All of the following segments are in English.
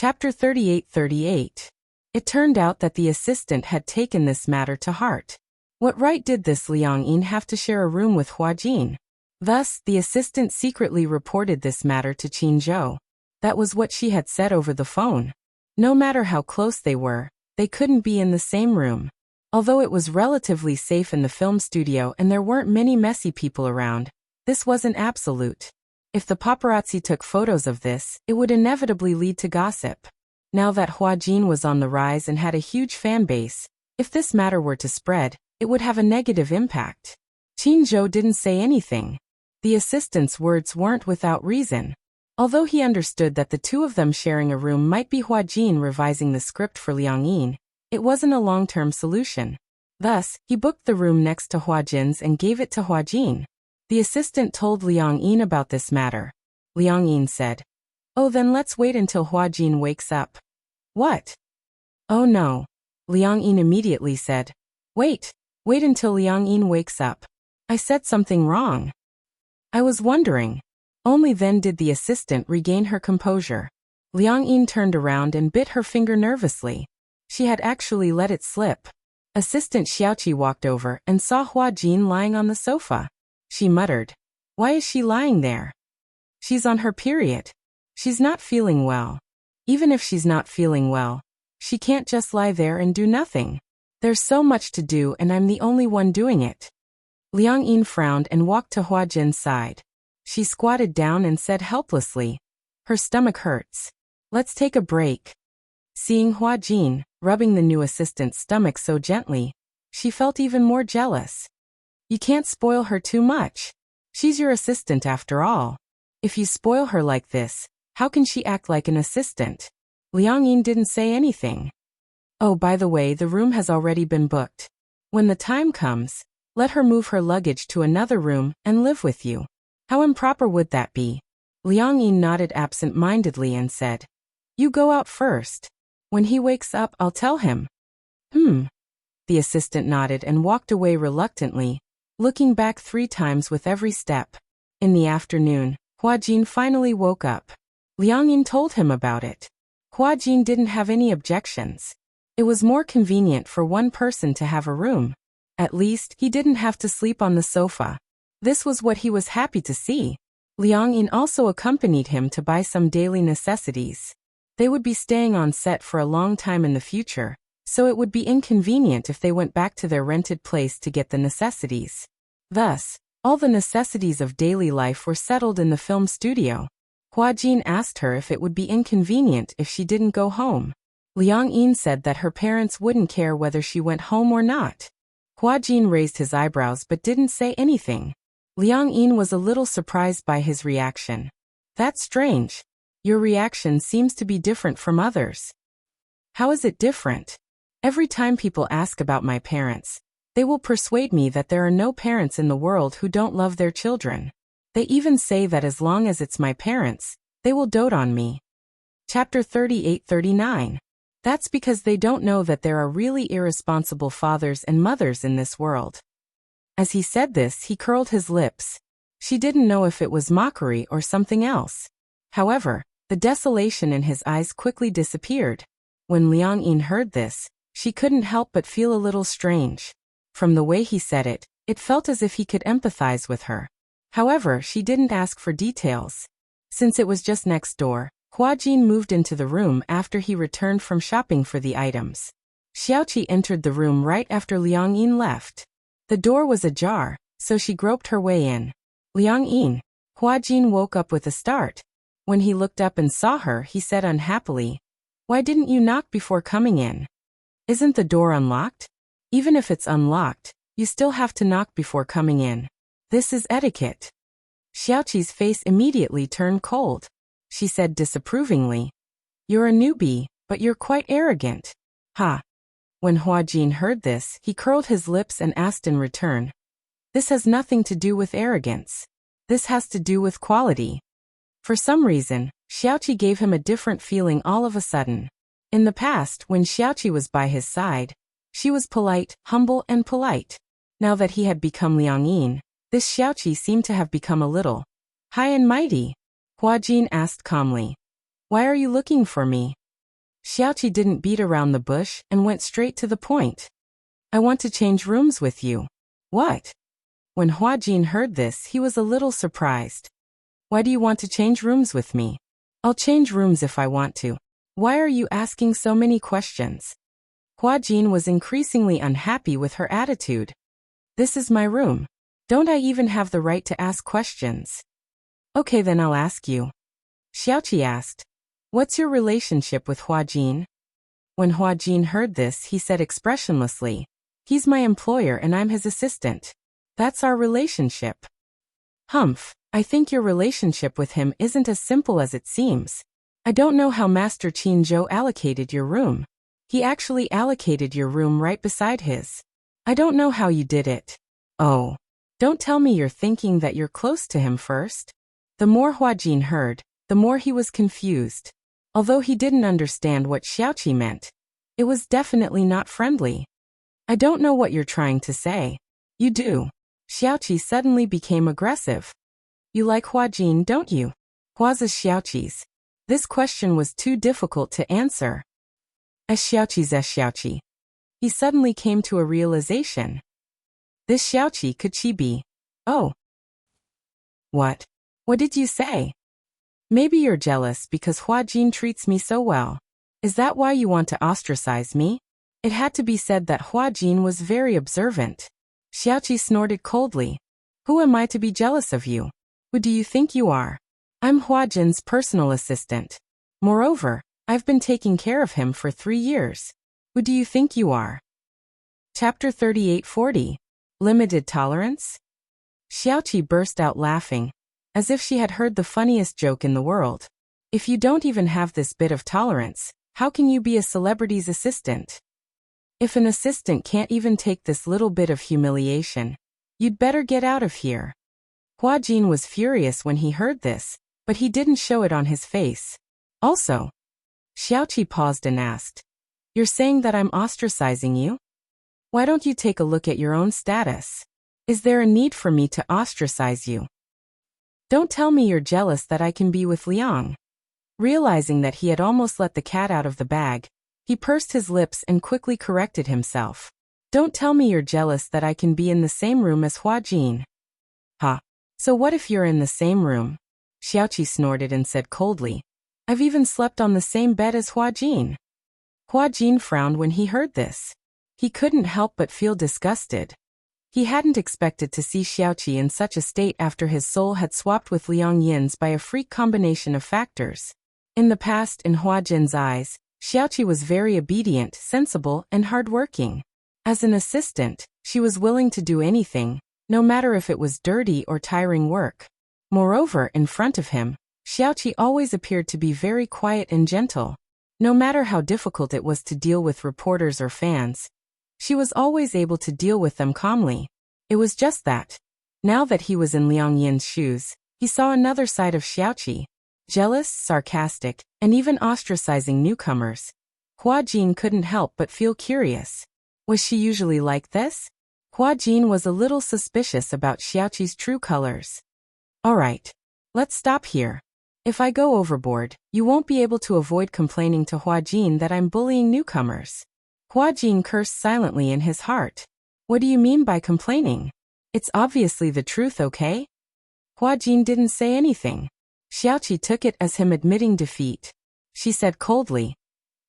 Chapter 38:38. It turned out that the assistant had taken this matter to heart. What right did this Liang Yin have to share a room with Hua Jin? Thus, the assistant secretly reported this matter to Qin Zhou. That was what she had said over the phone. No matter how close they were, they couldn't be in the same room. Although it was relatively safe in the film studio and there weren't many messy people around, this wasn't absolute. If the paparazzi took photos of this, it would inevitably lead to gossip. Now that Hua Jin was on the rise and had a huge fan base, if this matter were to spread, it would have a negative impact. Qin Zhou didn't say anything. The assistant's words weren't without reason. Although he understood that the two of them sharing a room might be Hua Jin revising the script for Liang Yin, it wasn't a long-term solution. Thus, he booked the room next to Hua Jin's and gave it to Hua Jin. The assistant told Liang Yin about this matter. Liang Yin said, "Oh, then let's wait until Hua Jin wakes up." "What?" "Oh no." Liang Yin immediately said, Wait until Liang Yin wakes up. I said something wrong." "I was wondering." Only then did the assistant regain her composure. Liang Yin turned around and bit her finger nervously. She had actually let it slip. Assistant Xiaoqi walked over and saw Hua Jin lying on the sofa. She muttered, "Why is she lying there?" "She's on her period. She's not feeling well." "Even if she's not feeling well, she can't just lie there and do nothing. There's so much to do and I'm the only one doing it." Liang Yin frowned and walked to Hua Jin's side. She squatted down and said helplessly, "Her stomach hurts. Let's take a break." Seeing Hua Jin rubbing the new assistant's stomach so gently, she felt even more jealous. "You can't spoil her too much. She's your assistant after all. If you spoil her like this, how can she act like an assistant?" Liang Yin didn't say anything. "Oh, by the way, the room has already been booked. When the time comes, let her move her luggage to another room and live with you." "How improper would that be?" Liang Yin nodded absent-mindedly and said, "You go out first. When he wakes up, I'll tell him." The assistant nodded and walked away reluctantly, looking back 3 times with every step. In the afternoon, Hua Jin finally woke up. Liang Yin told him about it. Hua Jin didn't have any objections. It was more convenient for one person to have a room. At least, he didn't have to sleep on the sofa. This was what he was happy to see. Liang Yin also accompanied him to buy some daily necessities. They would be staying on set for a long time in the future, so it would be inconvenient if they went back to their rented place to get the necessities. Thus, all the necessities of daily life were settled in the film studio. Hua Jin asked her if it would be inconvenient if she didn't go home. Liang Yin said that her parents wouldn't care whether she went home or not. Hua Jin raised his eyebrows but didn't say anything. Liang Yin was a little surprised by his reaction. "That's strange. Your reaction seems to be different from others." "How is it different? Every time people ask about my parents, they will persuade me that there are no parents in the world who don't love their children. They even say that as long as it's my parents, they will dote on me." Chapter 38:39. That's because they don't know that there are really irresponsible fathers and mothers in this world. As he said this, he curled his lips. She didn't know if it was mockery or something else. However, the desolation in his eyes quickly disappeared. When Liang Yin heard this, she couldn't help but feel a little strange. From the way he said it, it felt as if he could empathize with her. However, she didn't ask for details. Since it was just next door, Hua Jin moved into the room after he returned from shopping for the items. Xiaoqi entered the room right after Liang Yin left. The door was ajar, so she groped her way in. "Liang Yin." Hua Jin woke up with a start. When he looked up and saw her, he said unhappily, "Why didn't you knock before coming in?" "Isn't the door unlocked?" "Even if it's unlocked, you still have to knock before coming in. This is etiquette." Xiaoqi's face immediately turned cold. She said disapprovingly, "You're a newbie, but you're quite arrogant." "Ha." When Hua Jin heard this, he curled his lips and asked in return, "This has nothing to do with arrogance. This has to do with quality." For some reason, Xiaoqi gave him a different feeling all of a sudden. In the past, when Xiaoqi was by his side, she was polite, humble and polite. Now that he had become Liang Yin, this Xiaoqi seemed to have become a little high and mighty. Hua Jin asked calmly, "Why are you looking for me?" Xiaoqi didn't beat around the bush and went straight to the point. I want to change rooms with you. What? When Huajin heard this, he was a little surprised. Why do you want to change rooms with me? I'll change rooms if I want to. Why are you asking so many questions? Huajin was increasingly unhappy with her attitude. This is my room. Don't I even have the right to ask questions? Okay, then I'll ask you. Xiaoqi asked. What's your relationship with Huajin? When Huajin heard this, he said expressionlessly, he's my employer and I'm his assistant. That's our relationship. Humph, I think your relationship with him isn't as simple as it seems. I don't know how Master Qin Zhou allocated your room. He actually allocated your room right beside his. I don't know how you did it. Oh. Don't tell me you're thinking that you're close to him first. The more Huajin heard, the more he was confused. Although he didn't understand what Xiaoqi meant, it was definitely not friendly. I don't know what you're trying to say. You do. Xiaoqi suddenly became aggressive. You like Huajin, don't you? Hua's is Xiaoqi's. This question was too difficult to answer. Xiaoqi. He suddenly came to a realization. This Xiaoqi, could she be? Oh. What? What did you say? Maybe you're jealous because Huajin treats me so well. Is that why you want to ostracize me? It had to be said that Huajin was very observant. Xiaoqi snorted coldly. Who am I to be jealous of you? Who do you think you are? I'm Huajin's personal assistant. Moreover, I've been taking care of him for 3 years. Who do you think you are? Chapter 3840. Limited tolerance? Xiaoqi burst out laughing, as if she had heard the funniest joke in the world. If you don't even have this bit of tolerance, how can you be a celebrity's assistant? If an assistant can't even take this little bit of humiliation, you'd better get out of here. Huajin was furious when he heard this, but he didn't show it on his face. Also, Xiaoqi paused and asked, you're saying that I'm ostracizing you? Why don't you take a look at your own status? Is there a need for me to ostracize you? Don't tell me you're jealous that I can be with Liang. Realizing that he had almost let the cat out of the bag, he pursed his lips and quickly corrected himself. Don't tell me you're jealous that I can be in the same room as Huajin. Ha. So what if you're in the same room? Xiaoqi snorted and said coldly, I've even slept on the same bed as Huajin. Huajin frowned when he heard this. He couldn't help but feel disgusted. He hadn't expected to see Xiaoqi in such a state after his soul had swapped with Liang Yin's by a freak combination of factors. In the past, in Huajin's eyes, Xiaoqi was very obedient, sensible, and hardworking. As an assistant, she was willing to do anything, no matter if it was dirty or tiring work. Moreover, in front of him, Xiaoqi always appeared to be very quiet and gentle. No matter how difficult it was to deal with reporters or fans, she was always able to deal with them calmly. It was just that. Now that he was in Liang Yin's shoes, he saw another side of Xiaoqi. Jealous, sarcastic, and even ostracizing newcomers. Huajin couldn't help but feel curious. Was she usually like this? Huajin was a little suspicious about Xiaoqi's true colors. Alright. Let's stop here. If I go overboard, you won't be able to avoid complaining to Huajin that I'm bullying newcomers. Huajin cursed silently in his heart. What do you mean by complaining? It's obviously the truth, okay? Huajin didn't say anything. Xiaoqi took it as him admitting defeat. She said coldly,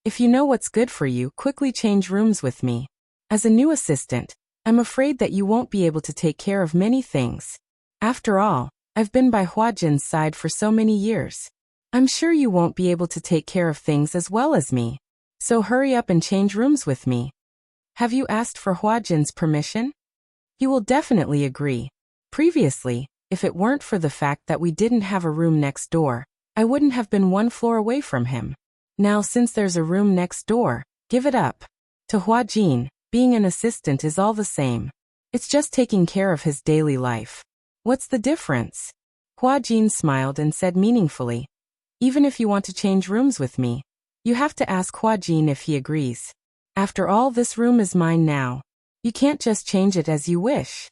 if you know what's good for you, quickly change rooms with me. As a new assistant, I'm afraid that you won't be able to take care of many things. After all, I've been by Huajin's side for so many years. I'm sure you won't be able to take care of things as well as me. So hurry up and change rooms with me. Have you asked for Huajin's permission? He will definitely agree. Previously, if it weren't for the fact that we didn't have a room next door, I wouldn't have been 1 floor away from him. Now since there's a room next door, give it up. To Huajin, being an assistant is all the same. It's just taking care of his daily life. What's the difference? Huajin smiled and said meaningfully, even if you want to change rooms with me, you have to ask Huajin if he agrees. After all, this room is mine now. You can't just change it as you wish.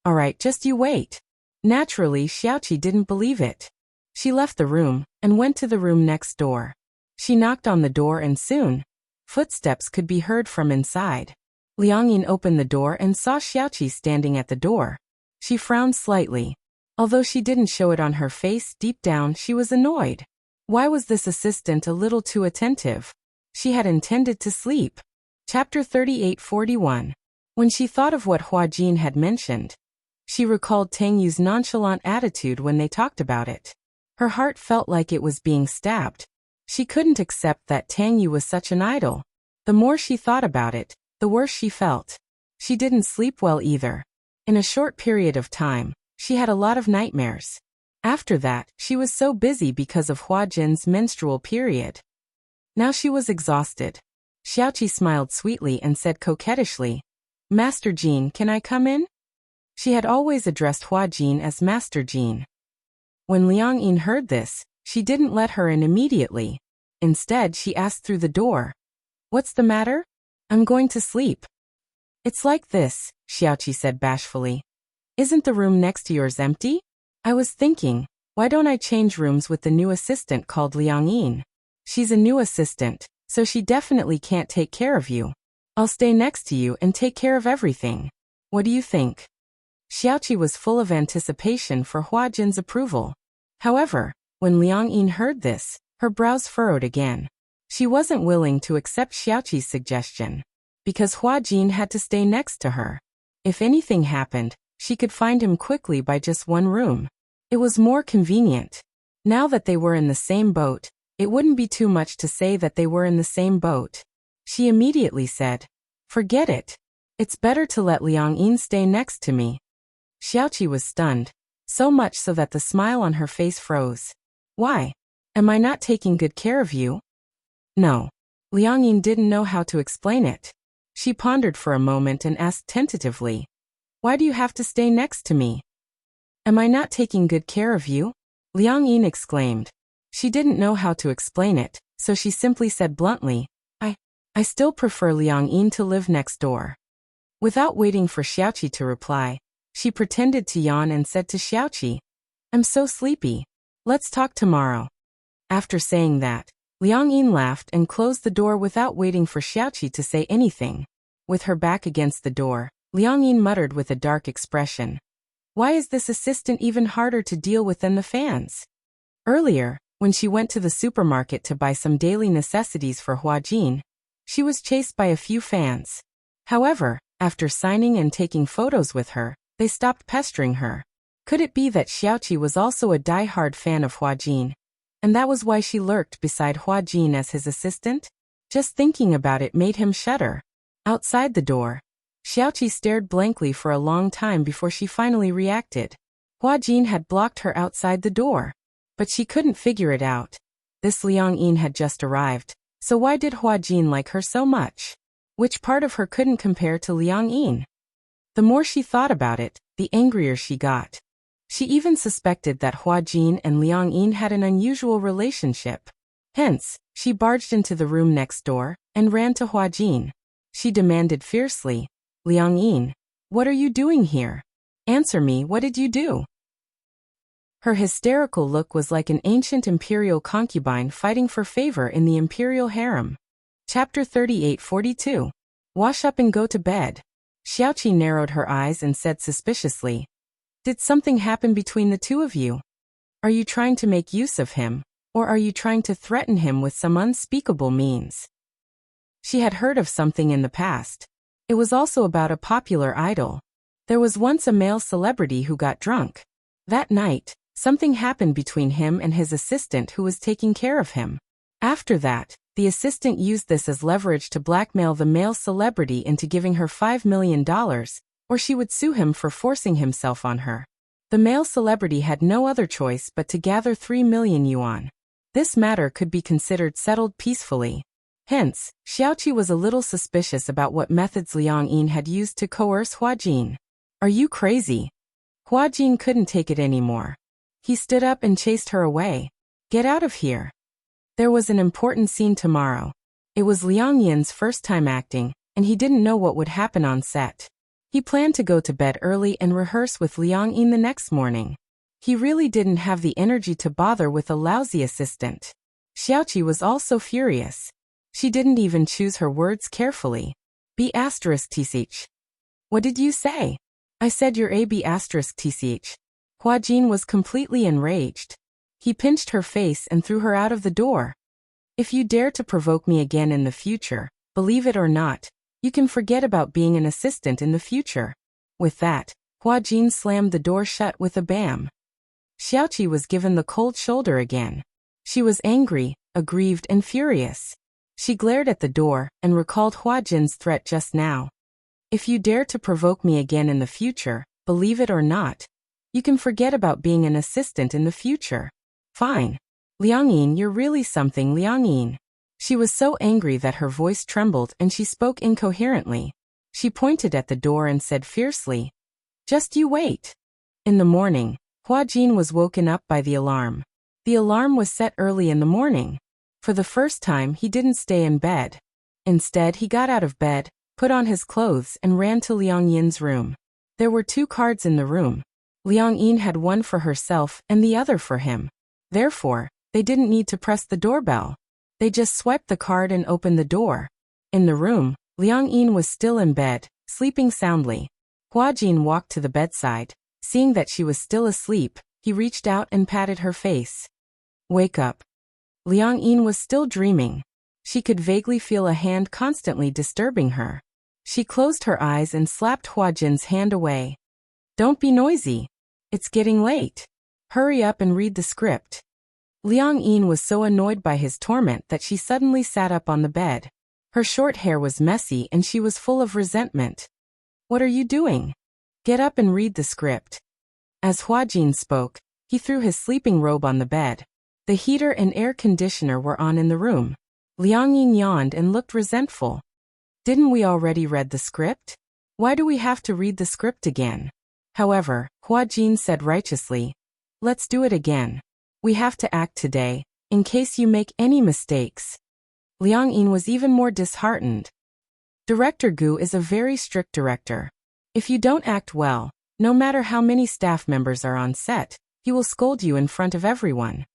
Alright, just you wait. Naturally, Xiaoqi didn't believe it. She left the room and went to the room next door. She knocked on the door and soon, footsteps could be heard from inside. Liang Yin opened the door and saw Xiaoqi standing at the door. She frowned slightly. Although she didn't show it on her face, deep down she was annoyed. Why was this assistant a little too attentive? She had intended to sleep. Chapter 38-41. When she thought of what Huajin had mentioned, she recalled Tang Yu's nonchalant attitude when they talked about it. Her heart felt like it was being stabbed. She couldn't accept that Tang Yu was such an idol. The more she thought about it, the worse she felt. She didn't sleep well either. In a short period of time, she had a lot of nightmares. After that, she was so busy because of Huajin's menstrual period. Now she was exhausted. Xiaoqi smiled sweetly and said coquettishly, "Master Jin, can I come in?" She had always addressed Huajin as Master Jin. When Liang Yin heard this, she didn't let her in immediately. Instead, she asked through the door, "What's the matter?" "I'm going to sleep." "It's like this," Xiaoqi said bashfully. "Isn't the room next to yours empty?" "I was thinking, why don't I change rooms with the new assistant called Liang Yin? She's a new assistant, so she definitely can't take care of you. I'll stay next to you and take care of everything. What do you think?" Xiaoqi was full of anticipation for Huajin's approval. However, when Liang Yin heard this, her brows furrowed again. She wasn't willing to accept Xiaoqi's suggestion, because Huajin had to stay next to her. If anything happened, she could find him quickly by just one room. It was more convenient. Now that they were in the same boat, it wouldn't be too much to say that they were in the same boat. She immediately said, "Forget it. It's better to let Liang Yin stay next to me." Xiaoqi was stunned, so much so that the smile on her face froze. "Why? Am I not taking good care of you?" "No." Liang Yin didn't know how to explain it. She pondered for a moment and asked tentatively, "Why do you have to stay next to me?" "Am I not taking good care of you?" Liang Yin exclaimed. She didn't know how to explain it, so she simply said bluntly, I still prefer Liang Yin to live next door." Without waiting for Xiaoqi to reply, she pretended to yawn and said to Xiaoqi, "I'm so sleepy. Let's talk tomorrow." After saying that, Liang Yin laughed and closed the door without waiting for Xiaoqi to say anything. With her back against the door, Liang Yin muttered with a dark expression, "Why is this assistant even harder to deal with than the fans?" Earlier, when she went to the supermarket to buy some daily necessities for Huajin, she was chased by a few fans. However, after signing and taking photos with her, they stopped pestering her. Could it be that Xiaoqi was also a die-hard fan of Huajin, and that was why she lurked beside Huajin as his assistant? Just thinking about it made him shudder. Outside the door, Xiaoqi stared blankly for a long time before she finally reacted. Huajin had blocked her outside the door, but she couldn't figure it out. This Liang Yin had just arrived, so why did Huajin like her so much? Which part of her couldn't compare to Liang Yin? The more she thought about it, the angrier she got. She even suspected that Huajin and Liang Yin had an unusual relationship. Hence, she barged into the room next door and ran to Huajin. She demanded fiercely, "Liang Yin, what are you doing here? Answer me, what did you do?" Her hysterical look was like an ancient imperial concubine fighting for favor in the imperial harem. Chapter 38-42. Wash up and go to bed. Xiaoqi narrowed her eyes and said suspiciously, "Did something happen between the two of you? Are you trying to make use of him, or are you trying to threaten him with some unspeakable means?" She had heard of something in the past. It was also about a popular idol. There was once a male celebrity who got drunk. That night, something happened between him and his assistant who was taking care of him. After that, the assistant used this as leverage to blackmail the male celebrity into giving her $5 million, or she would sue him for forcing himself on her. The male celebrity had no other choice but to gather 3 million yuan. This matter could be considered settled peacefully. Hence, Xiaoqi was a little suspicious about what methods Liang Yin had used to coerce Huajin. "Are you crazy?" Huajin couldn't take it anymore. He stood up and chased her away. "Get out of here." There was an important scene tomorrow. It was Liang Yin's first time acting, and he didn't know what would happen on set. He planned to go to bed early and rehearse with Liang Yin the next morning. He really didn't have the energy to bother with a lousy assistant. Xiaoqi was also furious. She didn't even choose her words carefully. B*tch. What did you say? I said you're a B*tch. Huajin was completely enraged. He pinched her face and threw her out of the door. If you dare to provoke me again in the future, believe it or not, you can forget about being an assistant in the future. With that, Huajin slammed the door shut with a bam. Xiaoqi was given the cold shoulder again. She was angry, aggrieved and furious. She glared at the door and recalled Huajin's threat just now. If you dare to provoke me again in the future, believe it or not, you can forget about being an assistant in the future. Fine. Liangyin, you're really something, Liangyin. She was so angry that her voice trembled and she spoke incoherently. She pointed at the door and said fiercely, "Just you wait." In the morning, Huajin was woken up by the alarm. The alarm was set early in the morning. For the first time, he didn't stay in bed. Instead, he got out of bed, put on his clothes and ran to Liang Yin's room. There were 2 cards in the room. Liang Yin had one for herself and the other for him. Therefore, they didn't need to press the doorbell. They just swiped the card and opened the door. In the room, Liang Yin was still in bed, sleeping soundly. Huajin walked to the bedside. Seeing that she was still asleep, he reached out and patted her face. "Wake up." Liang Yin was still dreaming. She could vaguely feel a hand constantly disturbing her. She closed her eyes and slapped Huajin's hand away. "Don't be noisy. It's getting late. Hurry up and read the script." Liang Yin was so annoyed by his torment that she suddenly sat up on the bed. Her short hair was messy and she was full of resentment. "What are you doing? Get up and read the script." As Huajin spoke, he threw his sleeping robe on the bed. The heater and air conditioner were on in the room. Liang Yin yawned and looked resentful. "Didn't we already read the script? Why do we have to read the script again?" However, Huajin said righteously, "Let's do it again. We have to act today, in case you make any mistakes." Liang Yin was even more disheartened. Director Gu is a very strict director. If you don't act well, no matter how many staff members are on set, he will scold you in front of everyone.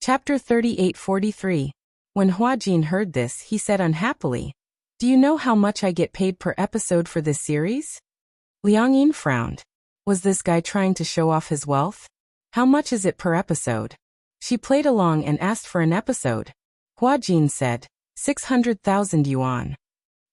Chapter 3843. When Huajin heard this, he said unhappily, "Do you know how much I get paid per episode for this series?" Liang Yin frowned. Was this guy trying to show off his wealth? "How much is it per episode?" She played along and asked for an episode. Huajin said, 600,000 yuan.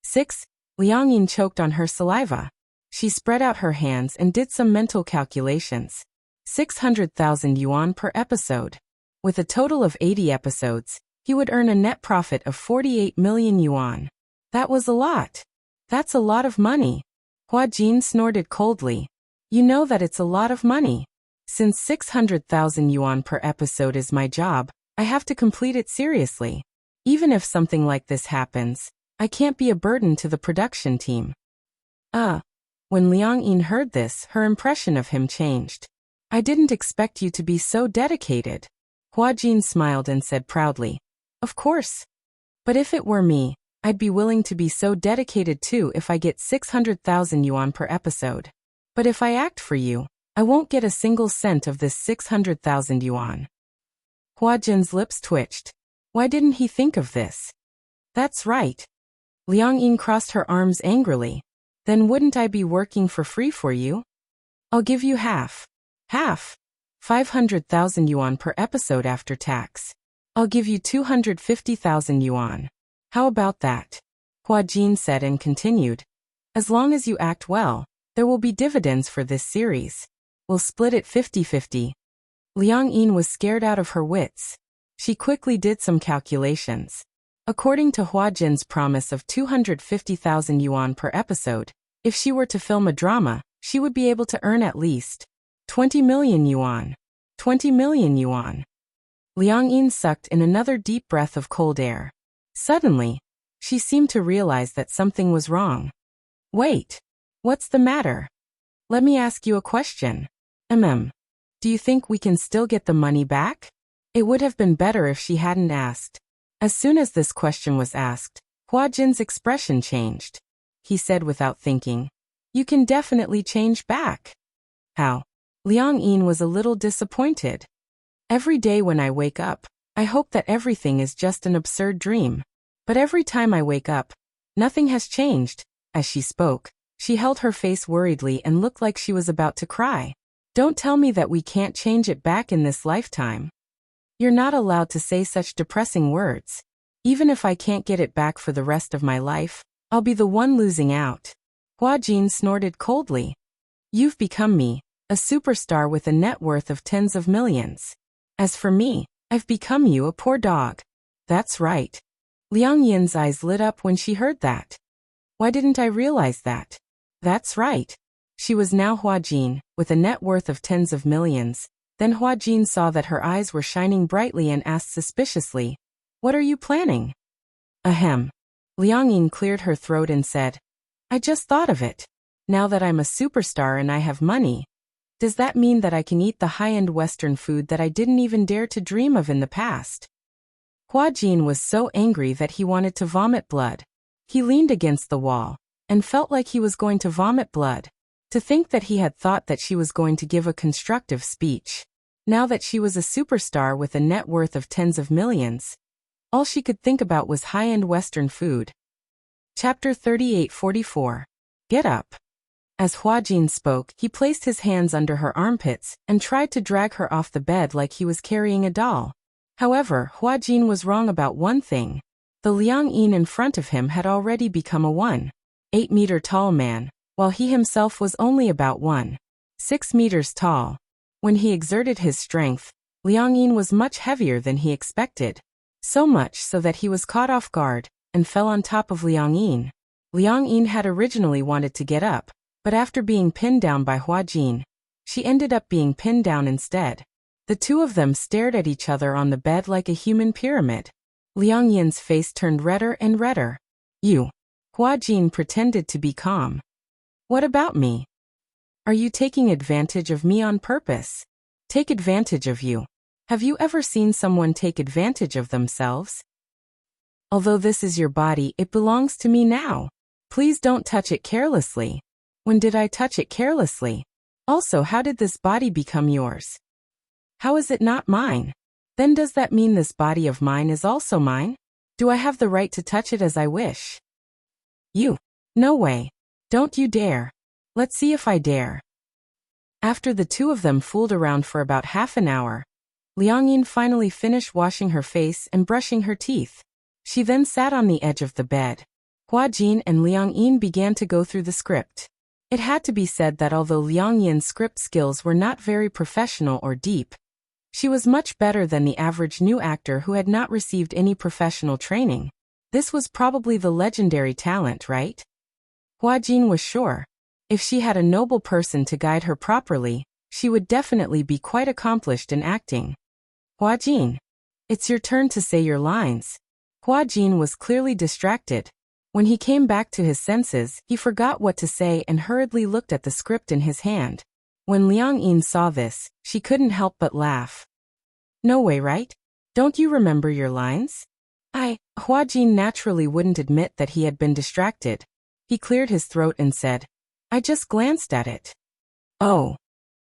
6? Liang Yin choked on her saliva. She spread out her hands and did some mental calculations. 600,000 yuan per episode. With a total of 80 episodes, he would earn a net profit of 48 million yuan. That was a lot. That's a lot of money. Huajin snorted coldly. You know that it's a lot of money. Since 600,000 yuan per episode is my job, I have to complete it seriously. Even if something like this happens, I can't be a burden to the production team. When Liang Yin heard this, her impression of him changed. I didn't expect you to be so dedicated. Huajin smiled and said proudly, Of course. But if it were me, I'd be willing to be so dedicated too if I get 600,000 yuan per episode. But if I act for you, I won't get a single cent of this 600,000 yuan. Huajin's lips twitched. Why didn't he think of this? That's right. Liang Yin crossed her arms angrily. Then wouldn't I be working for free for you? I'll give you half. Half? 500,000 yuan per episode after tax. I'll give you 250,000 yuan. How about that? Huajin said and continued. As long as you act well, there will be dividends for this series. We'll split it 50-50. Liang Yin was scared out of her wits. She quickly did some calculations. According to Huajin's promise of 250,000 yuan per episode, if she were to film a drama, she would be able to earn at least 20 million yuan. 20 million yuan. Liang Yin sucked in another deep breath of cold air. Suddenly, she seemed to realize that something was wrong. Wait, what's the matter? Let me ask you a question. Do you think we can still get the money back? It would have been better if she hadn't asked. As soon as this question was asked, Huajin's expression changed. He said without thinking, You can definitely change back. How? Liang Yin was a little disappointed. Every day when I wake up, I hope that everything is just an absurd dream. But every time I wake up, nothing has changed." As she spoke, she held her face worriedly and looked like she was about to cry. "Don't tell me that we can't change it back in this lifetime. You're not allowed to say such depressing words. Even if I can't get it back for the rest of my life, I'll be the one losing out." Huajin snorted coldly. "You've become me, a superstar with a net worth of tens of millions. As for me, I've become you, a poor dog." "That's right." Liang Yin's eyes lit up when she heard that. "Why didn't I realize that?" "That's right." She was now Huajin, with a net worth of tens of millions. Then Huajin saw that her eyes were shining brightly and asked suspiciously, "What are you planning?" "Ahem." Liang Yin cleared her throat and said, "I just thought of it. Now that I'm a superstar and I have money, does that mean that I can eat the high-end Western food that I didn't even dare to dream of in the past?" Huajin was so angry that he wanted to vomit blood. He leaned against the wall and felt like he was going to vomit blood. To think that he had thought that she was going to give a constructive speech. Now that she was a superstar with a net worth of tens of millions, all she could think about was high-end Western food. Chapter 38:44. Get up. As Huajin spoke, he placed his hands under her armpits and tried to drag her off the bed like he was carrying a doll. However, Huajin was wrong about one thing. The Liang Yin in front of him had already become a 1.8-meter tall man, while he himself was only about 1.6 meters tall. When he exerted his strength, Liang Yin was much heavier than he expected. So much so that he was caught off guard and fell on top of Liang Yin. Liang Yin had originally wanted to get up, but after being pinned down by Huajin, she ended up being pinned down instead. The two of them stared at each other on the bed like a human pyramid. Liang Yin's face turned redder and redder. "You." Huajin pretended to be calm. "What about me? Are you taking advantage of me on purpose?" "Take advantage of you? Have you ever seen someone take advantage of themselves? Although this is your body, it belongs to me now. Please don't touch it carelessly." "When did I touch it carelessly? Also, how did this body become yours? How is it not mine? Then does that mean this body of mine is also mine? Do I have the right to touch it as I wish?" "You. No way. Don't you dare. Let's see if I dare." After the two of them fooled around for about half an hour, Liang Yin finally finished washing her face and brushing her teeth. She then sat on the edge of the bed. Huajin and Liang Yin began to go through the script. It had to be said that although Liang Yin's script skills were not very professional or deep, she was much better than the average new actor who had not received any professional training. This was probably the legendary talent, right? Huajin was sure. If she had a noble person to guide her properly, she would definitely be quite accomplished in acting. "Huajin, it's your turn to say your lines." Huajin was clearly distracted. When he came back to his senses, he forgot what to say and hurriedly looked at the script in his hand. When Liang Yin saw this, she couldn't help but laugh. "No way, right? Don't you remember your lines?" Huajin naturally wouldn't admit that he had been distracted. He cleared his throat and said, "I just glanced at it." "Oh."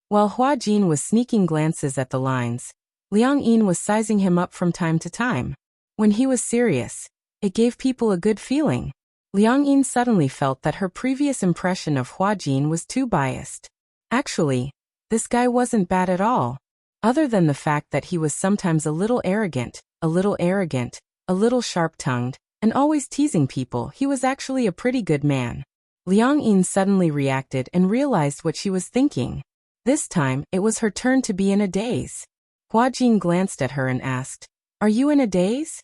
While Huajin was sneaking glances at the lines, Liang Yin was sizing him up from time to time. When he was serious, it gave people a good feeling. Liang Yin suddenly felt that her previous impression of Huajin was too biased. Actually, this guy wasn't bad at all. Other than the fact that he was sometimes a little arrogant, a little sharp-tongued, and always teasing people, he was actually a pretty good man. Liang Yin suddenly reacted and realized what she was thinking. This time, it was her turn to be in a daze. Huajin glanced at her and asked, "Are you in a daze?"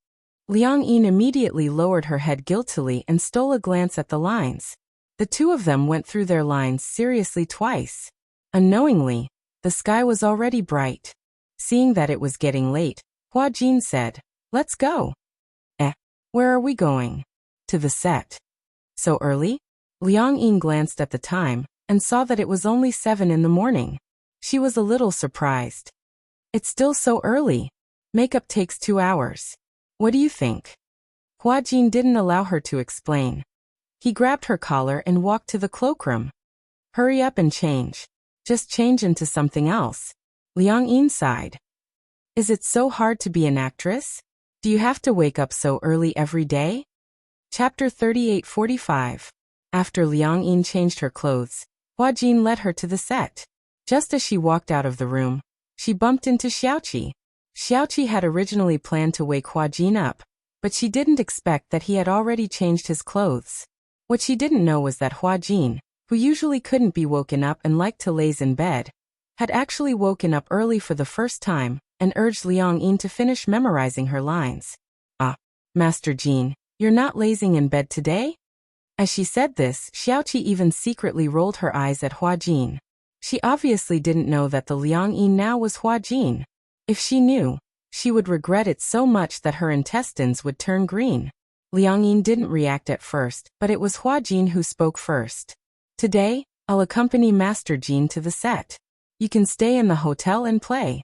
Liang Yin immediately lowered her head guiltily and stole a glance at the lines. The two of them went through their lines seriously twice. Unknowingly, the sky was already bright. Seeing that it was getting late, Huajin said, "Let's go." Where are we going?" "To the set." "So early?" Liang Yin glanced at the time and saw that it was only 7 in the morning. She was a little surprised. "It's still so early. Makeup takes 2 hours. What do you think?" Huajin didn't allow her to explain. He grabbed her collar and walked to the cloakroom. "Hurry up and change. Just change into something else." Liang Yin sighed. Is it so hard to be an actress? Do you have to wake up so early every day? Chapter 38:45. After Liang Yin changed her clothes, Hua Jin led her to the set. Just as she walked out of the room, she bumped into Xiaoqi. Xiaoqi had originally planned to wake Hua Jin up, but she didn't expect that he had already changed his clothes. What she didn't know was that Hua Jin, who usually couldn't be woken up and liked to laze in bed, had actually woken up early for the first time and urged Liang Yin to finish memorizing her lines. "Ah, Master Jin, you're not lazing in bed today?" As she said this, Xiaoqi even secretly rolled her eyes at Hua Jin. She obviously didn't know that the Liang Yin now was Hua Jin. If she knew, she would regret it so much that her intestines would turn green. Liang Yin didn't react at first, but it was Hua Jin who spoke first. "Today, I'll accompany Master Jin to the set. You can stay in the hotel and play."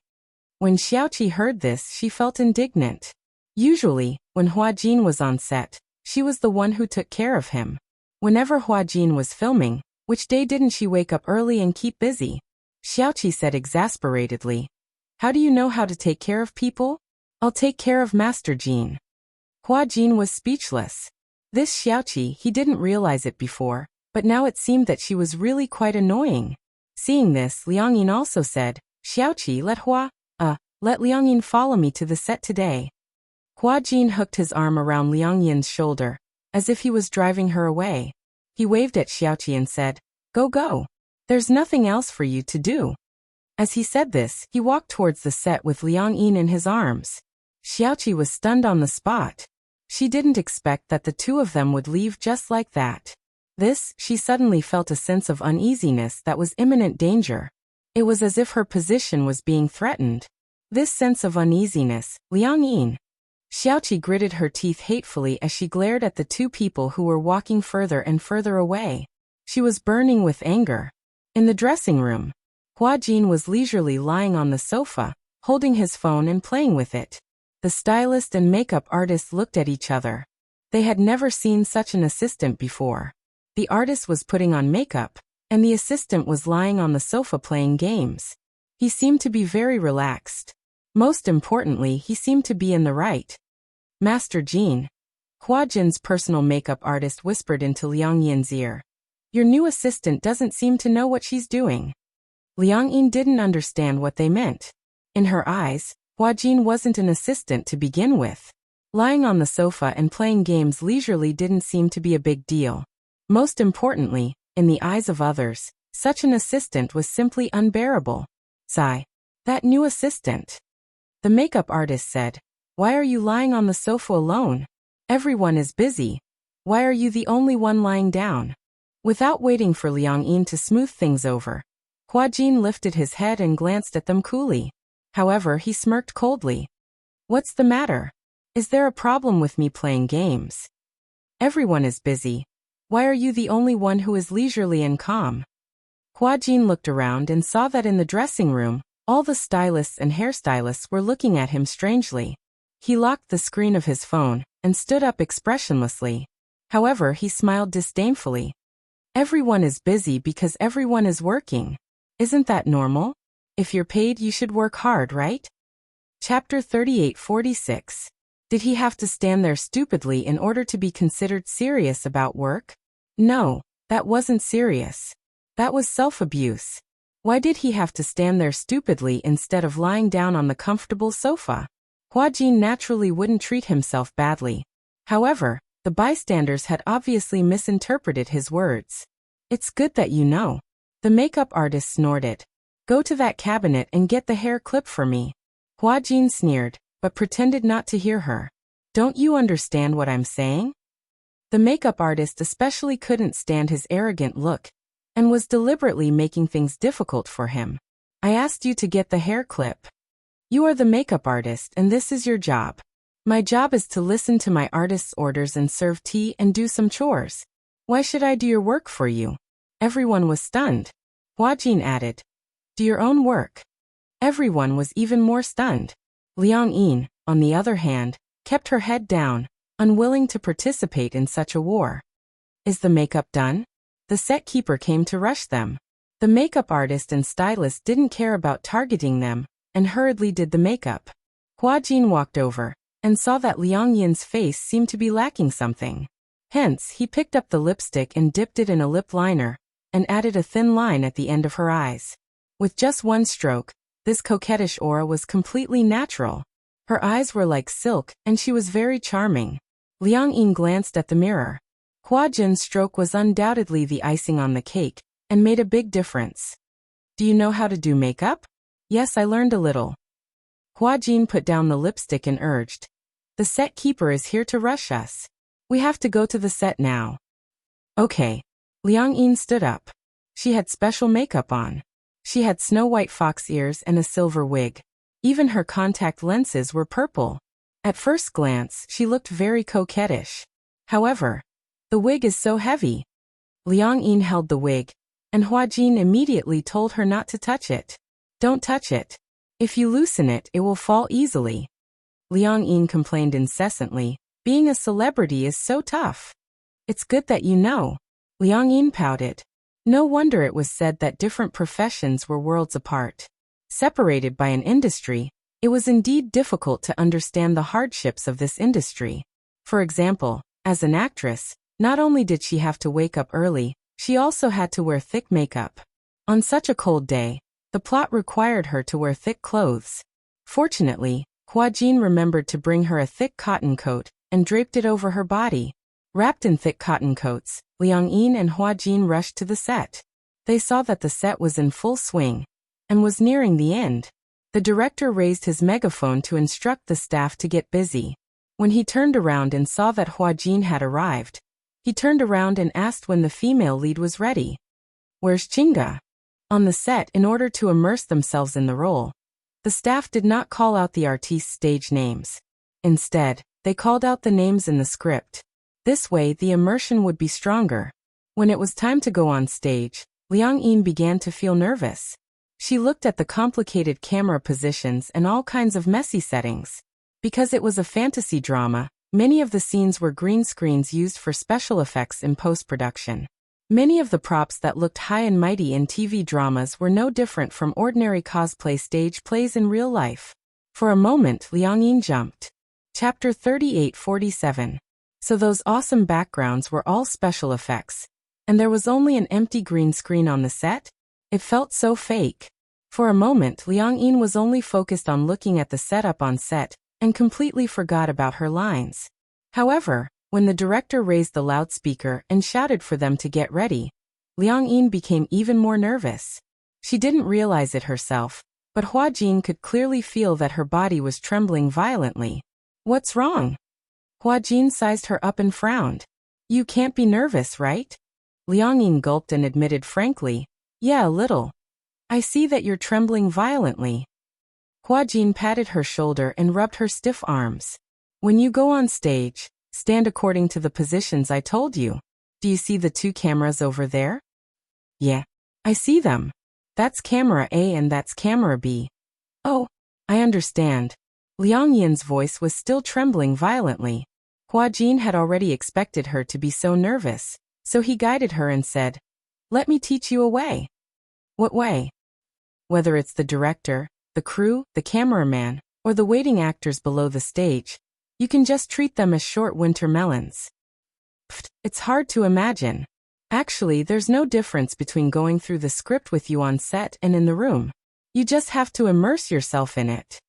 When Xiaoqi heard this, she felt indignant. Usually, when Hua Jin was on set, she was the one who took care of him. Whenever Hua Jin was filming, which day didn't she wake up early and keep busy? Xiaoqi said exasperatedly. "How do you know how to take care of people? I'll take care of Master Jin." Hua Jin was speechless. This Xiaoqi, he didn't realize it before, but now it seemed that she was really quite annoying. Seeing this, Liang Yin also said, "Xiaoqi, let Liang Yin follow me to the set today." Hua Jin hooked his arm around Liang Yin's shoulder, as if he was driving her away. He waved at Xiaoqi and said, Go. There's nothing else for you to do." As he said this, he walked towards the set with Liang Yin in his arms. Xiaoqi was stunned on the spot. She didn't expect that the two of them would leave just like that. She suddenly felt a sense of uneasiness that was imminent danger. It was as if her position was being threatened. This sense of uneasiness, Liang Yin. Xiaoqi gritted her teeth hatefully as she glared at the two people who were walking further and further away. She was burning with anger. In the dressing room, Hua Jin was leisurely lying on the sofa, holding his phone and playing with it. The stylist and makeup artist looked at each other. They had never seen such an assistant before. The artist was putting on makeup, and the assistant was lying on the sofa playing games. He seemed to be very relaxed. Most importantly, he seemed to be in the right. "Master Jin," Hua Jin's personal makeup artist whispered into Liang Yin's ear. "Your new assistant doesn't seem to know what she's doing." Liang Yin didn't understand what they meant. In her eyes, Hua Jin wasn't an assistant to begin with. Lying on the sofa and playing games leisurely didn't seem to be a big deal. Most importantly, in the eyes of others, such an assistant was simply unbearable. Sigh. That new assistant. The makeup artist said, "Why are you lying on the sofa alone? Everyone is busy. Why are you the only one lying down?" Without waiting for Liang Yin to smooth things over, Hua Jin lifted his head and glanced at them coolly. However, he smirked coldly. "What's the matter? Is there a problem with me playing games? Everyone is busy. Why are you the only one who is leisurely and calm?" Hua Jin looked around and saw that in the dressing room, all the stylists and hairstylists were looking at him strangely. He locked the screen of his phone and stood up expressionlessly. However, he smiled disdainfully. "Everyone is busy because everyone is working. Isn't that normal? If you're paid, you should work hard, right?" Chapter 38:46. Did he have to stand there stupidly in order to be considered serious about work? No, that wasn't serious. That was self-abuse. Why did he have to stand there stupidly instead of lying down on the comfortable sofa? Hua Jin naturally wouldn't treat himself badly. However, the bystanders had obviously misinterpreted his words. "It's good that you know." The makeup artist snorted. "Go to that cabinet and get the hair clip for me." Hua Jin sneered, but pretended not to hear her. "Don't you understand what I'm saying?" The makeup artist especially couldn't stand his arrogant look, and was deliberately making things difficult for him. "I asked you to get the hair clip. You are the makeup artist and this is your job. My job is to listen to my artist's orders and serve tea and do some chores. Why should I do your work for you?" Everyone was stunned. Hua Jin added, "Do your own work." Everyone was even more stunned. Liang Yin, on the other hand, kept her head down, unwilling to participate in such a war. "Is the makeup done?" The set keeper came to rush them. The makeup artist and stylist didn't care about targeting them, and hurriedly did the makeup. Hua Jin walked over and saw that Liang Yin's face seemed to be lacking something. Hence, he picked up the lipstick and dipped it in a lip liner and added a thin line at the end of her eyes. With just one stroke, this coquettish aura was completely natural. Her eyes were like silk, and she was very charming. Liang Yin glanced at the mirror. Hua Jin's stroke was undoubtedly the icing on the cake, and made a big difference. Do you know how to do makeup? Yes, I learned a little. Hua Jin put down the lipstick and urged. The set keeper is here to rush us. We have to go to the set now. Okay. Liang Yin stood up. She had special makeup on. She had snow-white fox ears and a silver wig. Even her contact lenses were purple. At first glance, she looked very coquettish. However, the wig is so heavy. Liang Yin held the wig, and Hua Jin immediately told her not to touch it. Don't touch it. If you loosen it, it will fall easily. Liang Yin complained incessantly. Being a celebrity is so tough. It's good that you know. Liang Yin pouted. No wonder it was said that different professions were worlds apart. Separated by an industry, it was indeed difficult to understand the hardships of this industry. For example, as an actress, not only did she have to wake up early, she also had to wear thick makeup. On such a cold day, the plot required her to wear thick clothes. Fortunately, Hua Jin remembered to bring her a thick cotton coat and draped it over her body. Wrapped in thick cotton coats, Liang Yin and Hua Jin rushed to the set. They saw that the set was in full swing and was nearing the end. The director raised his megaphone to instruct the staff to get busy. When he turned around and saw that Hua Jin had arrived, he turned around and asked when the female lead was ready. Where's Chinga? On the set, in order to immerse themselves in the role, the staff did not call out the artistes' stage names. Instead, they called out the names in the script. This way, the immersion would be stronger. When it was time to go on stage, Liang Yin began to feel nervous. She looked at the complicated camera positions and all kinds of messy settings. Because it was a fantasy drama, many of the scenes were green screens used for special effects in post-production. Many of the props that looked high and mighty in TV dramas were no different from ordinary cosplay stage plays in real life. For a moment, Liang Yin jumped. Chapter 38:47. So those awesome backgrounds were all special effects. And there was only an empty green screen on the set? It felt so fake. For a moment, Liang Yin was only focused on looking at the setup on set and completely forgot about her lines. However, when the director raised the loudspeaker and shouted for them to get ready, Liang Yin became even more nervous. She didn't realize it herself, but Hua Jin could clearly feel that her body was trembling violently. What's wrong? Hua Jin sized her up and frowned. You can't be nervous, right? Liang Yin gulped and admitted frankly, yeah, a little. I see that you're trembling violently. Hua Jin patted her shoulder and rubbed her stiff arms. When you go on stage, stand according to the positions I told you. Do you see the two cameras over there? Yeah, I see them. That's camera A and that's camera B. Oh, I understand. Liang Yin's voice was still trembling violently. Hua Jin had already expected her to be so nervous, so he guided her and said, let me teach you a way. What way? Whether it's the director, the crew, the cameraman, or the waiting actors below the stage, you can just treat them as short winter melons. Pfft, it's hard to imagine. Actually, there's no difference between going through the script with you on set and in the room. You just have to immerse yourself in it.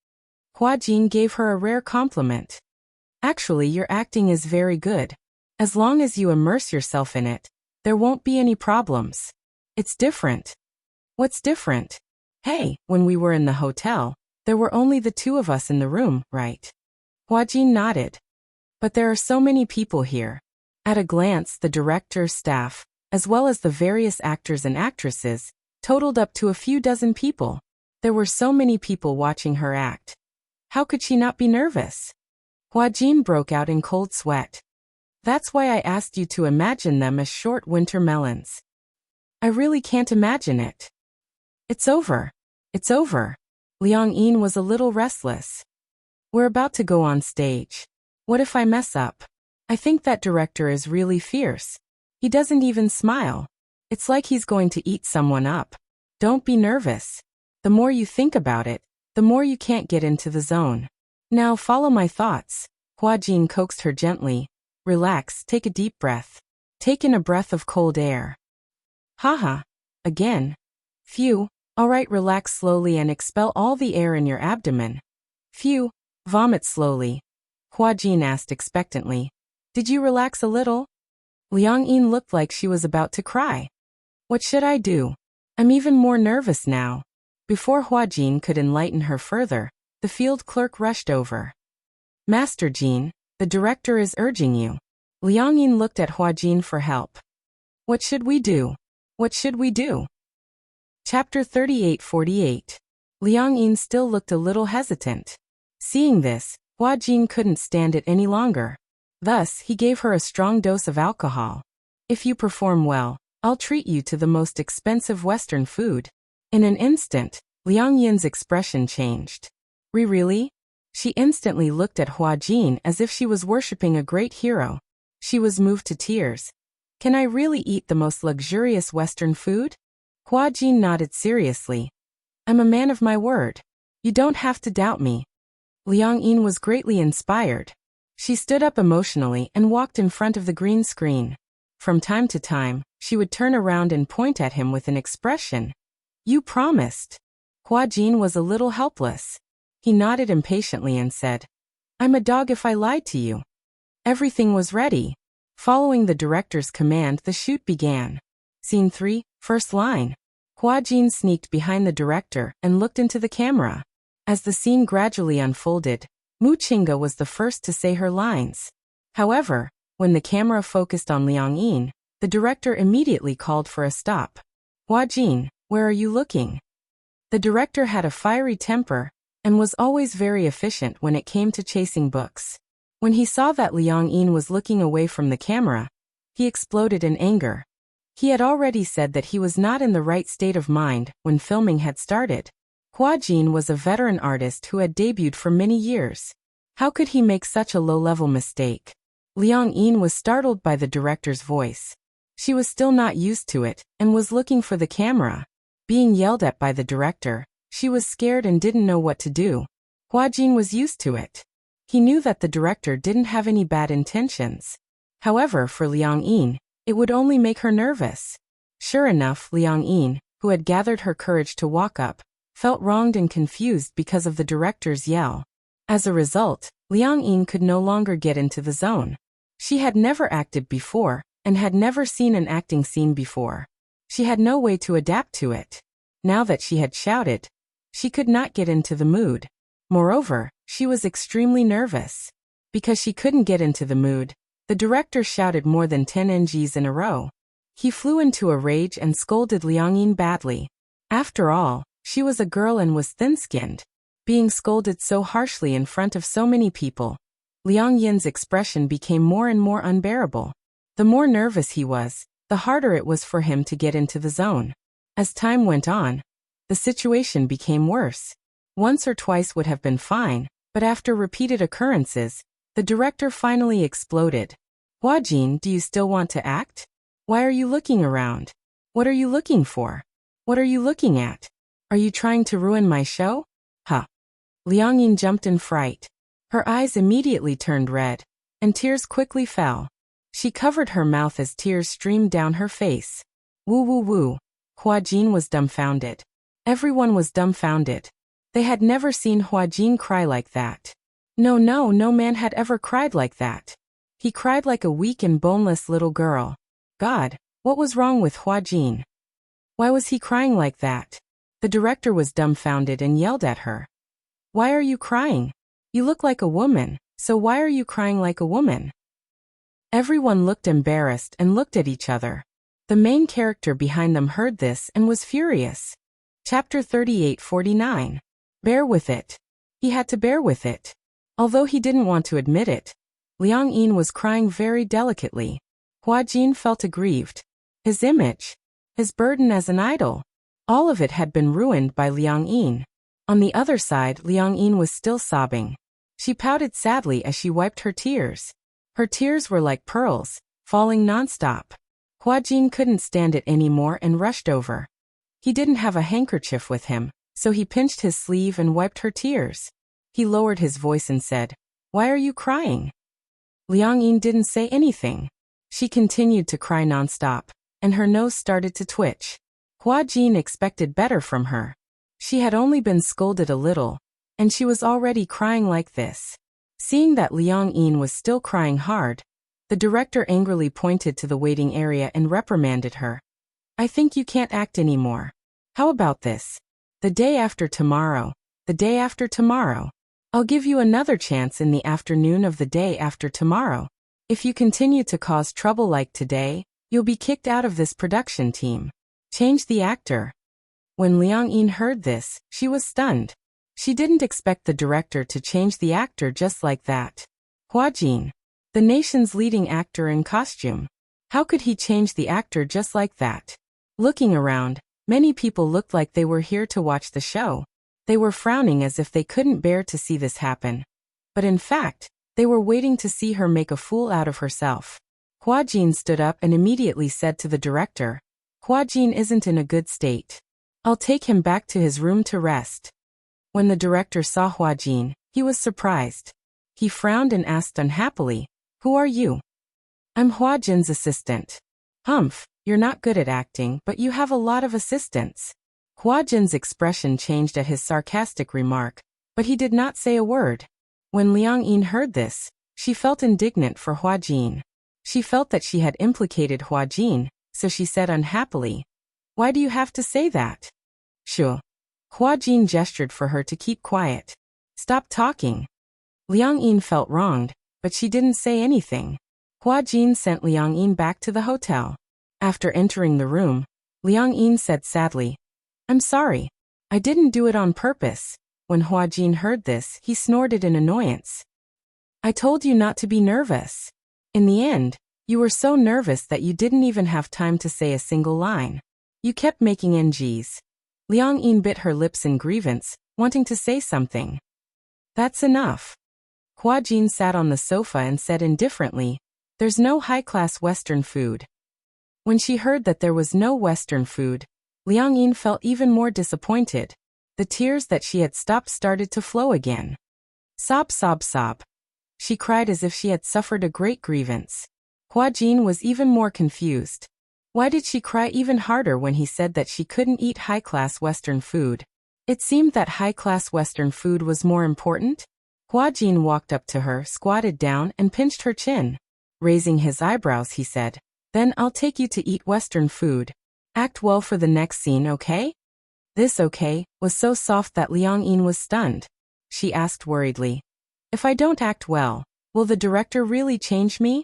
Hua Jin gave her a rare compliment. Actually, your acting is very good. As long as you immerse yourself in it, there won't be any problems. It's different. What's different? Hey, when we were in the hotel, there were only the two of us in the room, right? Hua Jin nodded. But there are so many people here. At a glance, the director, staff, as well as the various actors and actresses, totaled up to a few dozen people. There were so many people watching her act. How could she not be nervous? Hua Jin broke out in cold sweat. That's why I asked you to imagine them as short winter melons. I really can't imagine it. It's over. It's over. Liang Yin was a little restless. We're about to go on stage. What if I mess up? I think that director is really fierce. He doesn't even smile. It's like he's going to eat someone up. Don't be nervous. The more you think about it, the more you can't get into the zone. Now follow my thoughts. Hua Jin coaxed her gently. Relax, take a deep breath. Take in a breath of cold air. Haha. Again. Phew. Alright, relax slowly and expel all the air in your abdomen. Phew. Vomit slowly. Hua Jin asked expectantly. Did you relax a little? Liang Yin looked like she was about to cry. What should I do? I'm even more nervous now. Before Hua Jin could enlighten her further, the field clerk rushed over. Master Jin, the director is urging you. Liang Yin looked at Hua Jin for help. What should we do? What should we do? Chapter 38:48. Liang Yin still looked a little hesitant. Seeing this, Hua Jin couldn't stand it any longer. Thus, he gave her a strong dose of alcohol. If you perform well, I'll treat you to the most expensive Western food. In an instant, Liang Yin's expression changed. Really? She instantly looked at Hua Jin as if she was worshipping a great hero. She was moved to tears. Can I really eat the most luxurious Western food? Hua Jin nodded seriously. I'm a man of my word. You don't have to doubt me. Liang Yin was greatly inspired. She stood up emotionally and walked in front of the green screen. From time to time, she would turn around and point at him with an expression. You promised. Hua Jin was a little helpless. He nodded impatiently and said, I'm a dog if I lied to you. Everything was ready. Following the director's command, the shoot began. Scene 3, first line. Hua Jin sneaked behind the director and looked into the camera. As the scene gradually unfolded, Mu Qingge was the first to say her lines. However, when the camera focused on Liang Yin, the director immediately called for a stop. Hua Jin, where are you looking? The director had a fiery temper and was always very efficient when it came to chasing books. When he saw that Liang Yin was looking away from the camera, he exploded in anger. He had already said that he was not in the right state of mind when filming had started. Hua Jin was a veteran artist who had debuted for many years. How could he make such a low-level mistake? Liang Yin was startled by the director's voice. She was still not used to it and was looking for the camera. Being yelled at by the director, she was scared and didn't know what to do. Hua Jin was used to it. He knew that the director didn't have any bad intentions. However, for Liang Yin, it would only make her nervous. Sure enough, Liang Yin, who had gathered her courage to walk up, felt wronged and confused because of the director's yell. As a result, Liang Yin could no longer get into the zone. She had never acted before, and had never seen an acting scene before. She had no way to adapt to it. Now that she had shouted, she could not get into the mood. Moreover, she was extremely nervous. Because she couldn't get into the mood, the director shouted more than 10 NGs in a row. He flew into a rage and scolded Liang Yin badly. After all, she was a girl and was thin-skinned. Being scolded so harshly in front of so many people, Liang Yin's expression became more and more unbearable. The more nervous he was, the harder it was for him to get into the zone. As time went on, the situation became worse. Once or twice would have been fine, but after repeated occurrences, the director finally exploded. Hua Jin, do you still want to act? Why are you looking around? What are you looking for? What are you looking at? Are you trying to ruin my show? Huh. Liang Yin jumped in fright. Her eyes immediately turned red, and tears quickly fell. She covered her mouth as tears streamed down her face. Woo woo woo. Hua Jin was dumbfounded. Everyone was dumbfounded. They had never seen Hua Jin cry like that. No man had ever cried like that. He cried like a weak and boneless little girl. God, what was wrong with Hua Jin? Why was he crying like that? The director was dumbfounded and yelled at her. Why are you crying? You look like a woman, so why are you crying like a woman? Everyone looked embarrassed and looked at each other. The main character behind them heard this and was furious. Chapter 38:49. Bear with it. He had to bear with it. Although he didn't want to admit it, Liang Yin was crying very delicately. Hua Jin felt aggrieved. His image, his burden as an idol, all of it had been ruined by Liang Yin. On the other side, Liang Yin was still sobbing. She pouted sadly as she wiped her tears. Her tears were like pearls, falling nonstop. Hua Jin couldn't stand it anymore and rushed over. He didn't have a handkerchief with him, so he pinched his sleeve and wiped her tears. He lowered his voice and said, "Why are you crying?" Liang Yin didn't say anything. She continued to cry nonstop, and her nose started to twitch. Hua Jin expected better from her. She had only been scolded a little, and she was already crying like this. Seeing that Liang Yin was still crying hard, the director angrily pointed to the waiting area and reprimanded her. "I think you can't act anymore. How about this? The day after tomorrow. The day after tomorrow. I'll give you another chance in the afternoon of the day after tomorrow. If you continue to cause trouble like today, you'll be kicked out of this production team. Change the actor." When Liang Yin heard this, she was stunned. She didn't expect the director to change the actor just like that. Hua Jin, the nation's leading actor in costume. How could he change the actor just like that? Looking around, many people looked like they were here to watch the show. They were frowning as if they couldn't bear to see this happen. But in fact, they were waiting to see her make a fool out of herself. Hua Jin stood up and immediately said to the director, "Hua Jin isn't in a good state. I'll take him back to his room to rest." When the director saw Hua Jin, he was surprised. He frowned and asked unhappily, "Who are you?" "I'm Hua Jin's assistant." "Humph, you're not good at acting, but you have a lot of assistants." Hua Jin's expression changed at his sarcastic remark, but he did not say a word. When Liang Yin heard this, she felt indignant for Hua Jin. She felt that she had implicated Hua Jin, so she said unhappily, "Why do you have to say that?" "Sure." Hua Jin gestured for her to keep quiet. "Stop talking." Liang Yin felt wronged, but she didn't say anything. Hua Jin sent Liang Yin back to the hotel. After entering the room, Liang Yin said sadly, "I'm sorry. I didn't do it on purpose." When Hua Jin heard this, he snorted in annoyance. "I told you not to be nervous. In the end, you were so nervous that you didn't even have time to say a single line. You kept making NGs." Liang Yin bit her lips in grievance, wanting to say something. "That's enough." Hua Jin sat on the sofa and said indifferently, "There's no high-class Western food." When she heard that there was no Western food, Liang Yin felt even more disappointed. The tears that she had stopped started to flow again. Sob, sob, sob. She cried as if she had suffered a great grievance. Hua Jin was even more confused. Why did she cry even harder when he said that she couldn't eat high-class Western food? It seemed that high-class Western food was more important. Hua Jin walked up to her, squatted down, and pinched her chin. Raising his eyebrows, he said, "Then I'll take you to eat Western food. Act well for the next scene, okay?" This "okay" was so soft that Liang Yin was stunned. She asked worriedly, "If I don't act well, will the director really change me?"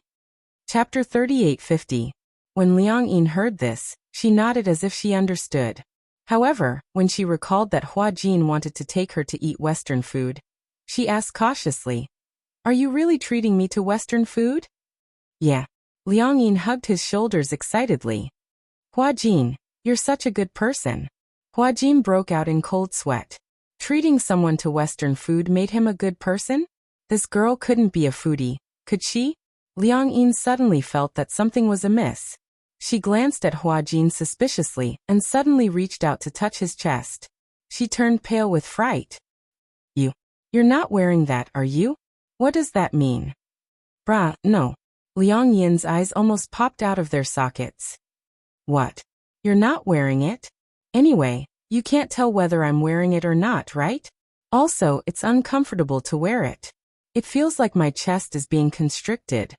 Chapter 3850. When Liang Yin heard this, she nodded as if she understood. However, when she recalled that Hua Jin wanted to take her to eat Western food, she asked cautiously, "Are you really treating me to Western food?" "Yeah." Liang Yin hugged his shoulders excitedly. "Hua Jin, you're such a good person." Hua Jin broke out in cold sweat. Treating someone to Western food made him a good person? This girl couldn't be a foodie, could she? Liang Yin suddenly felt that something was amiss. She glanced at Hua Jin suspiciously and suddenly reached out to touch his chest. She turned pale with fright. You're not wearing that, are you? What does that mean?" "Brah, no." Liang Yin's eyes almost popped out of their sockets. "What? You're not wearing it? Anyway, you can't tell whether I'm wearing it or not, right? Also, it's uncomfortable to wear it. It feels like my chest is being constricted."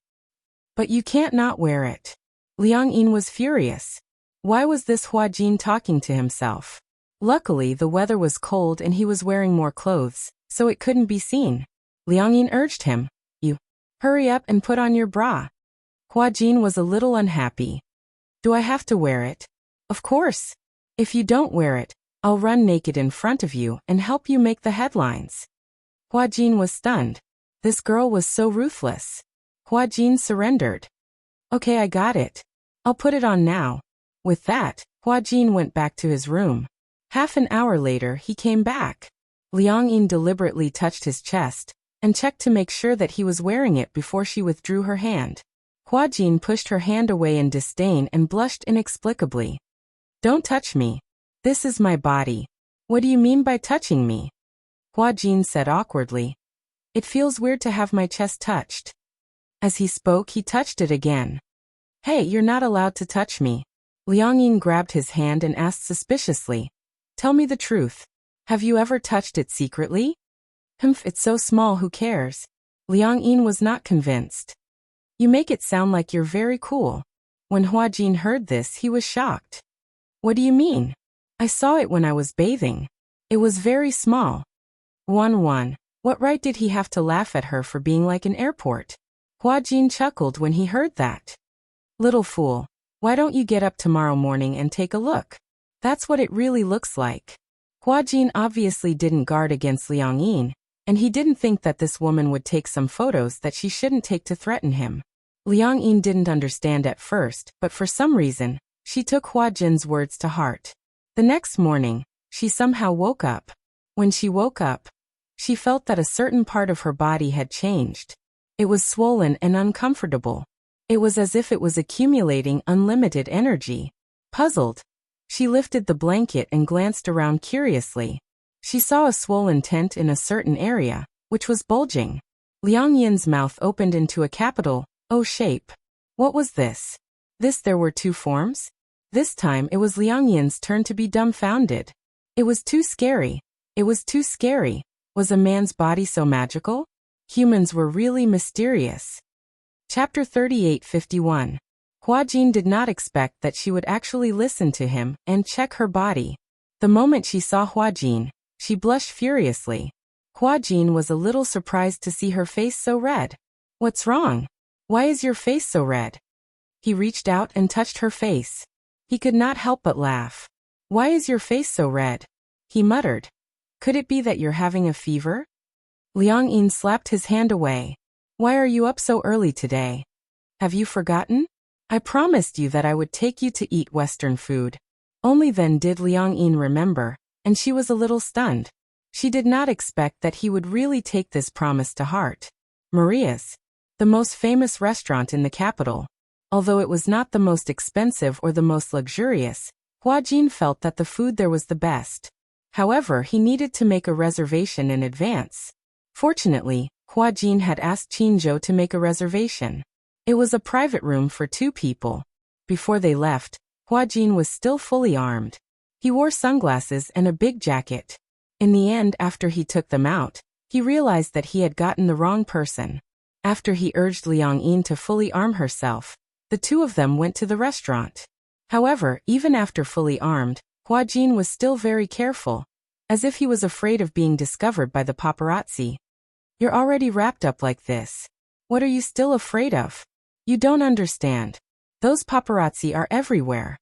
"But you can't not wear it." Liang Yin was furious. Why was this Hua Jin talking to himself? Luckily, the weather was cold and he was wearing more clothes, so it couldn't be seen. Liang Yin urged him, hurry up and put on your bra." Hua Jin was a little unhappy. "Do I have to wear it?" "Of course. If you don't wear it, I'll run naked in front of you and help you make the headlines." Hua Jin was stunned. This girl was so ruthless. Hua Jin surrendered. "Okay, I got it. I'll put it on now." With that, Hua Jin went back to his room. Half an hour later, he came back. Liang Yin deliberately touched his chest and checked to make sure that he was wearing it before she withdrew her hand. Hua Jin pushed her hand away in disdain and blushed inexplicably. "Don't touch me. This is my body. What do you mean by touching me?" Hua Jin said awkwardly. It feels weird to have my chest touched. As he spoke, he touched it again. Hey, you're not allowed to touch me. Liang Yin grabbed his hand and asked suspiciously. Tell me the truth. Have you ever touched it secretly? It's so small, who cares? Liang Yin was not convinced. You make it sound like you're very cool. When Hua Jin heard this, he was shocked. What do you mean? I saw it when I was bathing. It was very small. One. What right did he have to laugh at her for being like an airport? Hua Jin chuckled when he heard that. Little fool. Why don't you get up tomorrow morning and take a look? That's what it really looks like. Hua Jin obviously didn't guard against Liang Yin, and he didn't think that this woman would take some photos that she shouldn't take to threaten him. Liang Yin didn't understand at first, but for some reason, she took Hua Jin's words to heart. The next morning, she somehow woke up. When she woke up, she felt that a certain part of her body had changed. It was swollen and uncomfortable. It was as if it was accumulating unlimited energy. Puzzled, she lifted the blanket and glanced around curiously. She saw a swollen tent in a certain area, which was bulging. Liang Yin's mouth opened into a capital O shape. What was this? There were two forms? This time it was Liang Yin's turn to be dumbfounded. It was too scary. Was a man's body so magical? Humans were really mysterious. Chapter 38:51. Hua Jin did not expect that she would actually listen to him and check her body. The moment she saw Hua Jin, she blushed furiously. Hua Jin was a little surprised to see her face so red. What's wrong? Why is your face so red? He reached out and touched her face. He could not help but laugh. Why is your face so red? He muttered. Could it be that you're having a fever? Liang Yin slapped his hand away. Why are you up so early today? Have you forgotten? I promised you that I would take you to eat Western food. Only then did Liang Yin remember, and she was a little stunned. She did not expect that he would really take this promise to heart. Maria's, the most famous restaurant in the capital. Although it was not the most expensive or the most luxurious, Hua Jin felt that the food there was the best. However, he needed to make a reservation in advance. Fortunately, Hua Jin had asked Qinzhou to make a reservation. It was a private room for 2 people. Before they left, Hua Jin was still fully armed. He wore sunglasses and a big jacket. In the end, after he took them out, he realized that he had gotten the wrong person. After he urged Liang Yin to fully arm herself, the 2 of them went to the restaurant. However, even after fully armed, Hua Jin was still very careful, as if he was afraid of being discovered by the paparazzi. You're already wrapped up like this. What are you still afraid of? You don't understand. Those paparazzi are everywhere.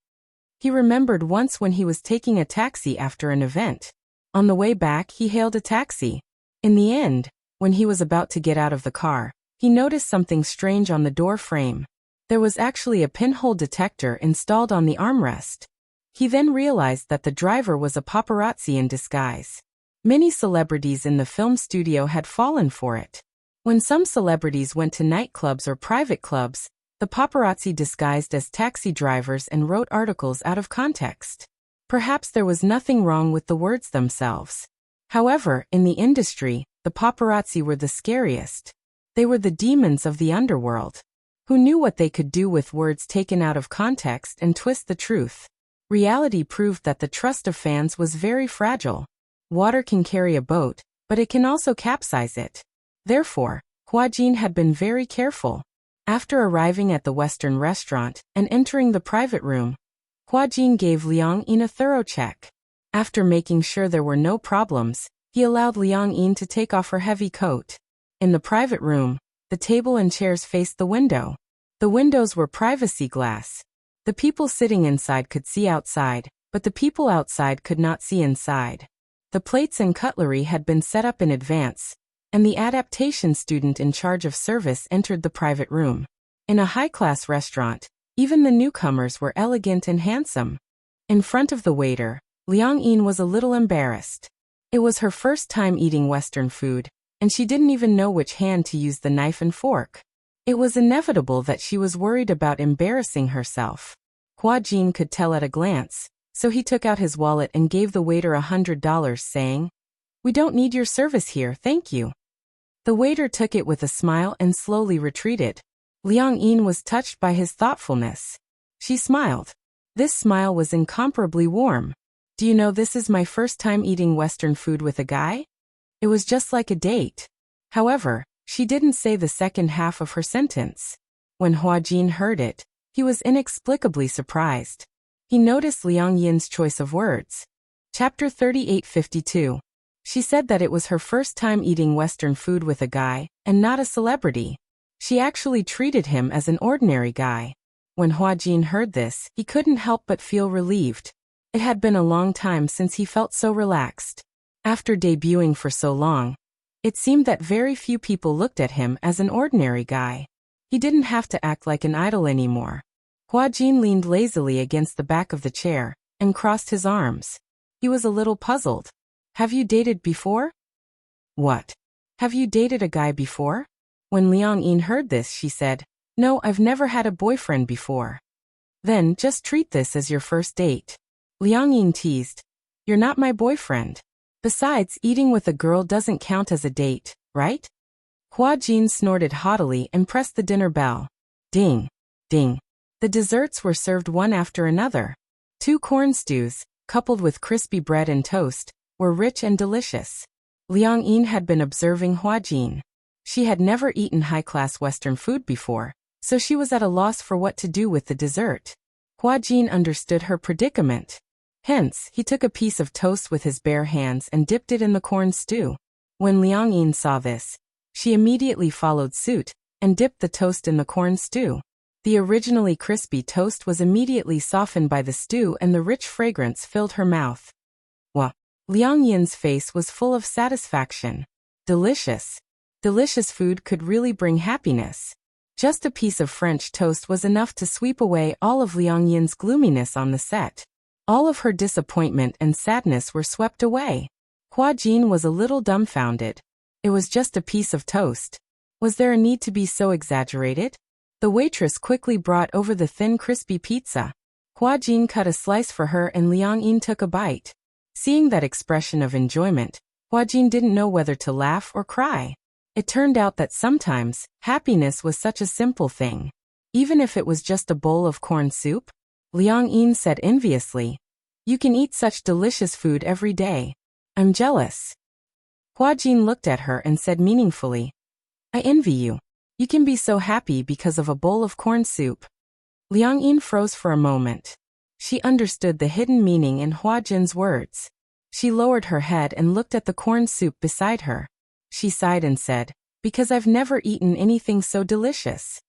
He remembered once when he was taking a taxi after an event. On the way back, he hailed a taxi. In the end, when he was about to get out of the car, he noticed something strange on the door frame. There was actually a pinhole detector installed on the armrest. He then realized that the driver was a paparazzi in disguise. Many celebrities in the film studio had fallen for it. When some celebrities went to nightclubs or private clubs, the paparazzi disguised as taxi drivers and wrote articles out of context. Perhaps there was nothing wrong with the words themselves. However, in the industry, the paparazzi were the scariest. They were the demons of the underworld. Who knew what they could do with words taken out of context and twist the truth? Reality proved that the trust of fans was very fragile. Water can carry a boat, but it can also capsize it. Therefore, Hua Jin had been very careful. After arriving at the Western restaurant and entering the private room, Hua Jin gave Liang Yin a thorough check. After making sure there were no problems, he allowed Liang Yin to take off her heavy coat. In the private room, the table and chairs faced the window. The windows were privacy glass. The people sitting inside could see outside, but the people outside could not see inside. The plates and cutlery had been set up in advance, and the adaptation student in charge of service entered the private room. In a high-class restaurant, even the newcomers were elegant and handsome. In front of the waiter, Liang Yin was a little embarrassed. It was her first time eating Western food, and she didn't even know which hand to use the knife and fork. It was inevitable that she was worried about embarrassing herself. Hua Jin could tell at a glance, so he took out his wallet and gave the waiter $100, saying, We don't need your service here, thank you. The waiter took it with a smile and slowly retreated. Liang Yin was touched by his thoughtfulness. She smiled. This smile was incomparably warm. Do you know this is my first time eating Western food with a guy? It was just like a date. However, she didn't say the second half of her sentence. When Huajin heard it, he was inexplicably surprised. He noticed Liang Yin's choice of words. Chapter 38:52. She said that it was her first time eating Western food with a guy, and not a celebrity. She actually treated him as an ordinary guy. When Huajin heard this, he couldn't help but feel relieved. It had been a long time since he felt so relaxed. After debuting for so long, it seemed that very few people looked at him as an ordinary guy. He didn't have to act like an idol anymore. Huajin leaned lazily against the back of the chair and crossed his arms. He was a little puzzled. Have you dated before? What? Have you dated a guy before? When Liang Yin heard this, she said, No, I've never had a boyfriend before. Then just treat this as your first date. Liang Yin teased. You're not my boyfriend. Besides, eating with a girl doesn't count as a date, right? Huajin snorted haughtily and pressed the dinner bell. Ding, ding. The desserts were served one after another. 2 corn stews, coupled with crispy bread and toast, were rich and delicious. Liang Yin had been observing Huajin. She had never eaten high-class Western food before, so she was at a loss for what to do with the dessert. Huajin understood her predicament. Hence, he took a piece of toast with his bare hands and dipped it in the corn stew. When Liang Yin saw this, she immediately followed suit and dipped the toast in the corn stew. The originally crispy toast was immediately softened by the stew and the rich fragrance filled her mouth. Wah! Liang Yin's face was full of satisfaction. Delicious. Delicious food could really bring happiness. Just a piece of French toast was enough to sweep away all of Liang Yin's gloominess on the set. All of her disappointment and sadness were swept away. Huajin was a little dumbfounded. It was just a piece of toast. Was there a need to be so exaggerated? The waitress quickly brought over the thin crispy pizza. Huajin cut a slice for her and Liang Yin took a bite. Seeing that expression of enjoyment, Huajin didn't know whether to laugh or cry. It turned out that sometimes, happiness was such a simple thing. Even if it was just a bowl of corn soup? Liang Yin said enviously. You can eat such delicious food every day. I'm jealous. Huajin looked at her and said meaningfully. I envy you. You can be so happy because of a bowl of corn soup. Liang Yin froze for a moment. She understood the hidden meaning in Huajin's words. She lowered her head and looked at the corn soup beside her. She sighed and said, Because I've never eaten anything so delicious.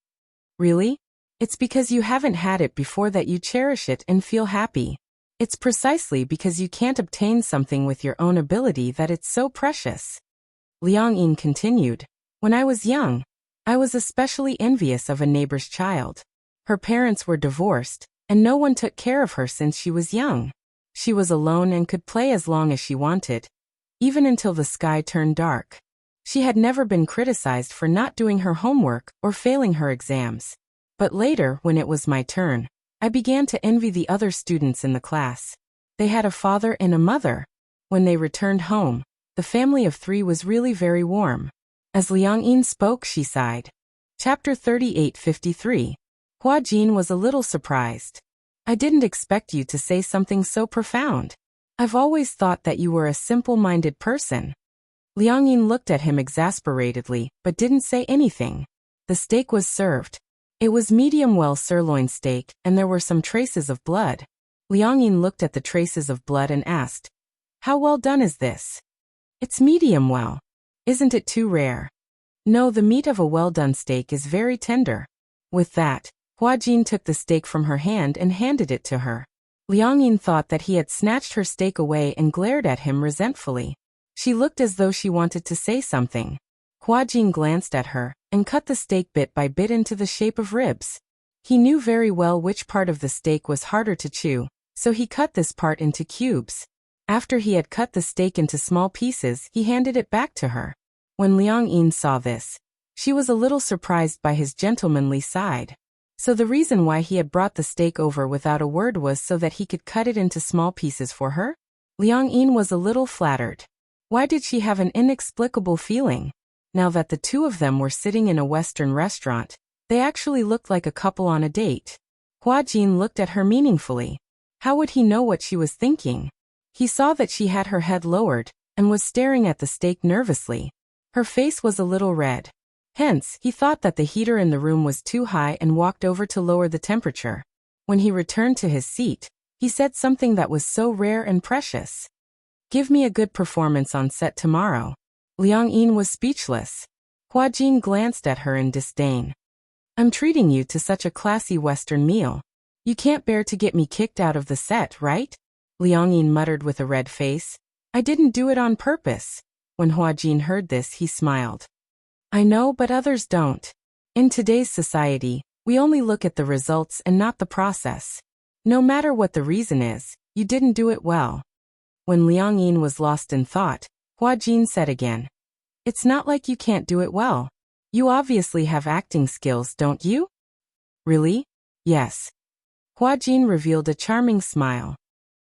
Really? It's because you haven't had it before that you cherish it and feel happy. It's precisely because you can't obtain something with your own ability that it's so precious. Liang Yin continued, When I was young, I was especially envious of a neighbor's child. Her parents were divorced, and no one took care of her since she was young. She was alone and could play as long as she wanted, even until the sky turned dark. She had never been criticized for not doing her homework or failing her exams. But later, when it was my turn, I began to envy the other students in the class. They had a father and a mother. When they returned home, the family of 3 was really very warm. As Liang Yin spoke, she sighed. Chapter 38:53. Huajin was a little surprised. I didn't expect you to say something so profound. I've always thought that you were a simple-minded person. Liang Yin looked at him exasperatedly, but didn't say anything. The steak was served. It was medium-well sirloin steak, and there were some traces of blood. Liang Yin looked at the traces of blood and asked, How well done is this? It's medium-well. Isn't it too rare? No, the meat of a well-done steak is very tender. With that, Huajin took the steak from her hand and handed it to her. Liang Yin thought that he had snatched her steak away and glared at him resentfully. She looked as though she wanted to say something. Huajin glanced at her and cut the steak bit by bit into the shape of ribs. He knew very well which part of the steak was harder to chew, so he cut this part into cubes. After he had cut the steak into small pieces, he handed it back to her. When Liang Yin saw this, she was a little surprised by his gentlemanly side. So the reason why he had brought the steak over without a word was so that he could cut it into small pieces for her? Liang Yin was a little flattered. Why did she have an inexplicable feeling? Now that the two of them were sitting in a Western restaurant, they actually looked like a couple on a date. Hua Jin looked at her meaningfully. How would he know what she was thinking? He saw that she had her head lowered and was staring at the steak nervously. Her face was a little red. Hence, he thought that the heater in the room was too high and walked over to lower the temperature. When he returned to his seat, he said something that was so rare and precious. Give me a good performance on set tomorrow. Liang Yin was speechless. Hua Jin glanced at her in disdain. I'm treating you to such a classy Western meal. You can't bear to get me kicked out of the set, right? Liang Yin muttered with a red face. I didn't do it on purpose. When Hua Jin heard this, he smiled. I know, but others don't. In today's society, we only look at the results and not the process. No matter what the reason is, you didn't do it well. When Liang Yin was lost in thought, Hua Jin said again. It's not like you can't do it well. You obviously have acting skills, don't you? Really? Yes. Hua Jin revealed a charming smile.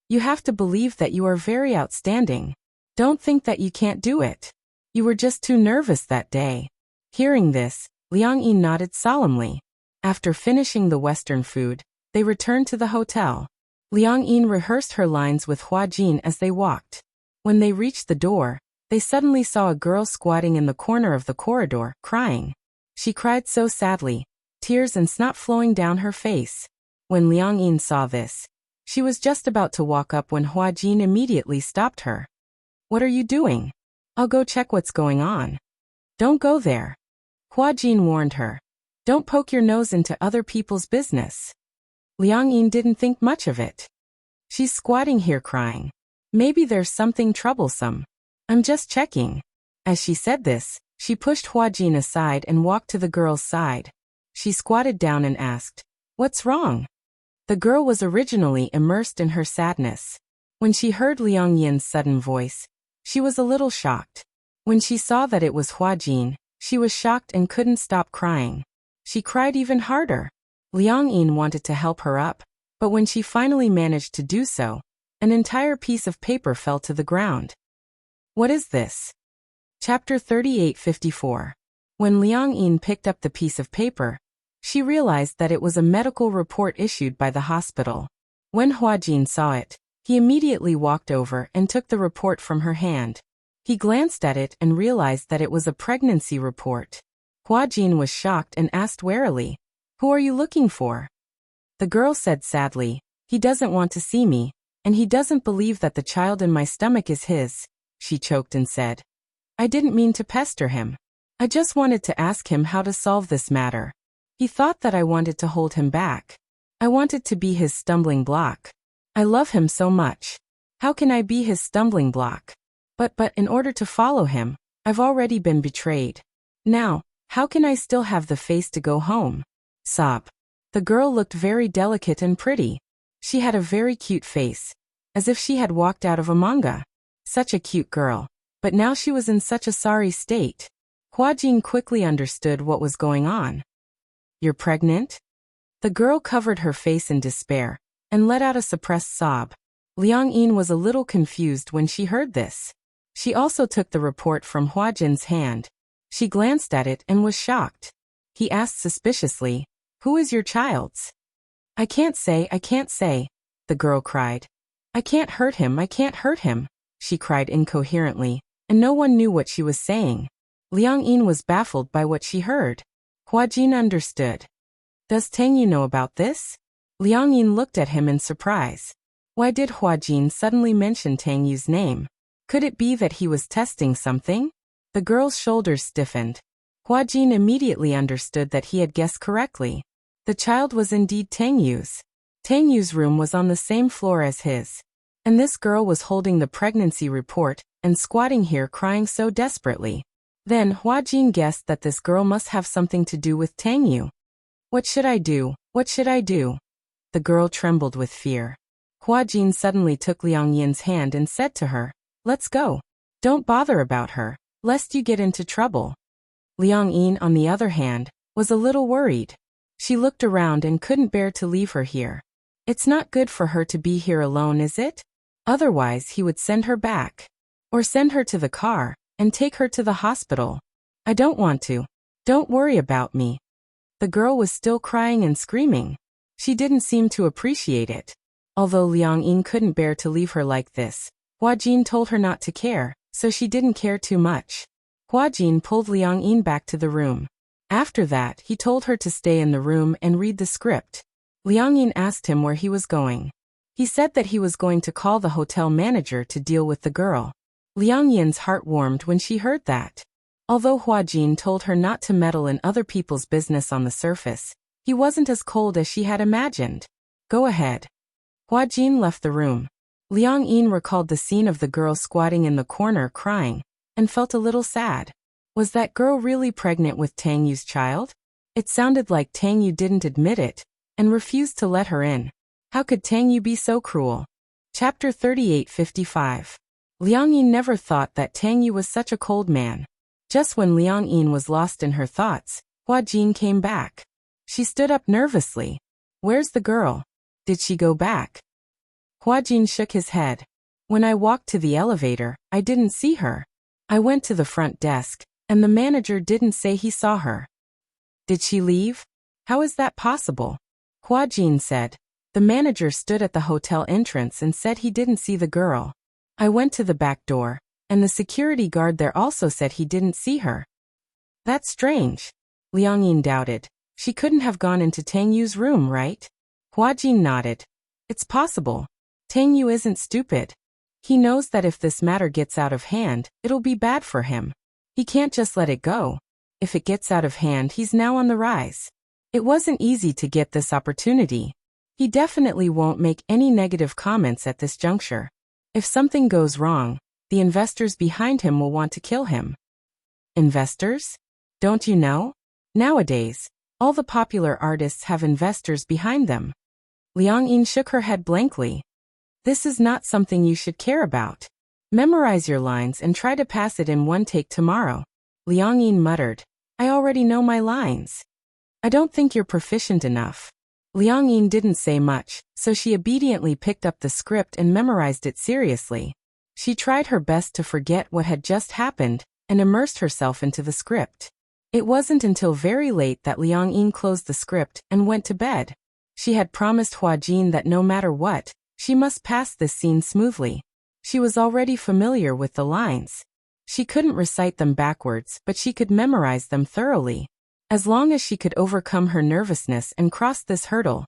You have to believe that you are very outstanding. Don't think that you can't do it. You were just too nervous that day. Hearing this, Liang Yin nodded solemnly. After finishing the Western food, they returned to the hotel. Liang Yin rehearsed her lines with Hua Jin as they walked. When they reached the door, they suddenly saw a girl squatting in the corner of the corridor, crying. She cried so sadly, tears and snot flowing down her face. When Liang Yin saw this, she was just about to walk up when Hua Jin immediately stopped her. What are you doing? I'll go check what's going on. Don't go there. Hua Jin warned her. Don't poke your nose into other people's business. Liang Yin didn't think much of it. She's squatting here crying. Maybe there's something troublesome. I'm just checking. As she said this, she pushed Hua Jin aside and walked to the girl's side. She squatted down and asked, What's wrong? The girl was originally immersed in her sadness. When she heard Liang Yin's sudden voice, she was a little shocked. When she saw that it was Hua Jin, she was shocked and couldn't stop crying. She cried even harder. Liang Yin wanted to help her up, but when she finally managed to do so, an entire piece of paper fell to the ground. What is this? Chapter 38:54. When Liang Yin picked up the piece of paper, she realized that it was a medical report issued by the hospital. When Hua Jin saw it, he immediately walked over and took the report from her hand. He glanced at it and realized that it was a pregnancy report. Hua Jin was shocked and asked warily, Who are you looking for? The girl said sadly, He doesn't want to see me, and he doesn't believe that the child in my stomach is his. She choked and said, I didn't mean to pester him. I just wanted to ask him how to solve this matter. He thought that I wanted to hold him back. I wanted to be his stumbling block. I love him so much. How can I be his stumbling block? But in order to follow him, I've already been betrayed. Now, how can I still have the face to go home? Sob. The girl looked very delicate and pretty. She had a very cute face, as if she had walked out of a manga. Such a cute girl. But now she was in such a sorry state. Hua Jin quickly understood what was going on. You're pregnant? The girl covered her face in despair and let out a suppressed sob. Liang Yin was a little confused when she heard this. She also took the report from Hua Jin's hand. She glanced at it and was shocked. He asked suspiciously, Who is your child's? I can't say, the girl cried. I can't hurt him, she cried incoherently, and no one knew what she was saying. Liang Yin was baffled by what she heard. Hua Jin understood. Does Tang Yu know about this? Liang Yin looked at him in surprise. Why did Hua Jin suddenly mention Tang Yu's name? Could it be that he was testing something? The girl's shoulders stiffened. Hua Jin immediately understood that he had guessed correctly. The child was indeed Tang Yu's. Tang Yu's room was on the same floor as his. And this girl was holding the pregnancy report and squatting here crying so desperately. Then Hua Jin guessed that this girl must have something to do with Tang Yu. What should I do? What should I do? The girl trembled with fear. Hua Jin suddenly took Liang Yin's hand and said to her, Let's go. Don't bother about her, lest you get into trouble. Liang Yin, on the other hand, was a little worried. She looked around and couldn't bear to leave her here. It's not good for her to be here alone, is it? Otherwise he would send her back. Or send her to the car and take her to the hospital. I don't want to. Don't worry about me. The girl was still crying and screaming. She didn't seem to appreciate it. Although Liang Yin couldn't bear to leave her like this, Hua Jin told her not to care, so she didn't care too much. Hua Jin pulled Liang Yin back to the room. After that, he told her to stay in the room and read the script. Liang Yin asked him where he was going. He said that he was going to call the hotel manager to deal with the girl. Liang Yin's heart warmed when she heard that. Although Hua Jin told her not to meddle in other people's business on the surface, he wasn't as cold as she had imagined. Go ahead. Hua Jin left the room. Liang Yin recalled the scene of the girl squatting in the corner crying, and felt a little sad. Was that girl really pregnant with Tang Yu's child? It sounded like Tang Yu didn't admit it, and refused to let her in. How could Tang Yu be so cruel? Chapter 38:55. Liang Yin never thought that Tang Yu was such a cold man. Just when Liang Yin was lost in her thoughts, Hua Jin came back. She stood up nervously. Where's the girl? Did she go back? Hua Jin shook his head. When I walked to the elevator, I didn't see her. I went to the front desk, and the manager didn't say he saw her. Did she leave? How is that possible? Hua Jin said. The manager stood at the hotel entrance and said he didn't see the girl. I went to the back door, and the security guard there also said he didn't see her. That's strange. Liang Yin doubted. She couldn't have gone into Tang Yu's room, right? Hua Jin nodded. It's possible. Tang Yu isn't stupid. He knows that if this matter gets out of hand, it'll be bad for him. He can't just let it go. If it gets out of hand, he's now on the rise. It wasn't easy to get this opportunity. He definitely won't make any negative comments at this juncture. If something goes wrong, the investors behind him will want to kill him. Investors? Don't you know? Nowadays, all the popular artists have investors behind them. Liang Yin shook her head blankly. This is not something you should care about. Memorize your lines and try to pass it in one take tomorrow. Liang Yin muttered. I already know my lines. I don't think you're proficient enough. Liang Yin didn't say much, so she obediently picked up the script and memorized it seriously. She tried her best to forget what had just happened, and immersed herself into the script. It wasn't until very late that Liang Yin closed the script and went to bed. She had promised Hua Jin that no matter what, she must pass this scene smoothly. She was already familiar with the lines. She couldn't recite them backwards, but she could memorize them thoroughly. As long as she could overcome her nervousness and cross this hurdle,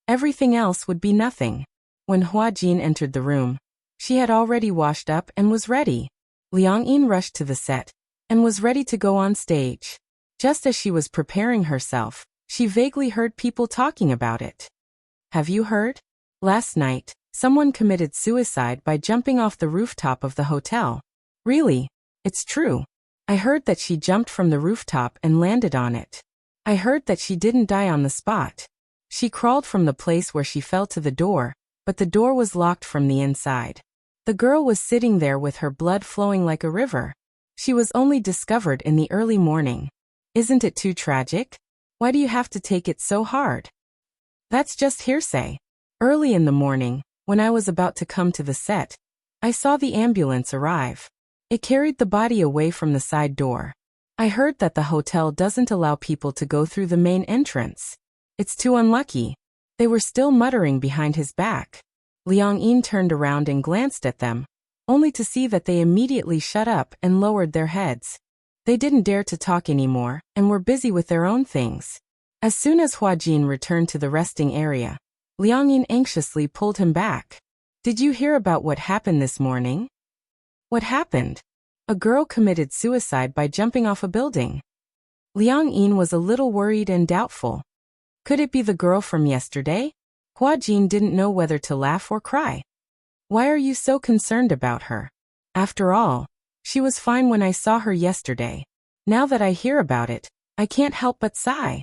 everything else would be nothing. When Hua Jin entered the room, she had already washed up and was ready. Liang Yin rushed to the set and was ready to go on stage. Just as she was preparing herself, she vaguely heard people talking about it. Have you heard? Last night, someone committed suicide by jumping off the rooftop of the hotel. Really? It's true. I heard that she jumped from the rooftop and landed on it. I heard that she didn't die on the spot. She crawled from the place where she fell to the door, but the door was locked from the inside. The girl was sitting there with her blood flowing like a river. She was only discovered in the early morning. Isn't it too tragic? Why do you have to take it so hard? That's just hearsay. Early in the morning, when I was about to come to the set, I saw the ambulance arrive. It carried the body away from the side door. I heard that the hotel doesn't allow people to go through the main entrance. It's too unlucky. They were still muttering behind his back. Liang Yin turned around and glanced at them, only to see that they immediately shut up and lowered their heads. They didn't dare to talk anymore and were busy with their own things. As soon as Hua Jin returned to the resting area, Liang Yin anxiously pulled him back. Did you hear about what happened this morning? What happened? A girl committed suicide by jumping off a building. Liang Yin was a little worried and doubtful. Could it be the girl from yesterday? Hua Jin didn't know whether to laugh or cry. Why are you so concerned about her? After all, she was fine when I saw her yesterday. Now that I hear about it, I can't help but sigh.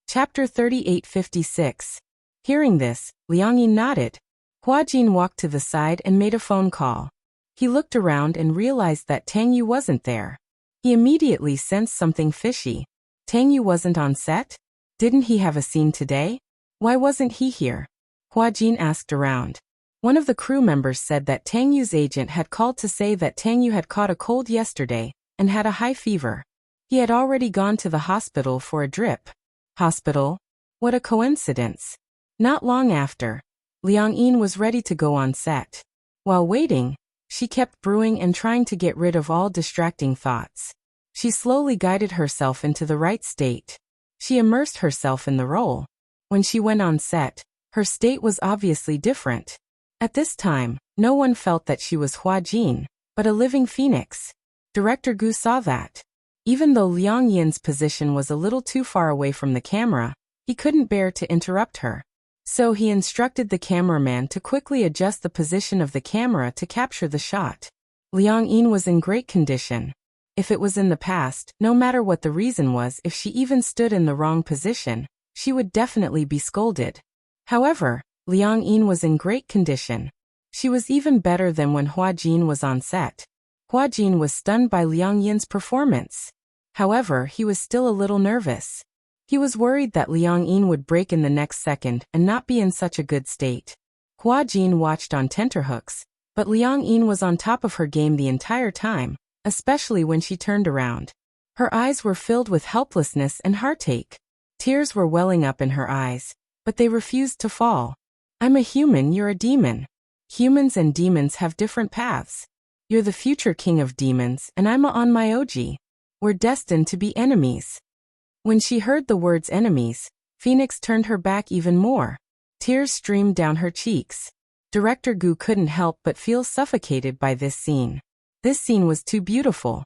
Chapter 38:56. Hearing this, Liang Yin nodded. Hua Jin walked to the side and made a phone call. He looked around and realized that Tang Yu wasn't there. He immediately sensed something fishy. Tang Yu wasn't on set? Didn't he have a scene today? Why wasn't he here? Hua Jin asked around. One of the crew members said that Tang Yu's agent had called to say that Tang Yu had caught a cold yesterday and had a high fever. He had already gone to the hospital for a drip. Hospital? What a coincidence. Not long after, Liang Yin was ready to go on set. While waiting, she kept brewing and trying to get rid of all distracting thoughts. She slowly guided herself into the right state. She immersed herself in the role. When she went on set, her state was obviously different. At this time, no one felt that she was Hua Jin, but a living phoenix. Director Gu saw that. Even though Liang Yin's position was a little too far away from the camera, he couldn't bear to interrupt her. So he instructed the cameraman to quickly adjust the position of the camera to capture the shot. Liang Yin was in great condition. If it was in the past, no matter what the reason was, if she even stood in the wrong position, she would definitely be scolded. However, Liang Yin was in great condition. She was even better than when Hua Jin was on set. Hua Jin was stunned by Liang Yin's performance. However, he was still a little nervous. He was worried that Liang Yin would break in the next second and not be in such a good state. Hua Jin watched on tenterhooks, but Liang Yin was on top of her game the entire time, especially when she turned around. Her eyes were filled with helplessness and heartache. Tears were welling up in her eyes, but they refused to fall. I'm a human, you're a demon. Humans and demons have different paths. You're the future king of demons, and I'm a Onmyoji. We're destined to be enemies. When she heard the words enemies, Phoenix turned her back even more. Tears streamed down her cheeks. Director Gu couldn't help but feel suffocated by this scene. This scene was too beautiful.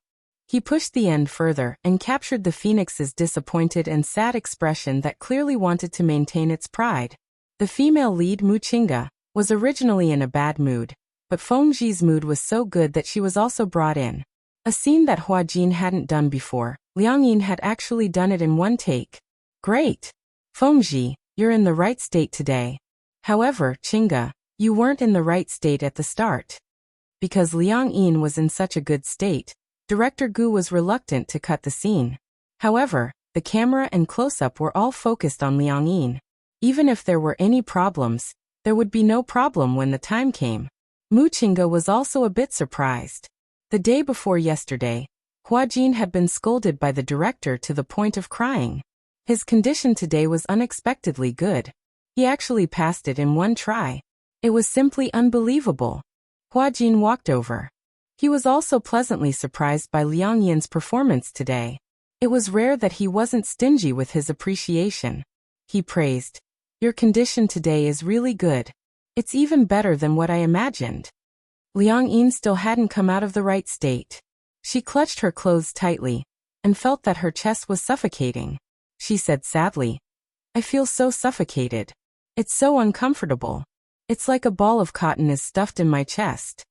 He pushed the end further and captured the Phoenix's disappointed and sad expression that clearly wanted to maintain its pride. The female lead, Mu Qingge, was originally in a bad mood, but Feng Zhi's mood was so good that she was also brought in. A scene that Hua Jin hadn't done before, Liang Yin had actually done it in one take. Great! Feng Zhi, you're in the right state today. However, Qingge, you weren't in the right state at the start. Because Liang Yin was in such a good state, Director Gu was reluctant to cut the scene. However, the camera and close-up were all focused on Liang Yin. Even if there were any problems, there would be no problem when the time came. Mu Qingge was also a bit surprised. The day before yesterday, Hua Jin had been scolded by the director to the point of crying. His condition today was unexpectedly good. He actually passed it in one try. It was simply unbelievable. Hua Jin walked over. He was also pleasantly surprised by Liang Yin's performance today. It was rare that he wasn't stingy with his appreciation. He praised, "Your condition today is really good. It's even better than what I imagined." Liang Yin still hadn't come out of the right state. She clutched her clothes tightly and felt that her chest was suffocating. She said sadly, "I feel so suffocated. It's so uncomfortable. It's like a ball of cotton is stuffed in my chest."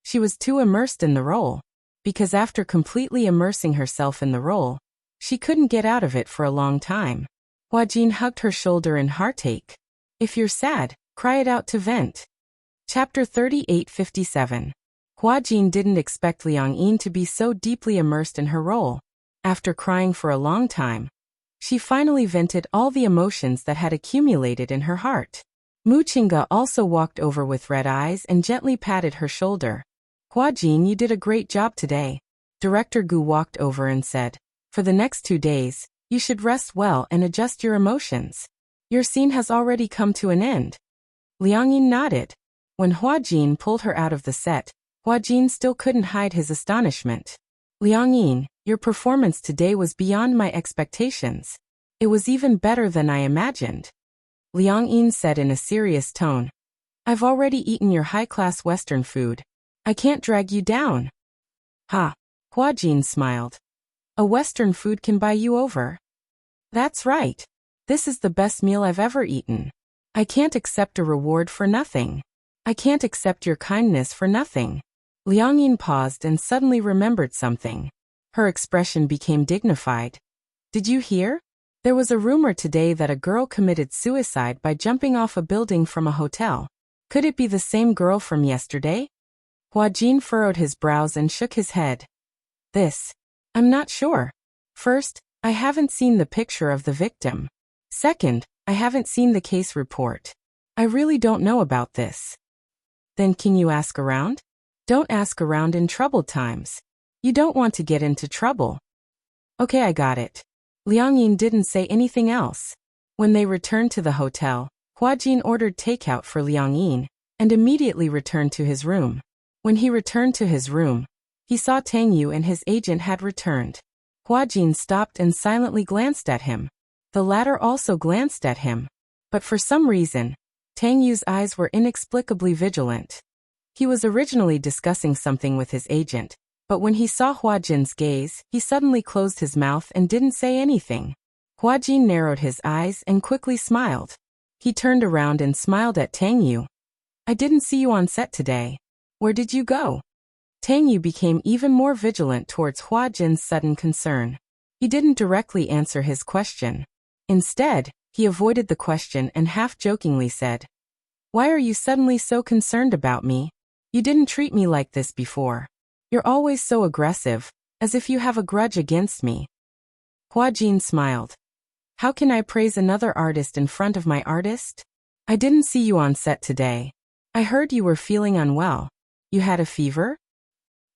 She was too immersed in the role, because after completely immersing herself in the role, she couldn't get out of it for a long time. Hua Jin hugged her shoulder in heartache. If you're sad, cry it out to vent. Chapter 38:57. Hua Jin didn't expect Liang Yin to be so deeply immersed in her role. After crying for a long time, she finally vented all the emotions that had accumulated in her heart. Mu Qingge also walked over with red eyes and gently patted her shoulder. "Hua Jin, you did a great job today." Director Gu walked over and said, "For the next 2 days, you should rest well and adjust your emotions. Your scene has already come to an end." Liang Yin nodded. When Hua Jin pulled her out of the set, Hua Jin still couldn't hide his astonishment. "Liang Yin, your performance today was beyond my expectations. It was even better than I imagined." Liang Yin said in a serious tone, "I've already eaten your high-class Western food. I can't drag you down." "Ha!" Hua Jin smiled. "A Western food can buy you over?" "That's right. This is the best meal I've ever eaten. I can't accept a reward for nothing. I can't accept your kindness for nothing." Liang Yin paused and suddenly remembered something. Her expression became dignified. "Did you hear? There was a rumor today that a girl committed suicide by jumping off a building from a hotel. Could it be the same girl from yesterday?" Hua Jin furrowed his brows and shook his head. I'm not sure. First, I haven't seen the picture of the victim. Second, I haven't seen the case report. I really don't know about this." Then can you ask around? Don't ask around in troubled times. You don't want to get into trouble. Okay, I got it. Liang Yin didn't say anything else. When they returned to the hotel, Huajin ordered takeout for Liang Yin and immediately returned to his room. When he returned to his room, he saw Tang Yu and his agent had returned. Huajin stopped and silently glanced at him. The latter also glanced at him. But for some reason, Tang Yu's eyes were inexplicably vigilant. He was originally discussing something with his agent, but when he saw Huajin's gaze, he suddenly closed his mouth and didn't say anything. Huajin narrowed his eyes and quickly smiled. He turned around and smiled at Tang Yu. I didn't see you on set today. Where did you go? Tang Yu became even more vigilant towards Huajin's sudden concern. He didn't directly answer his question. Instead, he avoided the question and half-jokingly said, Why are you suddenly so concerned about me? You didn't treat me like this before. You're always so aggressive, as if you have a grudge against me. Huajin smiled. How can I praise another artist in front of my artist? I didn't see you on set today. I heard you were feeling unwell. You had a fever?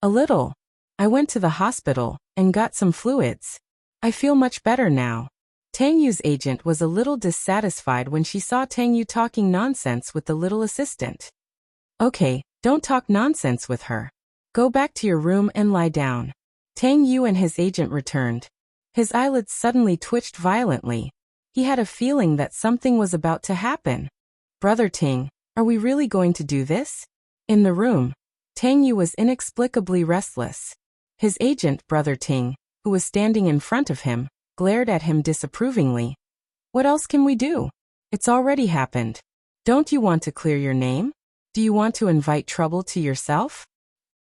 A little. I went to the hospital and got some fluids. I feel much better now. Tang Yu's agent was a little dissatisfied when she saw Tang Yu talking nonsense with the little assistant. Okay, don't talk nonsense with her. Go back to your room and lie down. Tang Yu and his agent returned. His eyelids suddenly twitched violently. He had a feeling that something was about to happen. Brother Ting, are we really going to do this? In the room, Tang Yu was inexplicably restless. His agent, Brother Ting, who was standing in front of him, glared at him disapprovingly. What else can we do? It's already happened. Don't you want to clear your name? Do you want to invite trouble to yourself?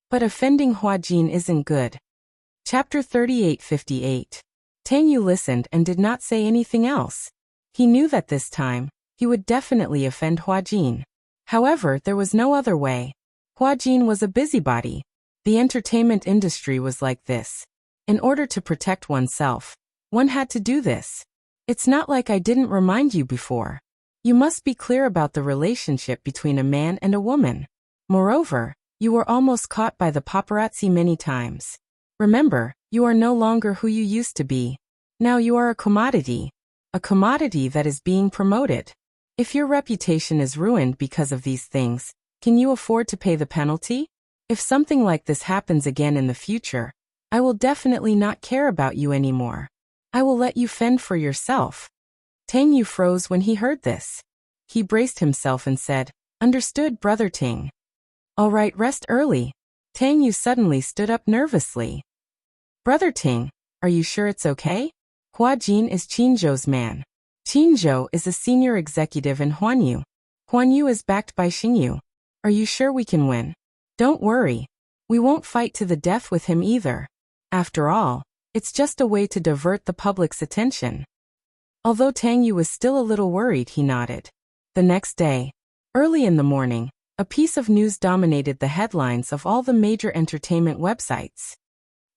But offending Huajin isn't good. Chapter 38:58. Tang Yu listened and did not say anything else. He knew that this time, he would definitely offend Huajin. However, there was no other way. Huajin was a busybody. The entertainment industry was like this. In order to protect oneself, one had to do this. It's not like I didn't remind you before. You must be clear about the relationship between a man and a woman. Moreover, you were almost caught by the paparazzi many times. Remember, you are no longer who you used to be. Now you are a commodity that is being promoted. If your reputation is ruined because of these things, can you afford to pay the penalty? If something like this happens again in the future, I will definitely not care about you anymore. I will let you fend for yourself. Tang Yu froze when he heard this. He braced himself and said, Understood, Brother Ting. All right, rest early. Tang Yu suddenly stood up nervously. Brother Ting, are you sure it's okay? Huajin is Qinzhou's man. Qinzhou is a senior executive in Huanyu. Huanyu is backed by Xingyu. Are you sure we can win? Don't worry. We won't fight to the death with him either. After all, it's just a way to divert the public's attention. Although Tang Yu was still a little worried, he nodded. The next day, early in the morning, a piece of news dominated the headlines of all the major entertainment websites.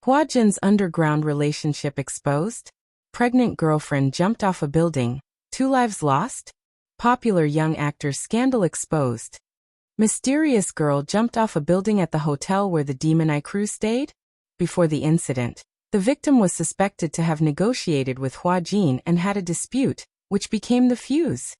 Huajin's underground relationship exposed. Pregnant girlfriend jumped off a building. 2 lives lost. Popular young actor scandal exposed. Mysterious girl jumped off a building at the hotel where the Demon Eye crew stayed. Before the incident, the victim was suspected to have negotiated with Huajin and had a dispute, which became the fuse.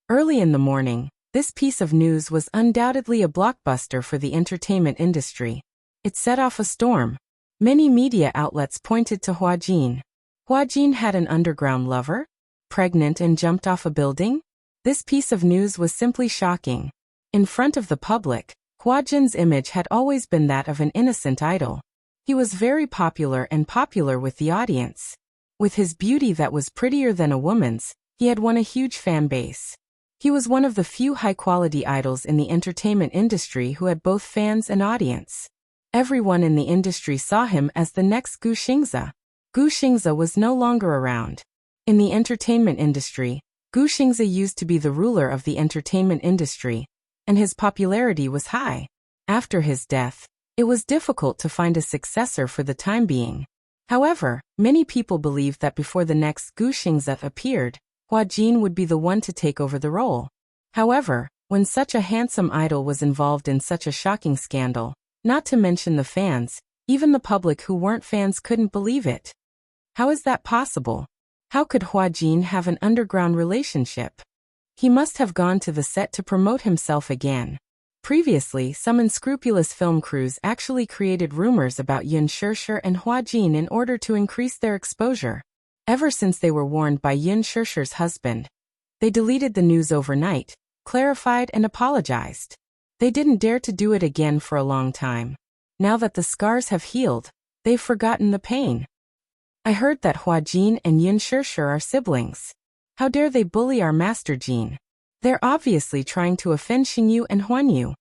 Early in the morning, this piece of news was undoubtedly a blockbuster for the entertainment industry. It set off a storm. Many media outlets pointed to Huajin. Huajin had an underground lover? Pregnant and jumped off a building? This piece of news was simply shocking. In front of the public, Huajin's image had always been that of an innocent idol. He was very popular with the audience. With his beauty that was prettier than a woman's, he had won a huge fan base. He was one of the few high-quality idols in the entertainment industry who had both fans and audience. Everyone in the industry saw him as the next Gu Xingzi. Gu Xingzi was no longer around. In the entertainment industry, Gu Xingzi used to be the ruler of the entertainment industry, and his popularity was high. After his death, it was difficult to find a successor for the time being. However, many people believed that before the next Gu Xingzi appeared, Huajin would be the one to take over the role. However, When such a handsome idol was involved in such a shocking scandal, not to mention the fans, even the public who weren't fans couldn't believe it. How is that possible? How could Hua Jin have an underground relationship? He must have gone to the set to promote himself again. Previously, some unscrupulous film crews actually created rumors about Yun Shishir and Hua Jin in order to increase their exposure. Ever since they were warned by Yun Shishir's husband, they deleted the news overnight, clarified and apologized. They didn't dare to do it again for a long time. Now that the scars have healed, they've forgotten the pain. I heard that Hua Jin and Yun Shishir are siblings. How dare they bully our Master Jin? They're obviously trying to offend Xingyu and Huanyu.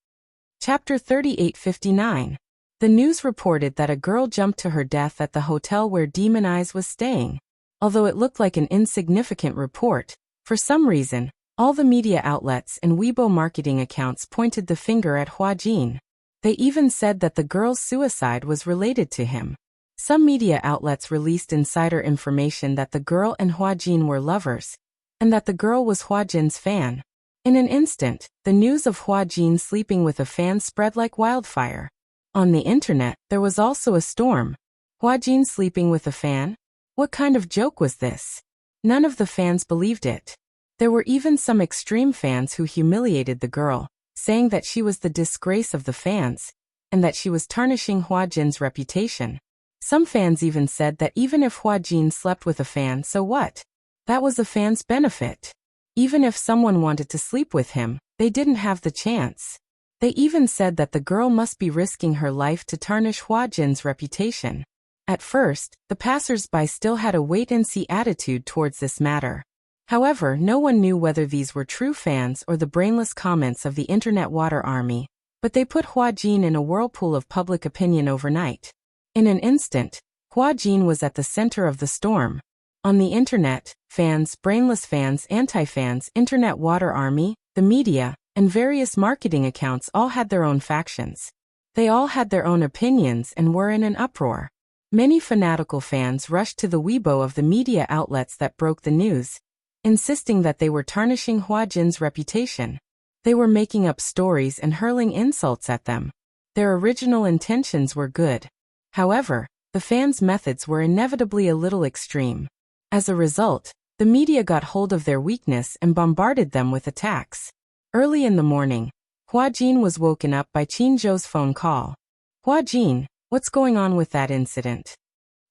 Chapter 3859. The news reported that a girl jumped to her death at the hotel where Demon Eyes was staying. Although it looked like an insignificant report, for some reason, all the media outlets and Weibo marketing accounts pointed the finger at Hua Jin. They even said that the girl's suicide was related to him. Some media outlets released insider information that the girl and Hua Jin were lovers, and that the girl was Hua Jin's fan. In an instant, the news of Hua Jin sleeping with a fan spread like wildfire. On the internet, there was also a storm. Hua Jin sleeping with a fan? What kind of joke was this? None of the fans believed it. There were even some extreme fans who humiliated the girl, saying that she was the disgrace of the fans, and that she was tarnishing Hua Jin's reputation. Some fans even said that even if Hua Jin slept with a fan, so what? That was a fan's benefit. Even if someone wanted to sleep with him, they didn't have the chance. They even said that the girl must be risking her life to tarnish Hua Jin's reputation. At first, the passers-by still had a wait-and-see attitude towards this matter. However, no one knew whether these were true fans or the brainless comments of the internet water army, but they put Hua Jin in a whirlpool of public opinion overnight. In an instant, Hua Jin was at the center of the storm. On the internet, fans, brainless fans, anti-fans, internet water army, the media, and various marketing accounts all had their own factions. They all had their own opinions and were in an uproar. Many fanatical fans rushed to the Weibo of the media outlets that broke the news, insisting that they were tarnishing Hua Jin's reputation. They were making up stories and hurling insults at them. Their original intentions were good. However, the fans' methods were inevitably a little extreme. As a result, the media got hold of their weakness and bombarded them with attacks. Early in the morning, Hua Jin was woken up by Qin Zhou's phone call. Hua Jin, what's going on with that incident?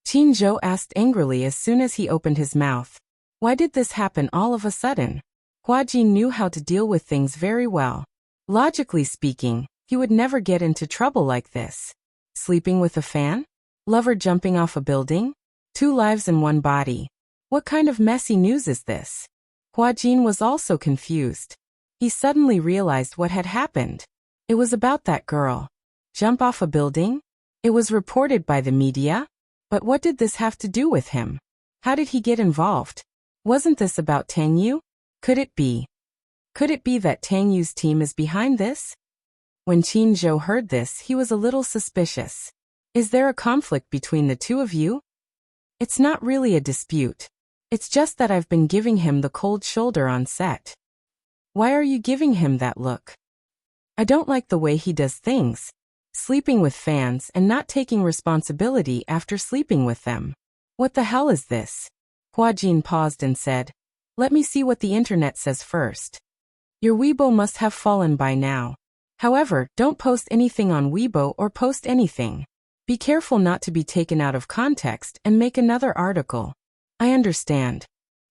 Qin Zhou asked angrily as soon as he opened his mouth. Why did this happen all of a sudden? Hua Jin knew how to deal with things very well. Logically speaking, he would never get into trouble like this. Sleeping with a fan? Lover jumping off a building? 2 lives in one body. What kind of messy news is this? Hua Jin was also confused. He suddenly realized what had happened. It was about that girl. Jump off a building? It was reported by the media? But what did this have to do with him? How did he get involved? Wasn't this about Tang Yu? Could it be? Could it be that Tang Yu's team is behind this? When Qin Zhou heard this, he was a little suspicious. Is there a conflict between the two of you? It's not really a dispute. It's just that I've been giving him the cold shoulder on set. Why are you giving him that look? I don't like the way he does things. Sleeping with fans and not taking responsibility after sleeping with them. What the hell is this? Hua Jin paused and said, let me see what the internet says first. Your Weibo must have fallen by now. However, don't post anything on Weibo or post anything. Be careful not to be taken out of context and make another article. I understand.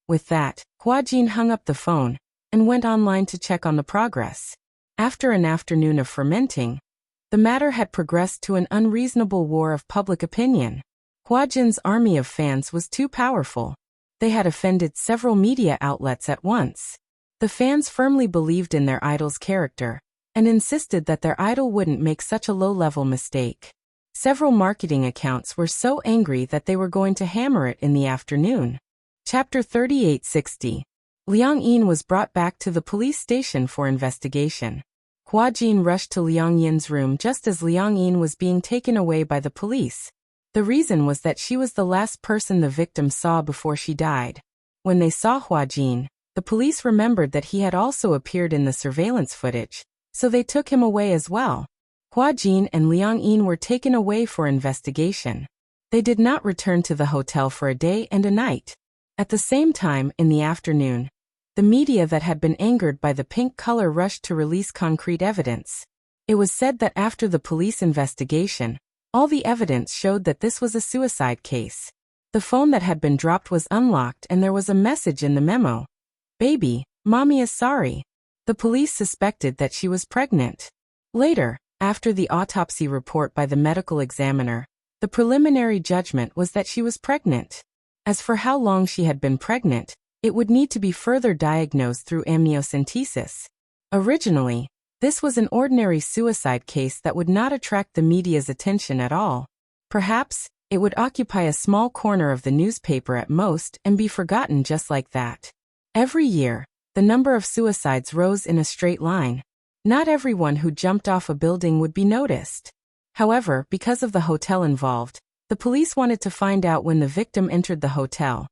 With that, Hua Jin hung up the phone and went online to check on the progress. After an afternoon of fermenting, the matter had progressed to an unreasonable war of public opinion. Hua Jin's army of fans was too powerful. They had offended several media outlets at once. The fans firmly believed in their idol's character and insisted that their idol wouldn't make such a low-level mistake. Several marketing accounts were so angry that they were going to hammer it in the afternoon. Chapter 3860. Liang Yin was brought back to the police station for investigation. Hua Jin rushed to Liang Yin's room just as Liang Yin was being taken away by the police. The reason was that she was the last person the victim saw before she died. When they saw Hua Jin, The police remembered that he had also appeared in the surveillance footage, so they took him away as well. Hua Jin and Liang Yin were taken away for investigation. They did not return to the hotel for a day and a night. At the same time, in the afternoon, the media that had been angered by the pink color rushed to release concrete evidence. It was said that after the police investigation, all the evidence showed that this was a suicide case. The phone that had been dropped was unlocked and there was a message in the memo. "Baby, mommy is sorry." The police suspected that she was pregnant. Later, after the autopsy report by the medical examiner, the preliminary judgment was that she was pregnant. As for how long she had been pregnant, it would need to be further diagnosed through amniocentesis. Originally, this was an ordinary suicide case that would not attract the media's attention at all. Perhaps, it would occupy a small corner of the newspaper at most and be forgotten just like that. Every year, the number of suicides rose in a straight line. Not everyone who jumped off a building would be noticed. However, because of the hotel involved, the police wanted to find out when the victim entered the hotel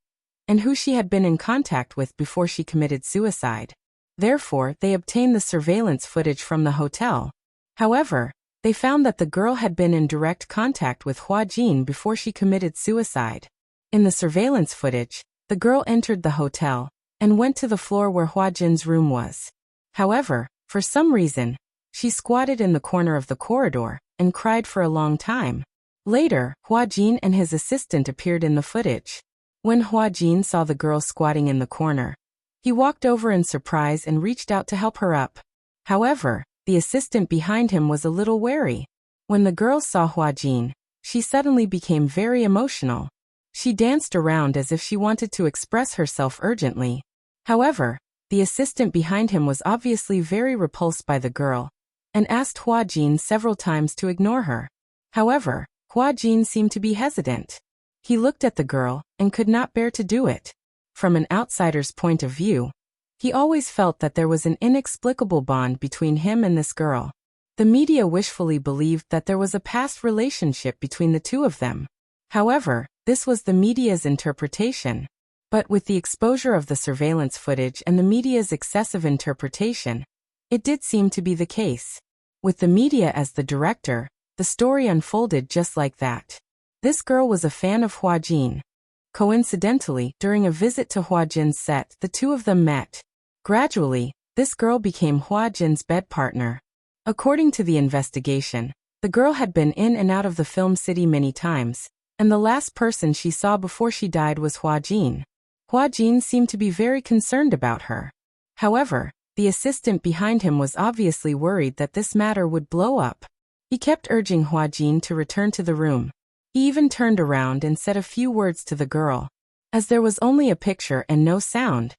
and who she had been in contact with before she committed suicide. Therefore, they obtained the surveillance footage from the hotel. However, they found that the girl had been in direct contact with Hua Jin before she committed suicide. In the surveillance footage, the girl entered the hotel and went to the floor where Hua Jin's room was. However, for some reason, she squatted in the corner of the corridor and cried for a long time. Later, Hua Jin and his assistant appeared in the footage. When Hua Jin saw the girl squatting in the corner, he walked over in surprise and reached out to help her up. However, the assistant behind him was a little wary. When the girl saw Hua Jin, she suddenly became very emotional. She danced around as if she wanted to express herself urgently. However, the assistant behind him was obviously very repulsed by the girl and asked Hua Jin several times to ignore her. However, Hua Jin seemed to be hesitant. He looked at the girl and could not bear to do it. From an outsider's point of view, he always felt that there was an inexplicable bond between him and this girl. The media wishfully believed that there was a past relationship between the two of them. However, this was the media's interpretation. But with the exposure of the surveillance footage and the media's excessive interpretation, it did seem to be the case. With the media as the director, the story unfolded just like that. This girl was a fan of Hua Jin. Coincidentally, during a visit to Hua Jin's set, the two of them met. Gradually, this girl became Hua Jin's bed partner. According to the investigation, the girl had been in and out of the film city many times, and the last person she saw before she died was Hua Jin. Hua Jin seemed to be very concerned about her. However, the assistant behind him was obviously worried that this matter would blow up. He kept urging Hua Jin to return to the room. He even turned around and said a few words to the girl. As there was only a picture and no sound,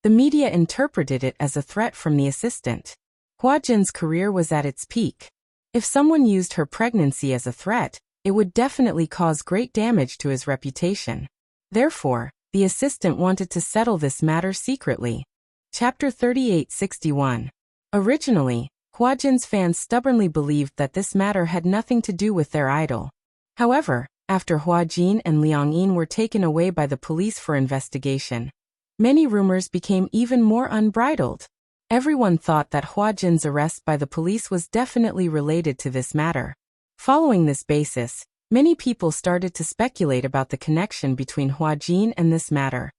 the media interpreted it as a threat from the assistant. Hua Jin's career was at its peak. If someone used her pregnancy as a threat, it would definitely cause great damage to his reputation. Therefore, the assistant wanted to settle this matter secretly. Chapter 3861. Originally, Hua Jin's fans stubbornly believed that this matter had nothing to do with their idol. However, after Hua Jin and Liang Yin were taken away by the police for investigation, many rumors became even more unbridled. Everyone thought that Hua Jin's arrest by the police was definitely related to this matter. Following this basis, many people started to speculate about the connection between Hua Jin and this matter,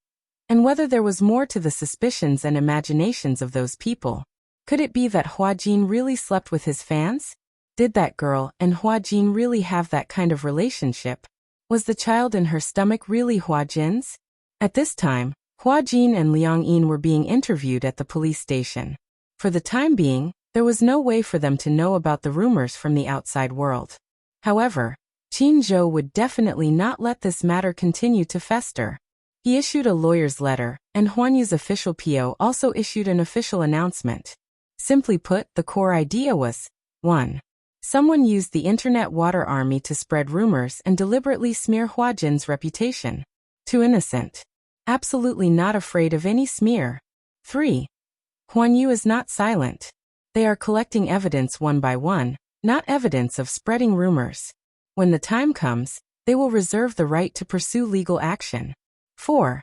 and whether there was more to the suspicions and imaginations of those people. Could it be that Hua Jin really slept with his fans? Did that girl and Hua Jin really have that kind of relationship? Was the child in her stomach really Hua Jin's? At this time, Hua Jin and Liang Yin were being interviewed at the police station. For the time being, there was no way for them to know about the rumors from the outside world. However, Qin Zhou would definitely not let this matter continue to fester. He issued a lawyer's letter, and Huan Yu's official PO also issued an official announcement. Simply put, the core idea was 1. Someone used the internet water army to spread rumors and deliberately smear Hua Jin's reputation. 2. Innocent. Absolutely not afraid of any smear. 3. Huan Yu is not silent. They are collecting evidence one by one, not evidence of spreading rumors. When the time comes, they will reserve the right to pursue legal action. 4.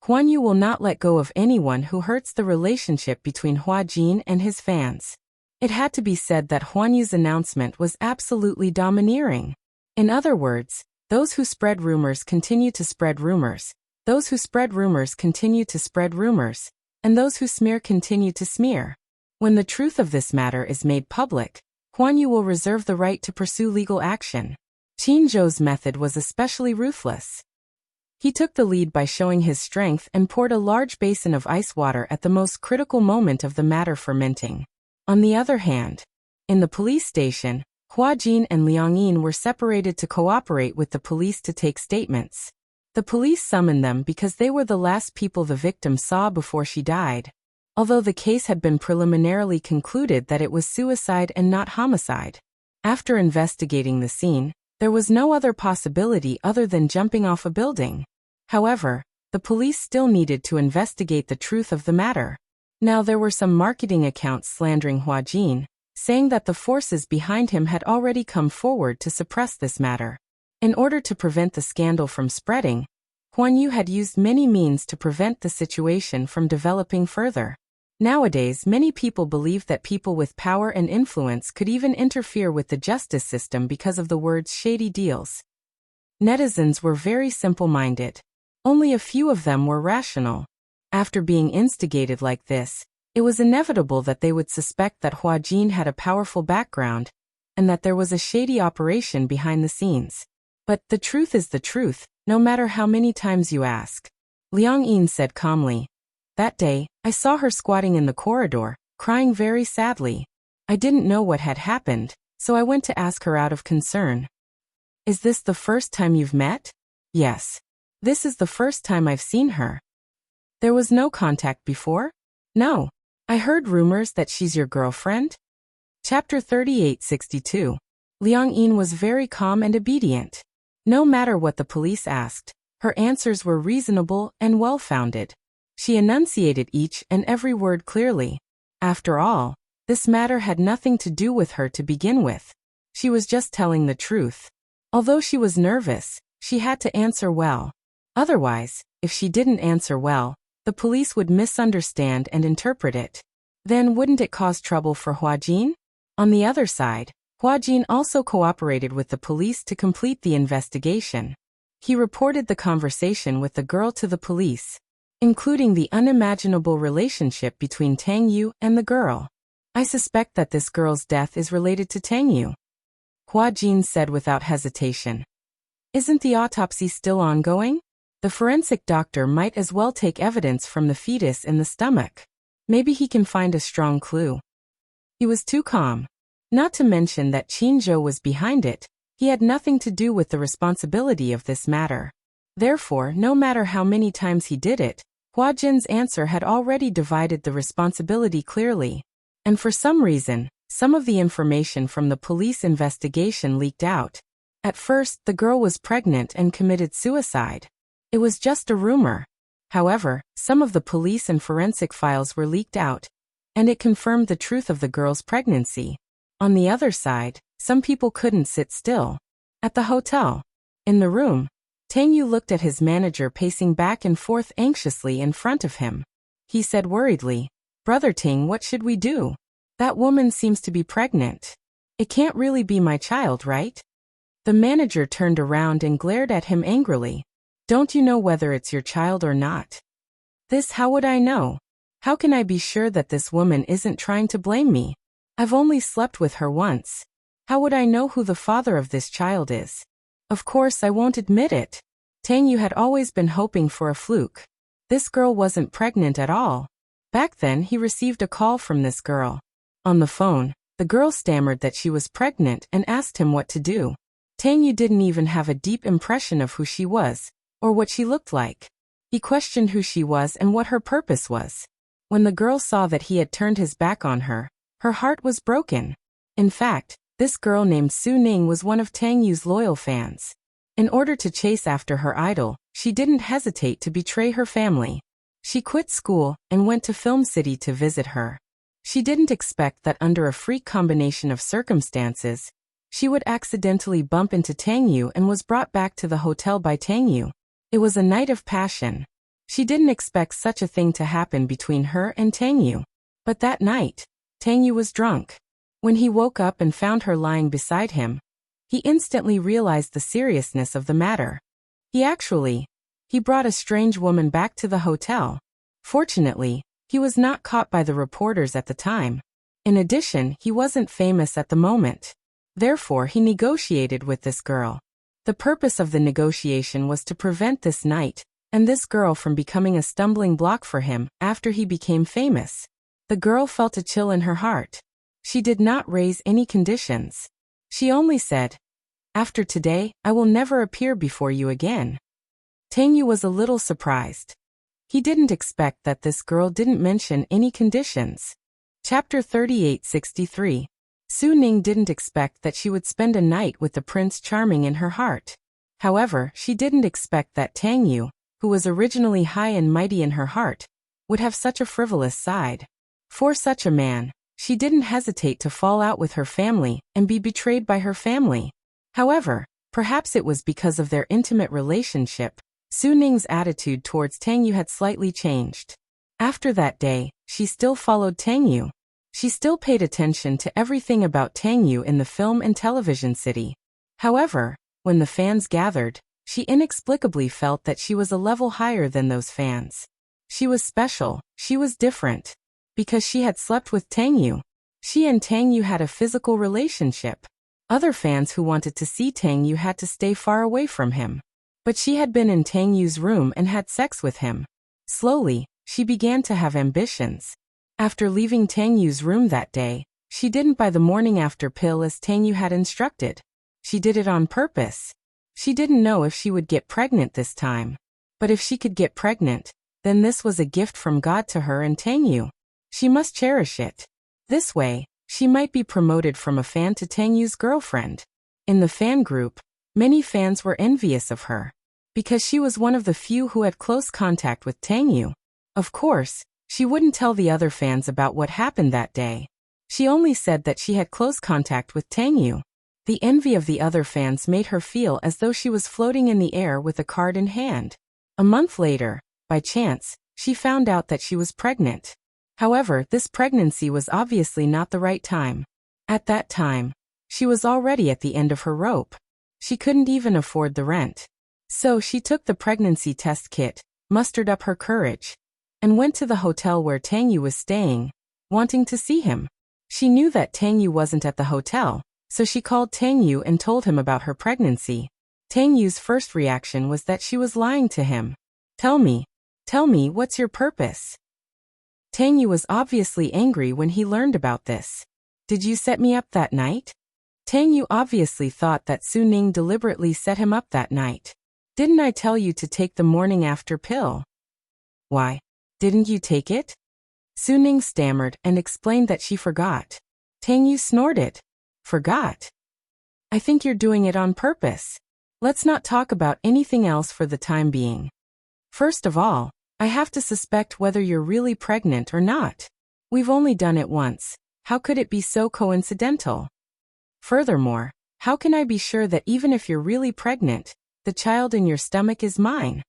Huan Yu will not let go of anyone who hurts the relationship between Hua Jin and his fans. It had to be said that Huan Yu's announcement was absolutely domineering. In other words, those who spread rumors continue to spread rumors, those who spread rumors continue to spread rumors, and those who smear continue to smear. When the truth of this matter is made public, Huan Yu will reserve the right to pursue legal action. Qin Zhou's method was especially ruthless. He took the lead by showing his strength and poured a large basin of ice water at the most critical moment of the matter fermenting. On the other hand, in the police station, Hua Jin and Liang Yin were separated to cooperate with the police to take statements. The police summoned them because they were the last people the victim saw before she died. Although the case had been preliminarily concluded that it was suicide and not homicide. After investigating the scene, there was no other possibility other than jumping off a building. However, the police still needed to investigate the truth of the matter. Now there were some marketing accounts slandering Hua Jin, saying that the forces behind him had already come forward to suppress this matter. In order to prevent the scandal from spreading, Huan Yu had used many means to prevent the situation from developing further. Nowadays, many people believe that people with power and influence could even interfere with the justice system because of the words shady deals. Netizens were very simple-minded. Only a few of them were rational. After being instigated like this, it was inevitable that they would suspect that Hua Jin had a powerful background, and that there was a shady operation behind the scenes. But the truth is the truth, no matter how many times you ask. Liang Yin said calmly. That day, I saw her squatting in the corridor, crying very sadly. I didn't know what had happened, so I went to ask her out of concern. Is this the first time you've met? Yes. This is the first time I've seen her. There was no contact before? No. I heard rumors that she's your girlfriend? Chapter 3862. Liang Yin was very calm and obedient. No matter what the police asked, her answers were reasonable and well-founded. She enunciated each and every word clearly. After all, this matter had nothing to do with her to begin with. She was just telling the truth. Although she was nervous, she had to answer well. Otherwise, if she didn't answer well, the police would misunderstand and interpret it. Then wouldn't it cause trouble for Hua Jin? On the other side, Hua Jin also cooperated with the police to complete the investigation. He reported the conversation with the girl to the police, including the unimaginable relationship between Tang Yu and the girl. I suspect that this girl's death is related to Tang Yu, Hua Jin said without hesitation. Isn't the autopsy still ongoing? The forensic doctor might as well take evidence from the fetus in the stomach. Maybe he can find a strong clue. He was too calm. Not to mention that Qin Zhou was behind it. He had nothing to do with the responsibility of this matter. Therefore, no matter how many times he did it, Hua Jin's answer had already divided the responsibility clearly. And for some reason, some of the information from the police investigation leaked out. At first, the girl was pregnant and committed suicide. It was just a rumor. However, some of the police and forensic files were leaked out, and it confirmed the truth of the girl's pregnancy. On the other side, some people couldn't sit still. At the hotel, in the room, Tang Yu looked at his manager pacing back and forth anxiously in front of him. He said worriedly, "Brother Ting, what should we do? That woman seems to be pregnant. It can't really be my child, right?" The manager turned around and glared at him angrily. "Don't you know whether it's your child or not?" "This, how would I know? How can I be sure that this woman isn't trying to blame me? I've only slept with her once. How would I know who the father of this child is? Of course I won't admit it." Tang Yu had always been hoping for a fluke. This girl wasn't pregnant at all. Back then he received a call from this girl. On the phone, the girl stammered that she was pregnant and asked him what to do. Tang Yu didn't even have a deep impression of who she was, or what she looked like. He questioned who she was and what her purpose was. When the girl saw that he had turned his back on her, her heart was broken. In fact, this girl named Su Ning was one of Tang Yu's loyal fans. In order to chase after her idol, she didn't hesitate to betray her family. She quit school and went to Film City to visit her. She didn't expect that under a freak combination of circumstances, she would accidentally bump into Tang Yu and was brought back to the hotel by Tang Yu. It was a night of passion. She didn't expect such a thing to happen between her and Tang Yu. But that night, Tang Yu was drunk. When he woke up and found her lying beside him, he instantly realized the seriousness of the matter. He brought a strange woman back to the hotel. Fortunately, he was not caught by the reporters at the time. In addition, he wasn't famous at the moment. Therefore, he negotiated with this girl. The purpose of the negotiation was to prevent this night and this girl from becoming a stumbling block for him after he became famous. The girl felt a chill in her heart. She did not raise any conditions. She only said, "After today, I will never appear before you again." Tang Yu was a little surprised. He didn't expect that this girl didn't mention any conditions. Chapter 3863. Su Ning didn't expect that she would spend a night with the Prince Charming in her heart. However, she didn't expect that Tang Yu, who was originally high and mighty in her heart, would have such a frivolous side. For such a man, she didn't hesitate to fall out with her family and be betrayed by her family. However, perhaps it was because of their intimate relationship, Su Ning's attitude towards Tang Yu had slightly changed. After that day, she still followed Tang Yu. She still paid attention to everything about Tang Yu in the film and television city. However, when the fans gathered, she inexplicably felt that she was a level higher than those fans. She was special, she was different. Because she had slept with Tang Yu. She and Tang Yu had a physical relationship. Other fans who wanted to see Tang Yu had to stay far away from him. But she had been in Tang Yu's room and had sex with him. Slowly, she began to have ambitions. After leaving Tang Yu's room that day, she didn't buy the morning after pill as Tang Yu had instructed. She did it on purpose. She didn't know if she would get pregnant this time. But if she could get pregnant, then this was a gift from God to her and Tang Yu. She must cherish it. This way, she might be promoted from a fan to Tang Yu's girlfriend. In the fan group, many fans were envious of her. Because she was one of the few who had close contact with Tang Yu. Of course, she wouldn't tell the other fans about what happened that day. She only said that she had close contact with Tang Yu. The envy of the other fans made her feel as though she was floating in the air with a card in hand. A month later, by chance, she found out that she was pregnant. However, this pregnancy was obviously not the right time. At that time, she was already at the end of her rope. She couldn't even afford the rent. So she took the pregnancy test kit, mustered up her courage, and went to the hotel where Tang Yu was staying, wanting to see him. She knew that Tang Yu wasn't at the hotel, so she called Tang Yu and told him about her pregnancy. Tang Yu's first reaction was that she was lying to him. Tell me, what's your purpose?" Tang Yu was obviously angry when he learned about this. "Did you set me up that night?" Tang Yu obviously thought that Su Ning deliberately set him up that night. "Didn't I tell you to take the morning after pill?" "Why, didn't you take it?" Su Ning stammered and explained that she forgot. Tang Yu snorted. "Forgot? I think you're doing it on purpose. Let's not talk about anything else for the time being. First of all, I have to suspect whether you're really pregnant or not. We've only done it once. How could it be so coincidental? Furthermore, how can I be sure that even if you're really pregnant, the child in your stomach is mine?"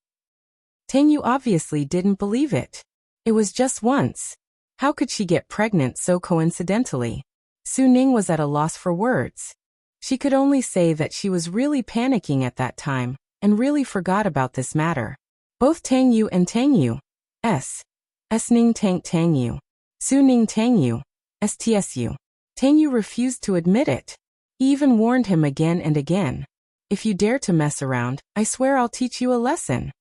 Tang Yu obviously didn't believe it. It was just once. How could she get pregnant so coincidentally? Su Ning was at a loss for words. She could only say that she was really panicking at that time and really forgot about this matter. Both Tang Yu and Tang Yu, S Ning Tang Yu, Su Ning Tang Yu, STSU. Tang Yu refused to admit it. He even warned him again and again. "If you dare to mess around, I swear I'll teach you a lesson."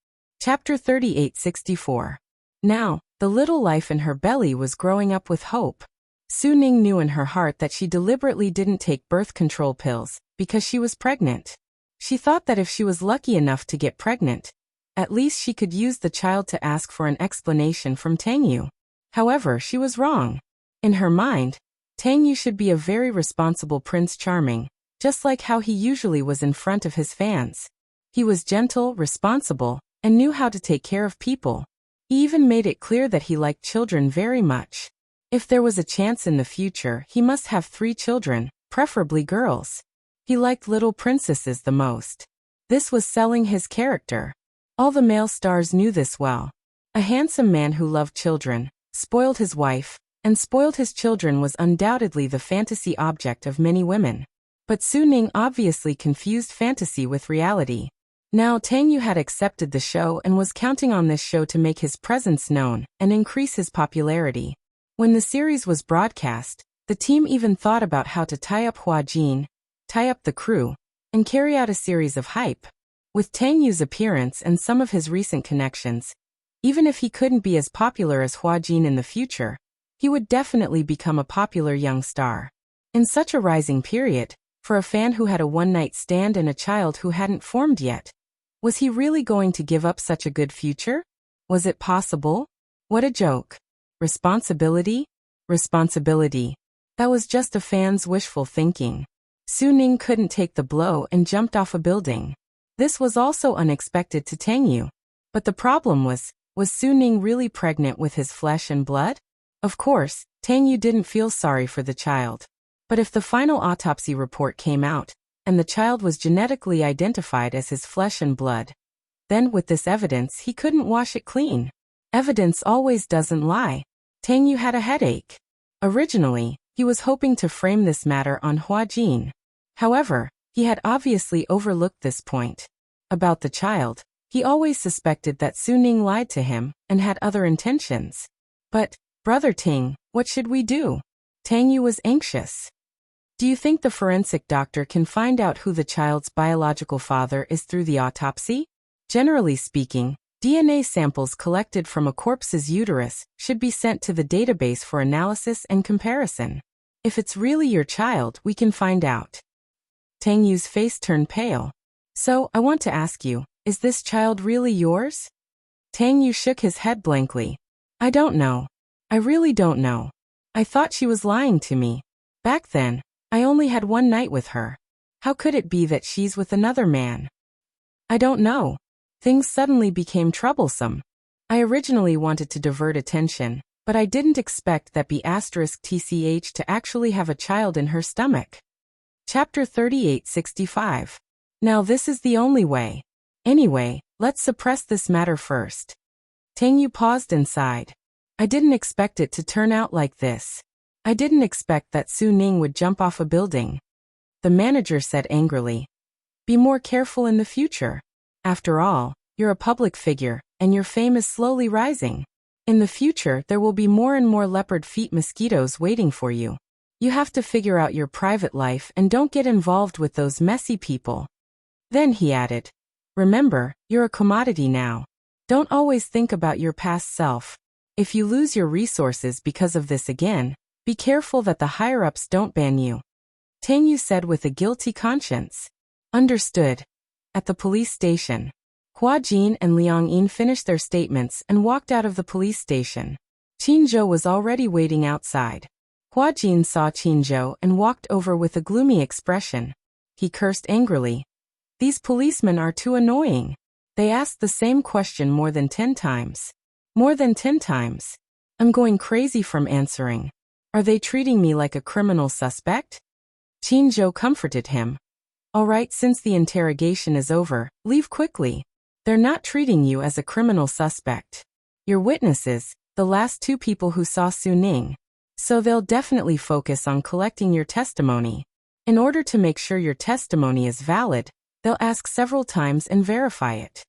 Chapter 3864. Now, the little life in her belly was growing up with hope. Su Ning knew in her heart that she deliberately didn't take birth control pills because she was pregnant. She thought that if she was lucky enough to get pregnant, at least she could use the child to ask for an explanation from Tang Yu. However, she was wrong. In her mind, Tang Yu should be a very responsible Prince Charming, just like how he usually was in front of his fans. He was gentle, responsible, and knew how to take care of people. He even made it clear that he liked children very much. If there was a chance in the future, he must have 3 children, preferably girls. He liked little princesses the most. This was selling his character. All the male stars knew this well. A handsome man who loved children, spoiled his wife, and spoiled his children was undoubtedly the fantasy object of many women. But Su Ning obviously confused fantasy with reality. Now Tang Yu had accepted the show and was counting on this show to make his presence known and increase his popularity. When the series was broadcast, the team even thought about how to tie up Hua Jin, tie up the crew, and carry out a series of hype. With Tang Yu's appearance and some of his recent connections, even if he couldn't be as popular as Hua Jin in the future, he would definitely become a popular young star. In such a rising period, for a fan who had a one-night stand and a child who hadn't formed yet, was he really going to give up such a good future? Was it possible? What a joke. Responsibility? Responsibility. That was just a fan's wishful thinking. Su Ning couldn't take the blow and jumped off a building. This was also unexpected to Tang Yu. But the problem was Su Ning really pregnant with his flesh and blood? Of course, Tang Yu didn't feel sorry for the child. But if the final autopsy report came out, and the child was genetically identified as his flesh and blood, then with this evidence he couldn't wash it clean. Evidence always doesn't lie. Tang Yu had a headache. Originally, he was hoping to frame this matter on Hua Jin. However, he had obviously overlooked this point. About the child, he always suspected that Su Ning lied to him and had other intentions. But, Brother Ting, what should we do? Tang Yu was anxious. Do you think the forensic doctor can find out who the child's biological father is through the autopsy? Generally speaking, DNA samples collected from a corpse's uterus should be sent to the database for analysis and comparison. If it's really your child, we can find out. Tang Yu's face turned pale. So, I want to ask you, is this child really yours? Tang Yu shook his head blankly. I don't know. I really don't know. I thought she was lying to me. Back then, I only had one night with her. How could it be that she's with another man? I don't know. Things suddenly became troublesome. I originally wanted to divert attention, but I didn't expect that B*TCH to actually have a child in her stomach. Chapter 3865. Now this is the only way. Anyway, let's suppress this matter first. Tang Yu paused and sighed. I didn't expect it to turn out like this. I didn't expect that Su Ning would jump off a building. The manager said angrily. Be more careful in the future. After all, you're a public figure, and your fame is slowly rising. In the future, there will be more and more leopard feet mosquitoes waiting for you. You have to figure out your private life and don't get involved with those messy people. Then he added, remember, you're a commodity now. Don't always think about your past self. If you lose your resources because of this again, be careful that the higher-ups don't ban you. Tang Yu said with a guilty conscience. Understood. At the police station, Hua Jin and Liang Yin finished their statements and walked out of the police station. Qin Zhou was already waiting outside. Hua Jin saw Qin Zhou and walked over with a gloomy expression. He cursed angrily. These policemen are too annoying. They asked the same question more than 10 times. More than 10 times. I'm going crazy from answering. Are they treating me like a criminal suspect? Qin Zhou comforted him. All right, since the interrogation is over, leave quickly. They're not treating you as a criminal suspect. You're witnesses, the last 2 people who saw Su Ning. So they'll definitely focus on collecting your testimony. In order to make sure your testimony is valid, they'll ask several times and verify it.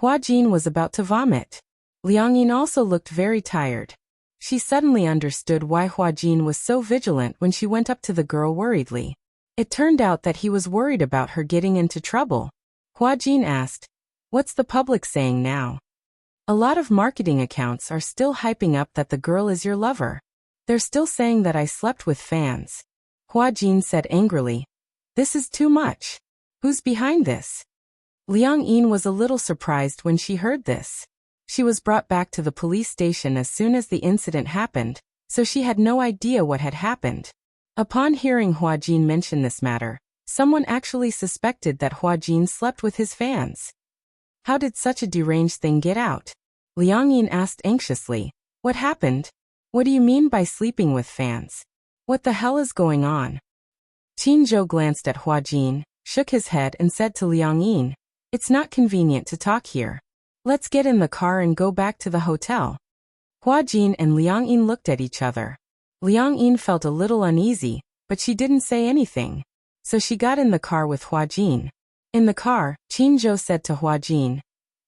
Hua Jin was about to vomit. Liang Yin also looked very tired. She suddenly understood why Hua Jin was so vigilant when she went up to the girl worriedly. It turned out that he was worried about her getting into trouble. Hua Jin asked, what's the public saying now? A lot of marketing accounts are still hyping up that the girl is your lover. They're still saying that I slept with fans. Hua Jin said angrily. This is too much. Who's behind this? Liang Yin was a little surprised when she heard this. She was brought back to the police station as soon as the incident happened, so she had no idea what had happened. Upon hearing Hua Jin mention this matter, someone actually suspected that Hua Jin slept with his fans. How did such a deranged thing get out? Liang Yin asked anxiously. What happened? What do you mean by sleeping with fans? What the hell is going on? Qin Zhou glanced at Hua Jin, shook his head and said to Liang Yin, it's not convenient to talk here. Let's get in the car and go back to the hotel. Hua Jin and Liang Yin looked at each other. Liang Yin felt a little uneasy, but she didn't say anything. So she got in the car with Hua Jin. In the car, Qin Zhou said to Hua Jin,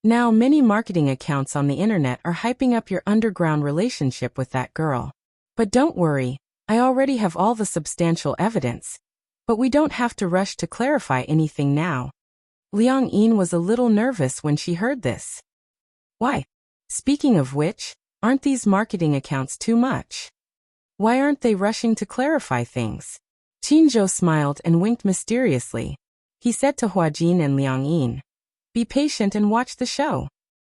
"Now many marketing accounts on the internet are hyping up your underground relationship with that girl. But don't worry, I already have all the substantial evidence. But we don't have to rush to clarify anything now." Liang Yin was a little nervous when she heard this. Why? Speaking of which, aren't these marketing accounts too much? Why aren't they rushing to clarify things? Qin Zhou smiled and winked mysteriously. He said to Hua Jin and Liang Yin, "Be patient and watch the show."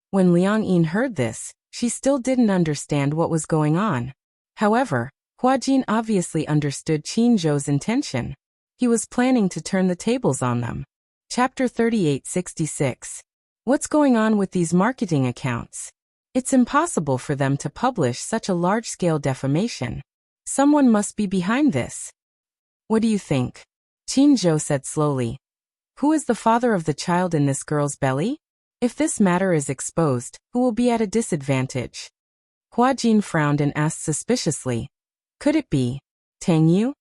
When Liang Yin heard this, she still didn't understand what was going on. However, Hua Jin obviously understood Qin Zhou's intention. He was planning to turn the tables on them. Chapter 3866. What's going on with these marketing accounts? It's impossible for them to publish such a large-scale defamation. Someone must be behind this. What do you think? Qin Zhou said slowly. Who is the father of the child in this girl's belly? If this matter is exposed, who will be at a disadvantage? Hua Jin frowned and asked suspiciously. Could it be Tang Yu?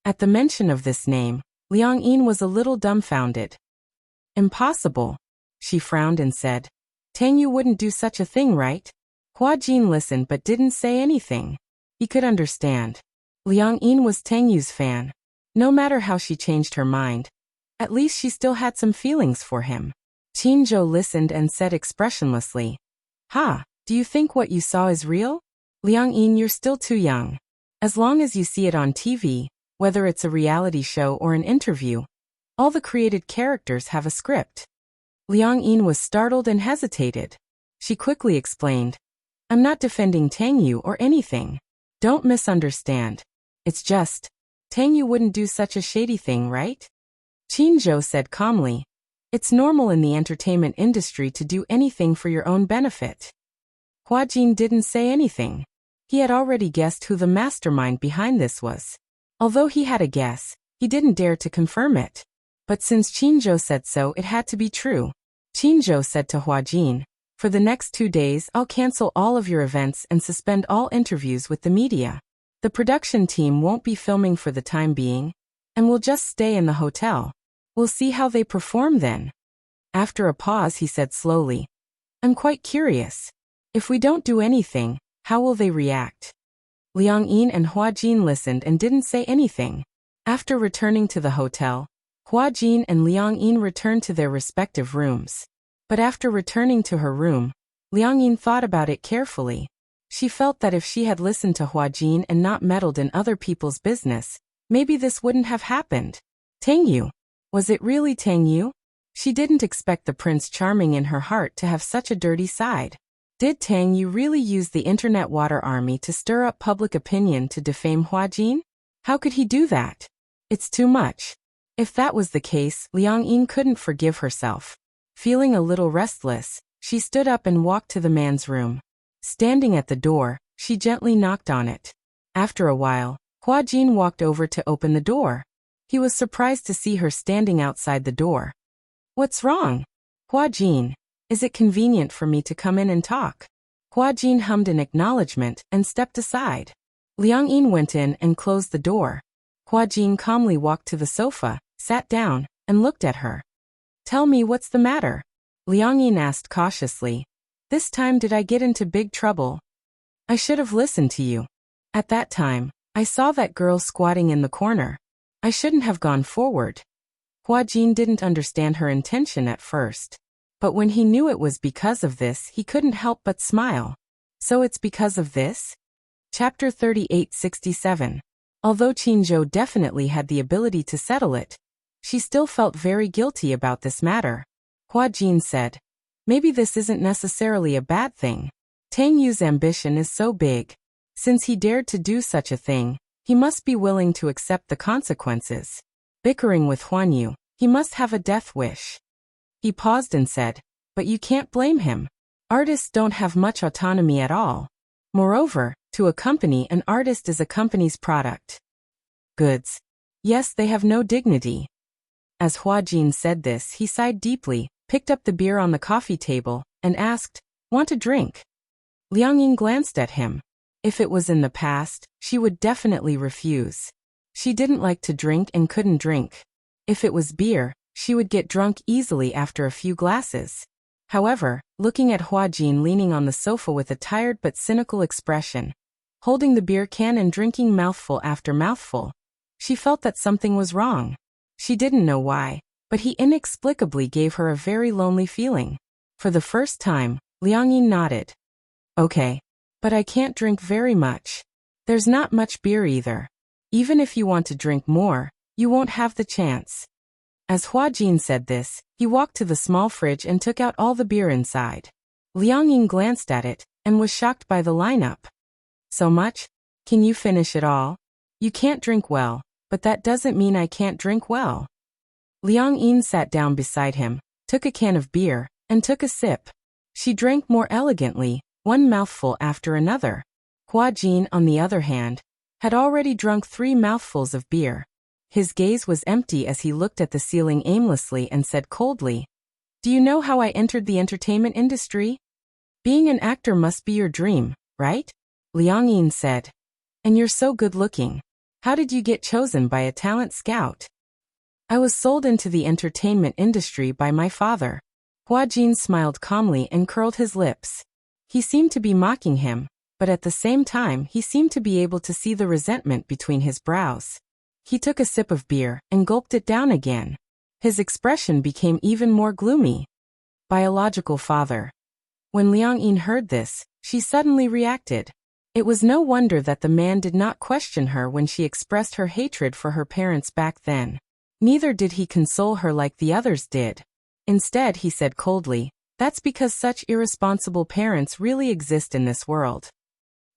At the mention of this name, Liang Yin was a little dumbfounded. Impossible. She frowned and said. Tang Yu wouldn't do such a thing, right? Hua Jin listened but didn't say anything. He could understand. Liang Yin was Tang Yu's fan. No matter how she changed her mind, at least she still had some feelings for him. Qin Zhou listened and said expressionlessly, "Ha, do you think what you saw is real? Liang Yin, you're still too young. As long as you see it on TV, whether it's a reality show or an interview, all the created characters have a script." Liang Yin was startled and hesitated. She quickly explained, "I'm not defending Tang Yu or anything. Don't misunderstand. It's just, Tang Yu wouldn't do such a shady thing, right?" Qin Zhou said calmly, "It's normal in the entertainment industry to do anything for your own benefit." Hua Jin didn't say anything. He had already guessed who the mastermind behind this was. Although he had a guess, he didn't dare to confirm it. But since Qin Zhou said so, it had to be true. Qin Zhou said to Hua Jin, "For the next 2 days, I'll cancel all of your events and suspend all interviews with the media. The production team won't be filming for the time being, and we'll just stay in the hotel. We'll see how they perform then." After a pause, he said slowly, "I'm quite curious. If we don't do anything, how will they react?" Liang Yin and Hua Jin listened and didn't say anything. After returning to the hotel, Hua Jin and Liang Yin returned to their respective rooms. But after returning to her room, Liang Yin thought about it carefully. She felt that if she had listened to Hua Jin and not meddled in other people's business, maybe this wouldn't have happened. Tang Yu. Was it really Tang Yu? She didn't expect the Prince Charming in her heart to have such a dirty side. Did Tang Yu really use the internet water army to stir up public opinion to defame Hua Jin? How could he do that? It's too much. If that was the case, Liang Yin couldn't forgive herself. Feeling a little restless, she stood up and walked to the man's room. Standing at the door, she gently knocked on it. After a while, Hua Jin walked over to open the door. He was surprised to see her standing outside the door. "What's wrong? Hua Jin, is it convenient for me to come in and talk?" Hua Jin hummed an acknowledgement and stepped aside. Liang Yin went in and closed the door. Hua Jin calmly walked to the sofa, sat down, and looked at her. "Tell me what's the matter?" Liang Yin asked cautiously. "This time did I get into big trouble? I should have listened to you. At that time, I saw that girl squatting in the corner. I shouldn't have gone forward." Hua Jin didn't understand her intention at first. But when he knew it was because of this, he couldn't help but smile. So it's because of this? Chapter 3867. Although Qin Zhou definitely had the ability to settle it, she still felt very guilty about this matter. Hua Jin said, "Maybe this isn't necessarily a bad thing. Tang Yu's ambition is so big. Since he dared to do such a thing, he must be willing to accept the consequences. Bickering with Huan Yu, he must have a death wish." He paused and said, "But you can't blame him. Artists don't have much autonomy at all. Moreover, to a company, an artist is a company's product. Goods. Yes, they have no dignity." As Hua Jin said this, he sighed deeply, picked up the beer on the coffee table, and asked, "Want a drink?" Liang Yin glanced at him. If it was in the past, she would definitely refuse. She didn't like to drink and couldn't drink. If it was beer, she would get drunk easily after a few glasses. However, looking at Huajin leaning on the sofa with a tired but cynical expression, holding the beer can and drinking mouthful after mouthful, she felt that something was wrong. She didn't know why, but he inexplicably gave her a very lonely feeling. For the first time, Liang Yin nodded. "Okay. But I can't drink very much. There's not much beer either. Even if you want to drink more, you won't have the chance." As Huajin said this, he walked to the small fridge and took out all the beer inside. Liang Yin glanced at it, and was shocked by the lineup. "So much? Can you finish it all? You can't drink well, but that doesn't mean I can't drink well." Liang Yin sat down beside him, took a can of beer, and took a sip. She drank more elegantly, one mouthful after another. Huajin, on the other hand, had already drunk 3 mouthfuls of beer. His gaze was empty as he looked at the ceiling aimlessly and said coldly, "Do you know how I entered the entertainment industry? Being an actor must be your dream, right?" Liang Yin said. "And you're so good looking. How did you get chosen by a talent scout?" "I was sold into the entertainment industry by my father." Huajin smiled calmly and curled his lips. He seemed to be mocking him, but at the same time he seemed to be able to see the resentment between his brows. He took a sip of beer and gulped it down again. His expression became even more gloomy. Biological father. When Liang Yin heard this, she suddenly reacted. It was no wonder that the man did not question her when she expressed her hatred for her parents back then. Neither did he console her like the others did. Instead, he said coldly, "That's because such irresponsible parents really exist in this world."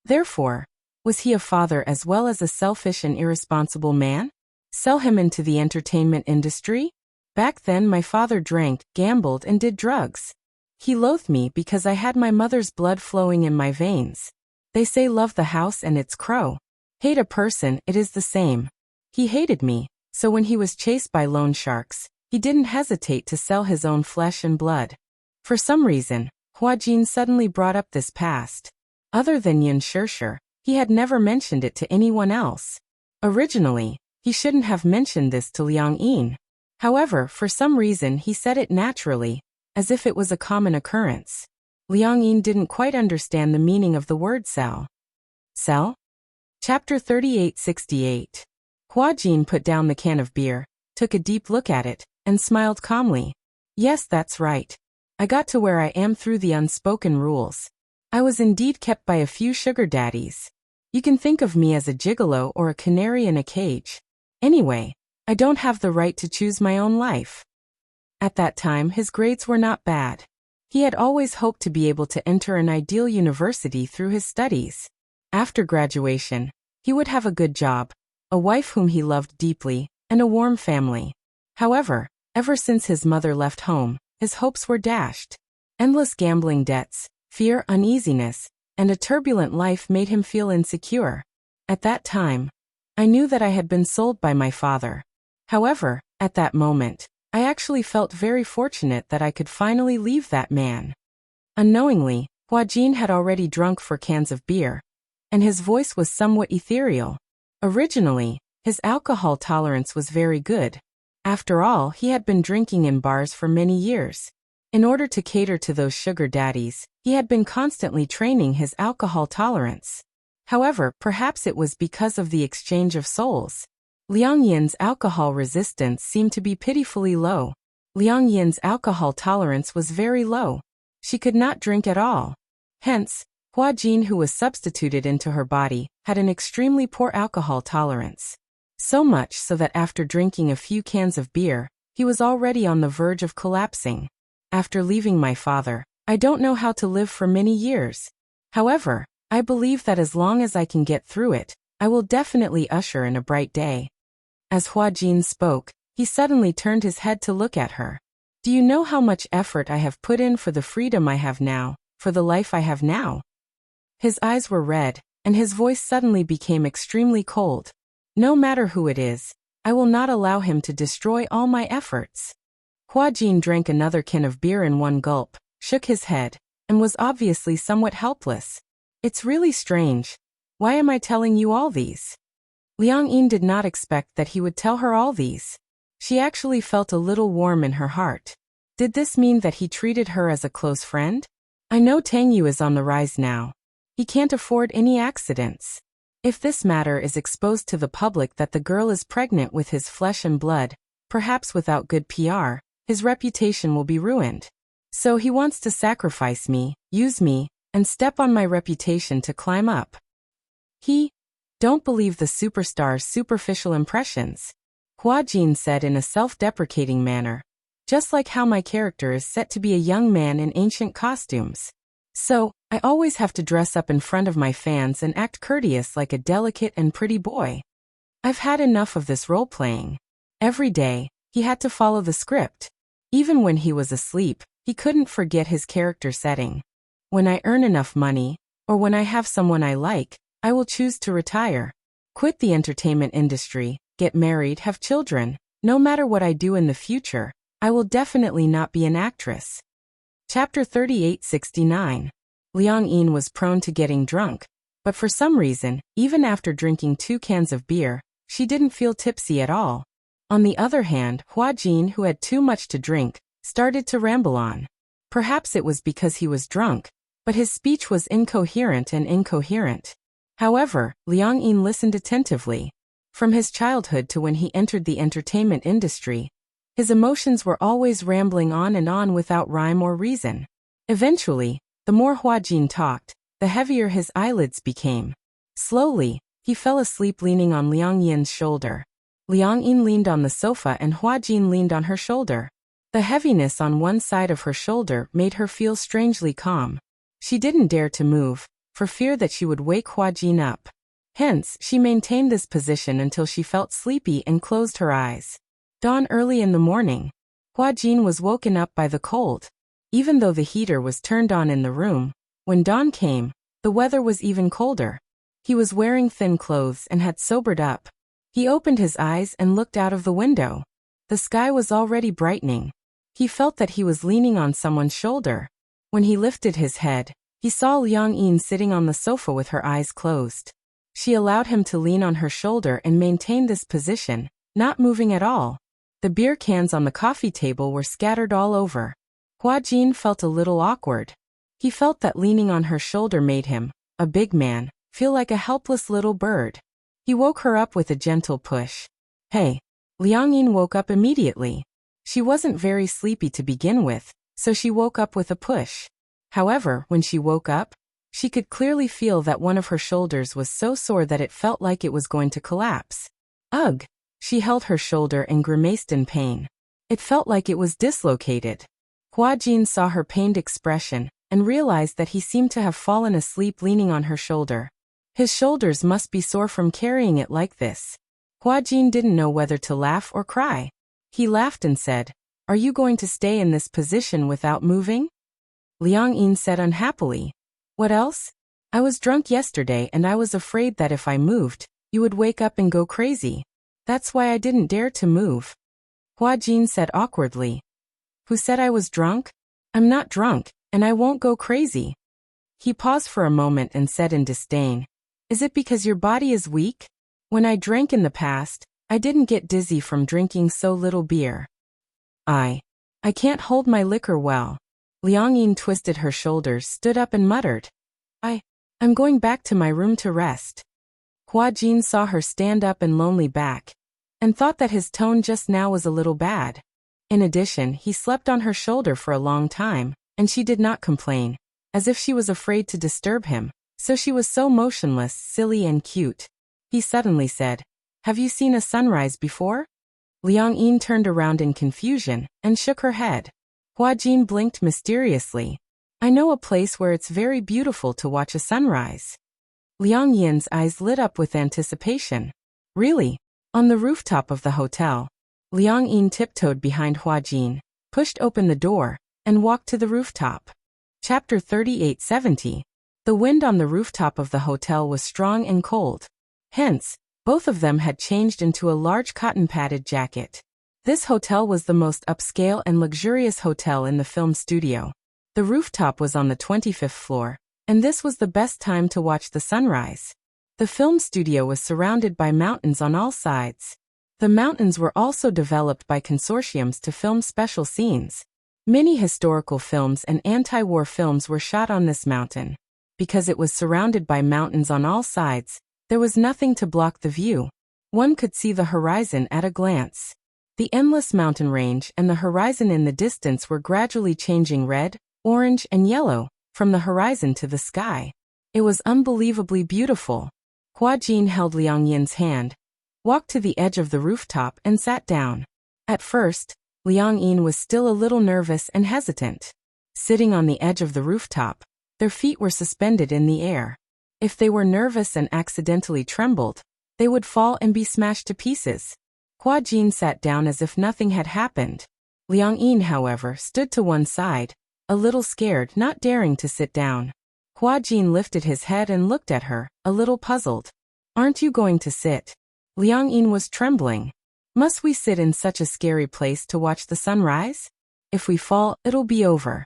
Therefore, was he a father as well as a selfish and irresponsible man? Sell him into the entertainment industry? Back then my father drank, gambled and did drugs. He loathed me because I had my mother's blood flowing in my veins. They say love the house and its crow. Hate a person, it is the same. He hated me, so when he was chased by loan sharks, he didn't hesitate to sell his own flesh and blood. For some reason, Huajin suddenly brought up this past. Other than Yin Shishir, he had never mentioned it to anyone else. Originally, he shouldn't have mentioned this to Liang Yin. However, for some reason he said it naturally, as if it was a common occurrence. Liang Yin didn't quite understand the meaning of the word sell. Sell? Chapter 3868. Huajin put down the can of beer, took a deep look at it, and smiled calmly. "Yes, that's right. I got to where I am through the unspoken rules. I was indeed kept by a few sugar daddies. You can think of me as a gigolo or a canary in a cage. Anyway, I don't have the right to choose my own life." At that time his grades were not bad. He had always hoped to be able to enter an ideal university through his studies. After graduation, he would have a good job, a wife whom he loved deeply, and a warm family. However, ever since his mother left home, his hopes were dashed. Endless gambling debts, fear, uneasiness, and a turbulent life made him feel insecure. At that time, I knew that I had been sold by my father. However, at that moment, I actually felt very fortunate that I could finally leave that man. Unknowingly, Huajin had already drunk 4 cans of beer, and his voice was somewhat ethereal. Originally, his alcohol tolerance was very good. After all, he had been drinking in bars for many years. In order to cater to those sugar daddies, he had been constantly training his alcohol tolerance. However, perhaps it was because of the exchange of souls. Liang Yin's alcohol resistance seemed to be pitifully low. Liang Yin's alcohol tolerance was very low. She could not drink at all. Hence, Huajin, who was substituted into her body, had an extremely poor alcohol tolerance. So much so that after drinking a few cans of beer, he was already on the verge of collapsing. After leaving my father, I don't know how to live for many years. However, I believe that as long as I can get through it, I will definitely usher in a bright day. As Huajin spoke, he suddenly turned his head to look at her. "Do you know how much effort I have put in for the freedom I have now, for the life I have now?" His eyes were red, and his voice suddenly became extremely cold. "No matter who it is, I will not allow him to destroy all my efforts." Huajin drank another can of beer in one gulp, shook his head, and was obviously somewhat helpless. It's really strange. Why am I telling you all these? Liang Yin did not expect that he would tell her all these. She actually felt a little warm in her heart. Did this mean that he treated her as a close friend? I know Tang Yu is on the rise now. He can't afford any accidents. If this matter is exposed to the public that the girl is pregnant with his flesh and blood, perhaps without good PR, his reputation will be ruined. So he wants to sacrifice me, use me, and step on my reputation to climb up. Don't believe the superstar's superficial impressions, Hua Jin said in a self-deprecating manner, just like how my character is set to be a young man in ancient costumes. So, I always have to dress up in front of my fans and act courteous like a delicate and pretty boy. I've had enough of this role-playing. Every day, he had to follow the script. Even when he was asleep, he couldn't forget his character setting. When I earn enough money, or when I have someone I like, I will choose to retire. Quit the entertainment industry, get married, have children. No matter what I do in the future, I will definitely not be an actress. Chapter 3869. Liang Yin was prone to getting drunk, but for some reason, even after drinking 2 cans of beer, she didn't feel tipsy at all. On the other hand, Hua Jin, who had too much to drink, started to ramble on. Perhaps it was because he was drunk, but his speech was incoherent. However, Liang Yin listened attentively. From his childhood to when he entered the entertainment industry, his emotions were always rambling on and on without rhyme or reason. Eventually, the more Hua Jin talked, the heavier his eyelids became. Slowly, he fell asleep leaning on Liang Yin's shoulder. Liang Yin leaned on the sofa and Hua Jin leaned on her shoulder. The heaviness on one side of her shoulder made her feel strangely calm. She didn't dare to move, for fear that she would wake Hua Jin up. Hence, she maintained this position until she felt sleepy and closed her eyes. Dawn early in the morning. Hua Jin was woken up by the cold. Even though the heater was turned on in the room, when dawn came, the weather was even colder. He was wearing thin clothes and had sobered up. He opened his eyes and looked out of the window. The sky was already brightening. He felt that he was leaning on someone's shoulder. When he lifted his head, he saw Liang Yin sitting on the sofa with her eyes closed. She allowed him to lean on her shoulder and maintain this position, not moving at all. The beer cans on the coffee table were scattered all over. Hua Jin felt a little awkward. He felt that leaning on her shoulder made him, a big man, feel like a helpless little bird. He woke her up with a gentle push. Hey! Liang Yin woke up immediately. She wasn't very sleepy to begin with, so she woke up with a push. However, when she woke up, she could clearly feel that one of her shoulders was so sore that it felt like it was going to collapse. Ugh! She held her shoulder and grimaced in pain. It felt like it was dislocated. Hua Jin saw her pained expression and realized that he seemed to have fallen asleep leaning on her shoulder. His shoulders must be sore from carrying it like this. Hua Jin didn't know whether to laugh or cry. He laughed and said, "Are you going to stay in this position without moving?" Liang Yin said unhappily, "What else? I was drunk yesterday and I was afraid that if I moved, you would wake up and go crazy. That's why I didn't dare to move." Hua Jin said awkwardly, "Who said I was drunk? I'm not drunk, and I won't go crazy." He paused for a moment and said in disdain, "Is it because your body is weak? When I drank in the past, I didn't get dizzy from drinking so little beer. I can't hold my liquor well." Liang Yin twisted her shoulders, stood up and muttered, I'm going back to my room to rest." Hua Jin saw her stand up and lonely back, and thought that his tone just now was a little bad. In addition, he slept on her shoulder for a long time, and she did not complain, as if she was afraid to disturb him, so she was so motionless, silly and cute. He suddenly said, "Have you seen a sunrise before?" Liang Yin turned around in confusion, and shook her head. Hua Jin blinked mysteriously. "I know a place where it's very beautiful to watch a sunrise." Liang Yin's eyes lit up with anticipation. "Really?" On the rooftop of the hotel, Liang Yin tiptoed behind Hua Jin, pushed open the door, and walked to the rooftop. Chapter 3870. The wind on the rooftop of the hotel was strong and cold. Hence, both of them had changed into a large cotton-padded jacket. This hotel was the most upscale and luxurious hotel in the film studio. The rooftop was on the 25th floor, and this was the best time to watch the sunrise. The film studio was surrounded by mountains on all sides. The mountains were also developed by consortiums to film special scenes. Many historical films and anti-war films were shot on this mountain. Because it was surrounded by mountains on all sides, there was nothing to block the view. One could see the horizon at a glance. The endless mountain range and the horizon in the distance were gradually changing red, orange, and yellow, from the horizon to the sky. It was unbelievably beautiful. Hua Jin held Liang Yin's hand, walked to the edge of the rooftop and sat down. At first, Liang Yin was still a little nervous and hesitant. Sitting on the edge of the rooftop, their feet were suspended in the air. If they were nervous and accidentally trembled, they would fall and be smashed to pieces. Hua Jin sat down as if nothing had happened. Liang Yin, however, stood to one side, a little scared, not daring to sit down. Hua Jin lifted his head and looked at her, a little puzzled. "Aren't you going to sit?" Liang Yin was trembling. "Must we sit in such a scary place to watch the sunrise? If we fall, it'll be over."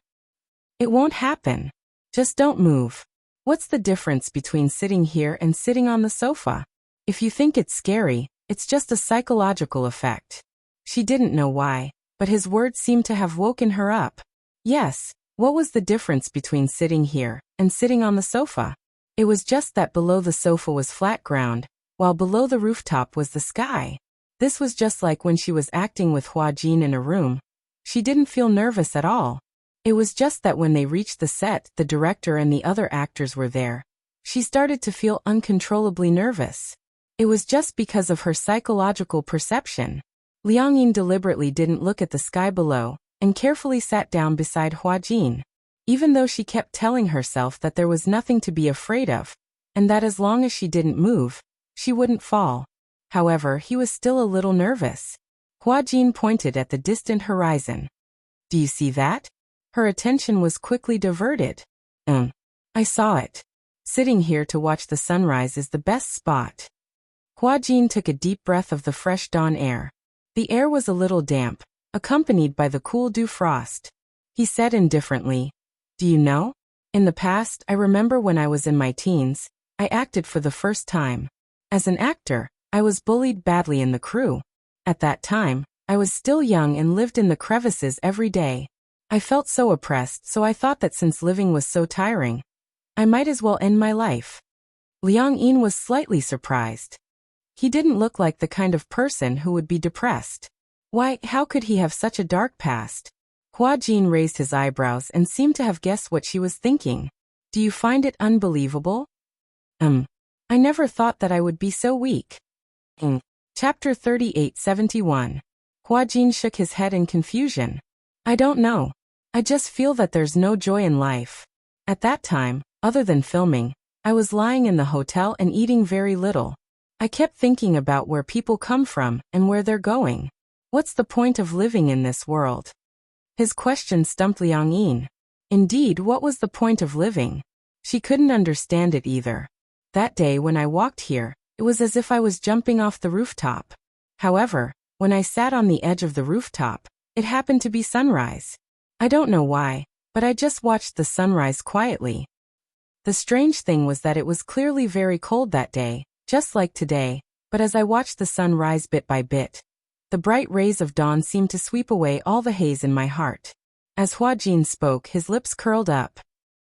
"It won't happen. Just don't move. What's the difference between sitting here and sitting on the sofa? If you think it's scary, it's just a psychological effect." She didn't know why, but his words seemed to have woken her up. Yes, what was the difference between sitting here and sitting on the sofa? It was just that below the sofa was flat ground, while below the rooftop was the sky. This was just like when she was acting with Hua Jin in a room. She didn't feel nervous at all. It was just that when they reached the set, the director and the other actors were there. She started to feel uncontrollably nervous. It was just because of her psychological perception. Liang Yin deliberately didn't look at the sky below, and carefully sat down beside Hua Jin. Even though she kept telling herself that there was nothing to be afraid of, and that as long as she didn't move, she wouldn't fall. However, he was still a little nervous. Hua Jin pointed at the distant horizon. "Do you see that?" Her attention was quickly diverted. I saw it. Sitting here to watch the sunrise is the best spot." Hua Jin took a deep breath of the fresh dawn air. The air was a little damp, accompanied by the cool dew frost. He said indifferently, "Do you know? In the past, I remember when I was in my teens, I acted for the first time. As an actor, I was bullied badly in the crew. At that time, I was still young and lived in the crevices every day. I felt so oppressed, so I thought that since living was so tiring, I might as well end my life." Liang Yin was slightly surprised. He didn't look like the kind of person who would be depressed. Why, how could he have such a dark past? Hua Jin raised his eyebrows and seemed to have guessed what she was thinking. "Do you find it unbelievable?" I never thought that I would be so weak." Chapter 3871. Hua Jin shook his head in confusion. "I don't know. I just feel that there's no joy in life. At that time, other than filming, I was lying in the hotel and eating very little. I kept thinking about where people come from and where they're going. What's the point of living in this world?" His question stumped Liang Yin. Indeed, what was the point of living? She couldn't understand it either. That day when I walked here, it was as if I was jumping off the rooftop. However, when I sat on the edge of the rooftop, it happened to be sunrise. I don't know why, but I just watched the sunrise quietly. The strange thing was that it was clearly very cold that day, just like today, but as I watched the sun rise bit by bit, the bright rays of dawn seemed to sweep away all the haze in my heart. As Hua Jin spoke, his lips curled up.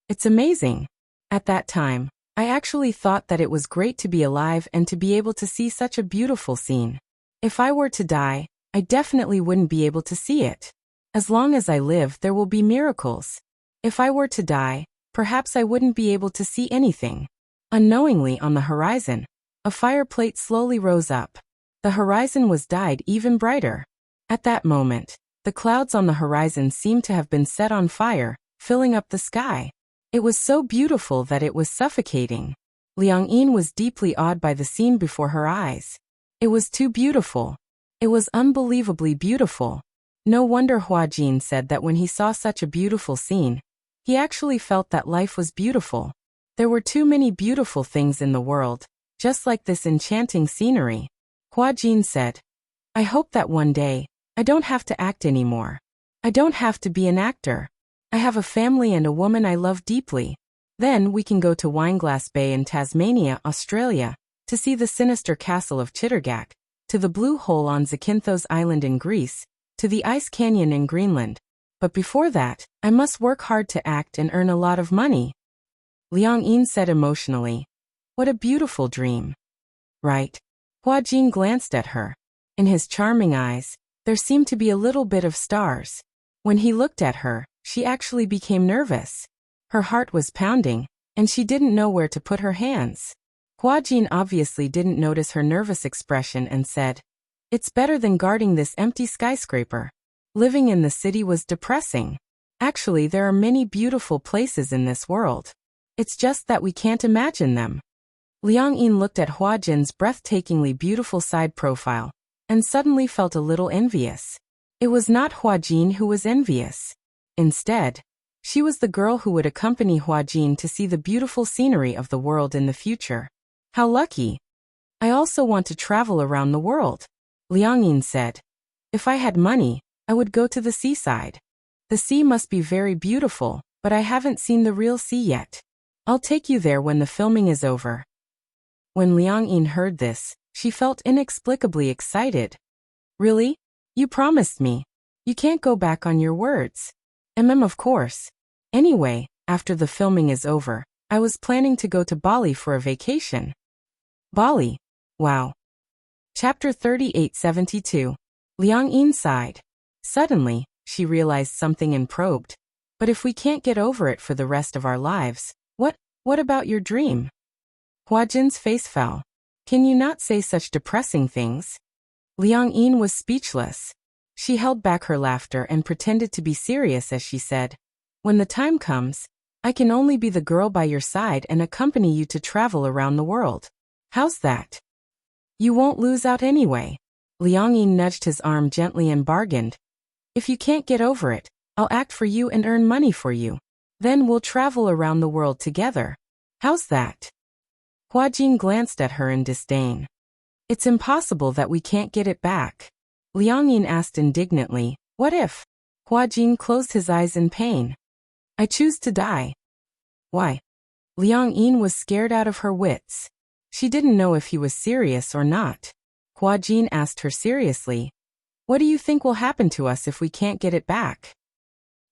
"It's amazing. At that time, I actually thought that it was great to be alive and to be able to see such a beautiful scene. If I were to die, I definitely wouldn't be able to see it. As long as I live, there will be miracles. If I were to die, perhaps I wouldn't be able to see anything." Unknowingly on the horizon, a fire plate slowly rose up. The horizon was dyed even brighter. At that moment, the clouds on the horizon seemed to have been set on fire, filling up the sky. It was so beautiful that it was suffocating. Liang Yin was deeply awed by the scene before her eyes. It was too beautiful. It was unbelievably beautiful. No wonder Hua Jin said that when he saw such a beautiful scene, he actually felt that life was beautiful. There were too many beautiful things in the world, just like this enchanting scenery. Hua Jin said, "I hope that one day, I don't have to act anymore. I don't have to be an actor. I have a family and a woman I love deeply. Then we can go to Wineglass Bay in Tasmania, Australia, to see the sinister castle of Chittergach, to the Blue Hole on Zakynthos Island in Greece, to the Ice Canyon in Greenland. But before that, I must work hard to act and earn a lot of money. Liang Yin said emotionally. What a beautiful dream. Right? Hua Jin glanced at her. In his charming eyes, there seemed to be a little bit of stars. When he looked at her, she actually became nervous. Her heart was pounding, and she didn't know where to put her hands. Hua Jin obviously didn't notice her nervous expression and said, It's better than guarding this empty skyscraper. Living in the city was depressing. Actually, there are many beautiful places in this world. It's just that we can't imagine them. Liang Yin looked at Hua Jin's breathtakingly beautiful side profile, and suddenly felt a little envious. It was not Hua Jin who was envious. Instead, she was the girl who would accompany Hua Jin to see the beautiful scenery of the world in the future. How lucky! I also want to travel around the world, Liang Yin said. If I had money, I would go to the seaside. The sea must be very beautiful, but I haven't seen the real sea yet. I'll take you there when the filming is over. When Liang Yin heard this, she felt inexplicably excited. Really? You promised me. You can't go back on your words. Of course. Anyway, after the filming is over, I was planning to go to Bali for a vacation. Bali? Wow. Chapter 3872. Liang Yin sighed. Suddenly, she realized something and probed. But if we can't get over it for the rest of our lives, what about your dream? Hua Jin's face fell. Can you not say such depressing things? Liang Yin was speechless. She held back her laughter and pretended to be serious as she said, When the time comes, I can only be the girl by your side and accompany you to travel around the world. How's that? You won't lose out anyway. Liang Yin nudged his arm gently and bargained. If you can't get over it, I'll act for you and earn money for you. Then we'll travel around the world together. How's that? Hua Jin glanced at her in disdain. It's impossible that we can't get it back. Liang Yin asked indignantly, What if? Hua Jin closed his eyes in pain. I choose to die. Why? Liang Yin was scared out of her wits. She didn't know if he was serious or not. Hua Jin asked her seriously, What do you think will happen to us if we can't get it back?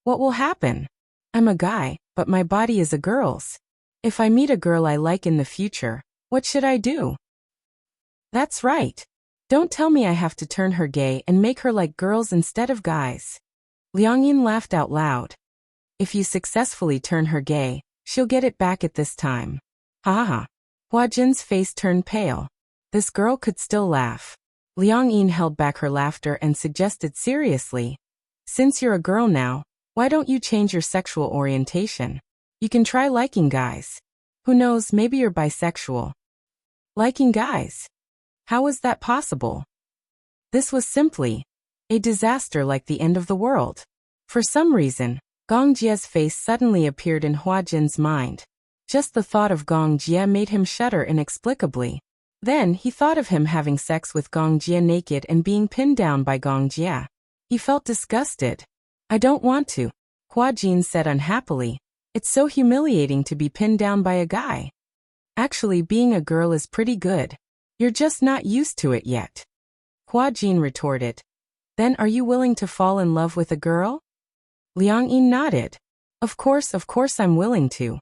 What will happen? I'm a guy, but my body is a girl's. If I meet a girl I like in the future, what should I do? That's right. Don't tell me I have to turn her gay and make her like girls instead of guys. Liang Yin laughed out loud. If you successfully turn her gay, she'll get it back at this time. Ha ha ha. Hua Jin's face turned pale. This girl could still laugh. Liang Yin held back her laughter and suggested seriously, Since you're a girl now, why don't you change your sexual orientation? You can try liking guys. Who knows, maybe you're bisexual. Liking guys? How is that possible? This was simply a disaster like the end of the world. For some reason, Gong Jie's face suddenly appeared in Hua Jin's mind. Just the thought of Gong Jie made him shudder inexplicably. Then he thought of him having sex with Gong Jie naked and being pinned down by Gong Jie. He felt disgusted. I don't want to, Hua Jin said unhappily. It's so humiliating to be pinned down by a guy. Actually, being a girl is pretty good. You're just not used to it yet. Hua Jin retorted. Then are you willing to fall in love with a girl? Liang Yin nodded. Of course I'm willing to.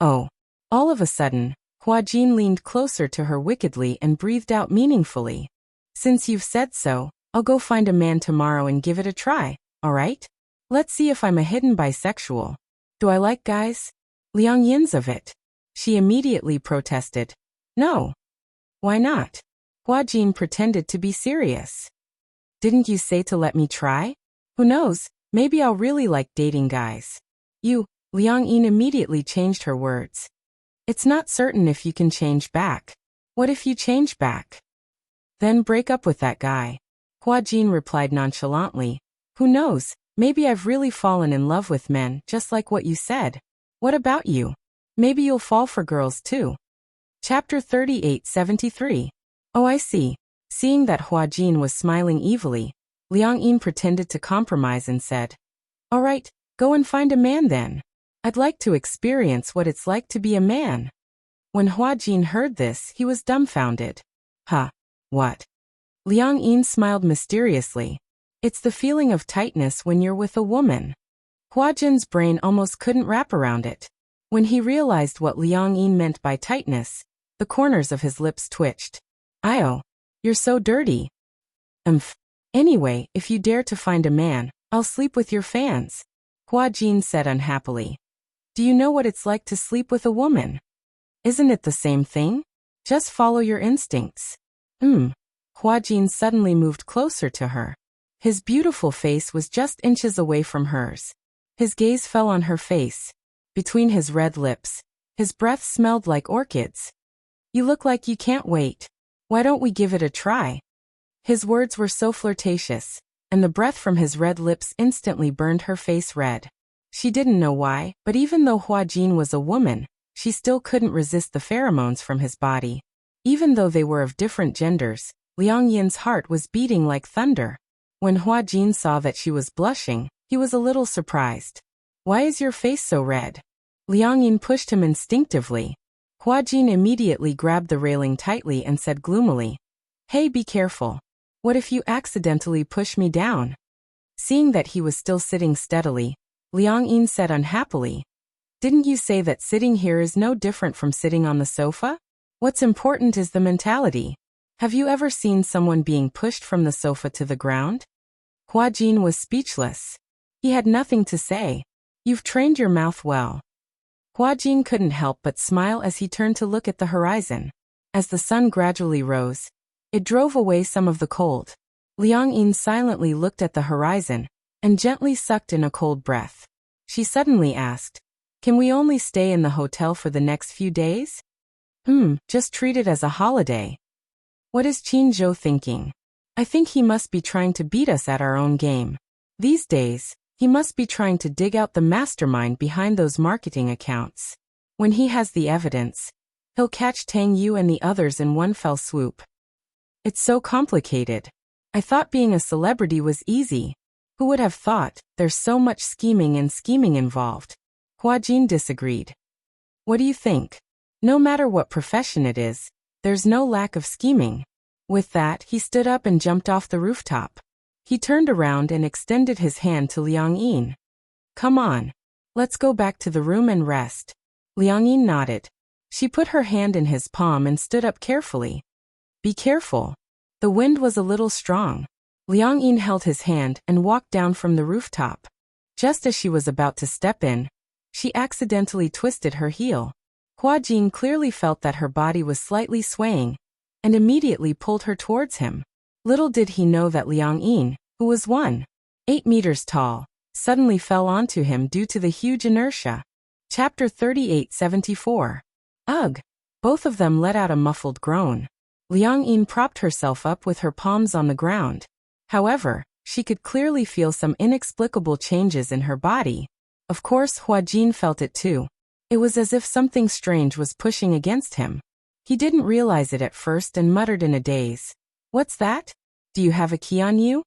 Oh. All of a sudden, Hua Jin leaned closer to her wickedly and breathed out meaningfully. Since you've said so, I'll go find a man tomorrow and give it a try, alright? Let's see if I'm a hidden bisexual. Do I like guys? Liang Yin's of it. She immediately protested. No. Why not? Hua Jin pretended to be serious. Didn't you say to let me try? Who knows, maybe I'll really like dating guys. Liang Yin immediately changed her words. It's not certain if you can change back. What if you change back? Then break up with that guy. Hua Jin replied nonchalantly. Who knows, maybe I've really fallen in love with men, just like what you said. What about you? Maybe you'll fall for girls too. Chapter 3873. Oh, I see. Seeing that Hua Jin was smiling evilly, Liang Yin pretended to compromise and said, All right, Go and find a man then. I'd like to experience what it's like to be a man. When Huajin heard this, he was dumbfounded. Huh? What? Liang Yin smiled mysteriously. It's the feeling of tightness when you're with a woman. Huajin's brain almost couldn't wrap around it. When he realized what Liang Yin meant by tightness, the corners of his lips twitched. Io, you're so dirty. Anyway, if you dare to find a man, I'll sleep with your fans, Huajin said unhappily. Do you know what it's like to sleep with a woman? Isn't it the same thing? Just follow your instincts. Huajin suddenly moved closer to her. His beautiful face was just inches away from hers. His gaze fell on her face. Between his red lips, his breath smelled like orchids. You look like you can't wait. Why don't we give it a try? His words were so flirtatious, and the breath from his red lips instantly burned her face red. She didn't know why, but even though Huajin was a woman, she still couldn't resist the pheromones from his body. Even though they were of different genders, Liang Yin's heart was beating like thunder. When Huajin saw that she was blushing, he was a little surprised. Why is your face so red? Liang Yin pushed him instinctively. Huajin immediately grabbed the railing tightly and said gloomily, Hey, be careful. What if you accidentally push me down? Seeing that he was still sitting steadily, Liang Yin said unhappily, Didn't you say that sitting here is no different from sitting on the sofa? What's important is the mentality. Have you ever seen someone being pushed from the sofa to the ground? Huajin was speechless. He had nothing to say. You've trained your mouth well. Huajin couldn't help but smile as he turned to look at the horizon. As the sun gradually rose, it drove away some of the cold. Liang Yin silently looked at the horizon and gently sucked in a cold breath. She suddenly asked, Can we only stay in the hotel for the next few days? Just treat it as a holiday. What is Qin Zhou thinking? I think he must be trying to beat us at our own game. These days, he must be trying to dig out the mastermind behind those marketing accounts. When he has the evidence, he'll catch Tang Yu and the others in one fell swoop. It's so complicated. I thought being a celebrity was easy. Who would have thought there's so much scheming involved? Huajin disagreed. What do you think? No matter what profession it is, there's no lack of scheming. With that, he stood up and jumped off the rooftop. He turned around and extended his hand to Liang Yin. Come on. Let's go back to the room and rest. Liang Yin nodded. She put her hand in his palm and stood up carefully. Be careful. The wind was a little strong. Liang Yin held his hand and walked down from the rooftop. Just as she was about to step in, she accidentally twisted her heel. Huajin clearly felt that her body was slightly swaying, and immediately pulled her towards him. Little did he know that Liang Yin, who was 1.8 meters tall, suddenly fell onto him due to the huge inertia. Chapter 3874. Ugh! Both of them let out a muffled groan. Liang Yin propped herself up with her palms on the ground. However, she could clearly feel some inexplicable changes in her body. Of course, Huajin felt it too. It was as if something strange was pushing against him. He didn't realize it at first and muttered in a daze. What's that? Do you have a key on you?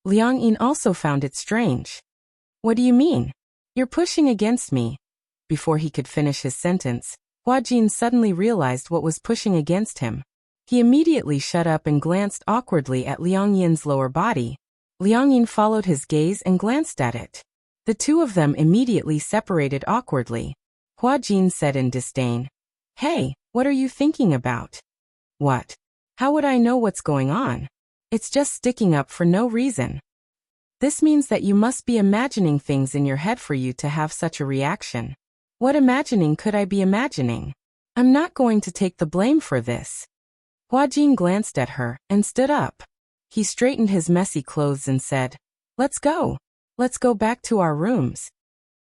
Liang Yin also found it strange. What do you mean? You're pushing against me. Before he could finish his sentence, Huajin suddenly realized what was pushing against him. He immediately shut up and glanced awkwardly at Liang Yin's lower body. Liang Yin followed his gaze and glanced at it. The two of them immediately separated awkwardly. Huajin said in disdain, Hey, what are you thinking about? What? How would I know what's going on? It's just sticking up for no reason. This means that you must be imagining things in your head for you to have such a reaction. What imagining could I be imagining? I'm not going to take the blame for this. Huajin glanced at her and stood up. He straightened his messy clothes and said, Let's go. Let's go back to our rooms.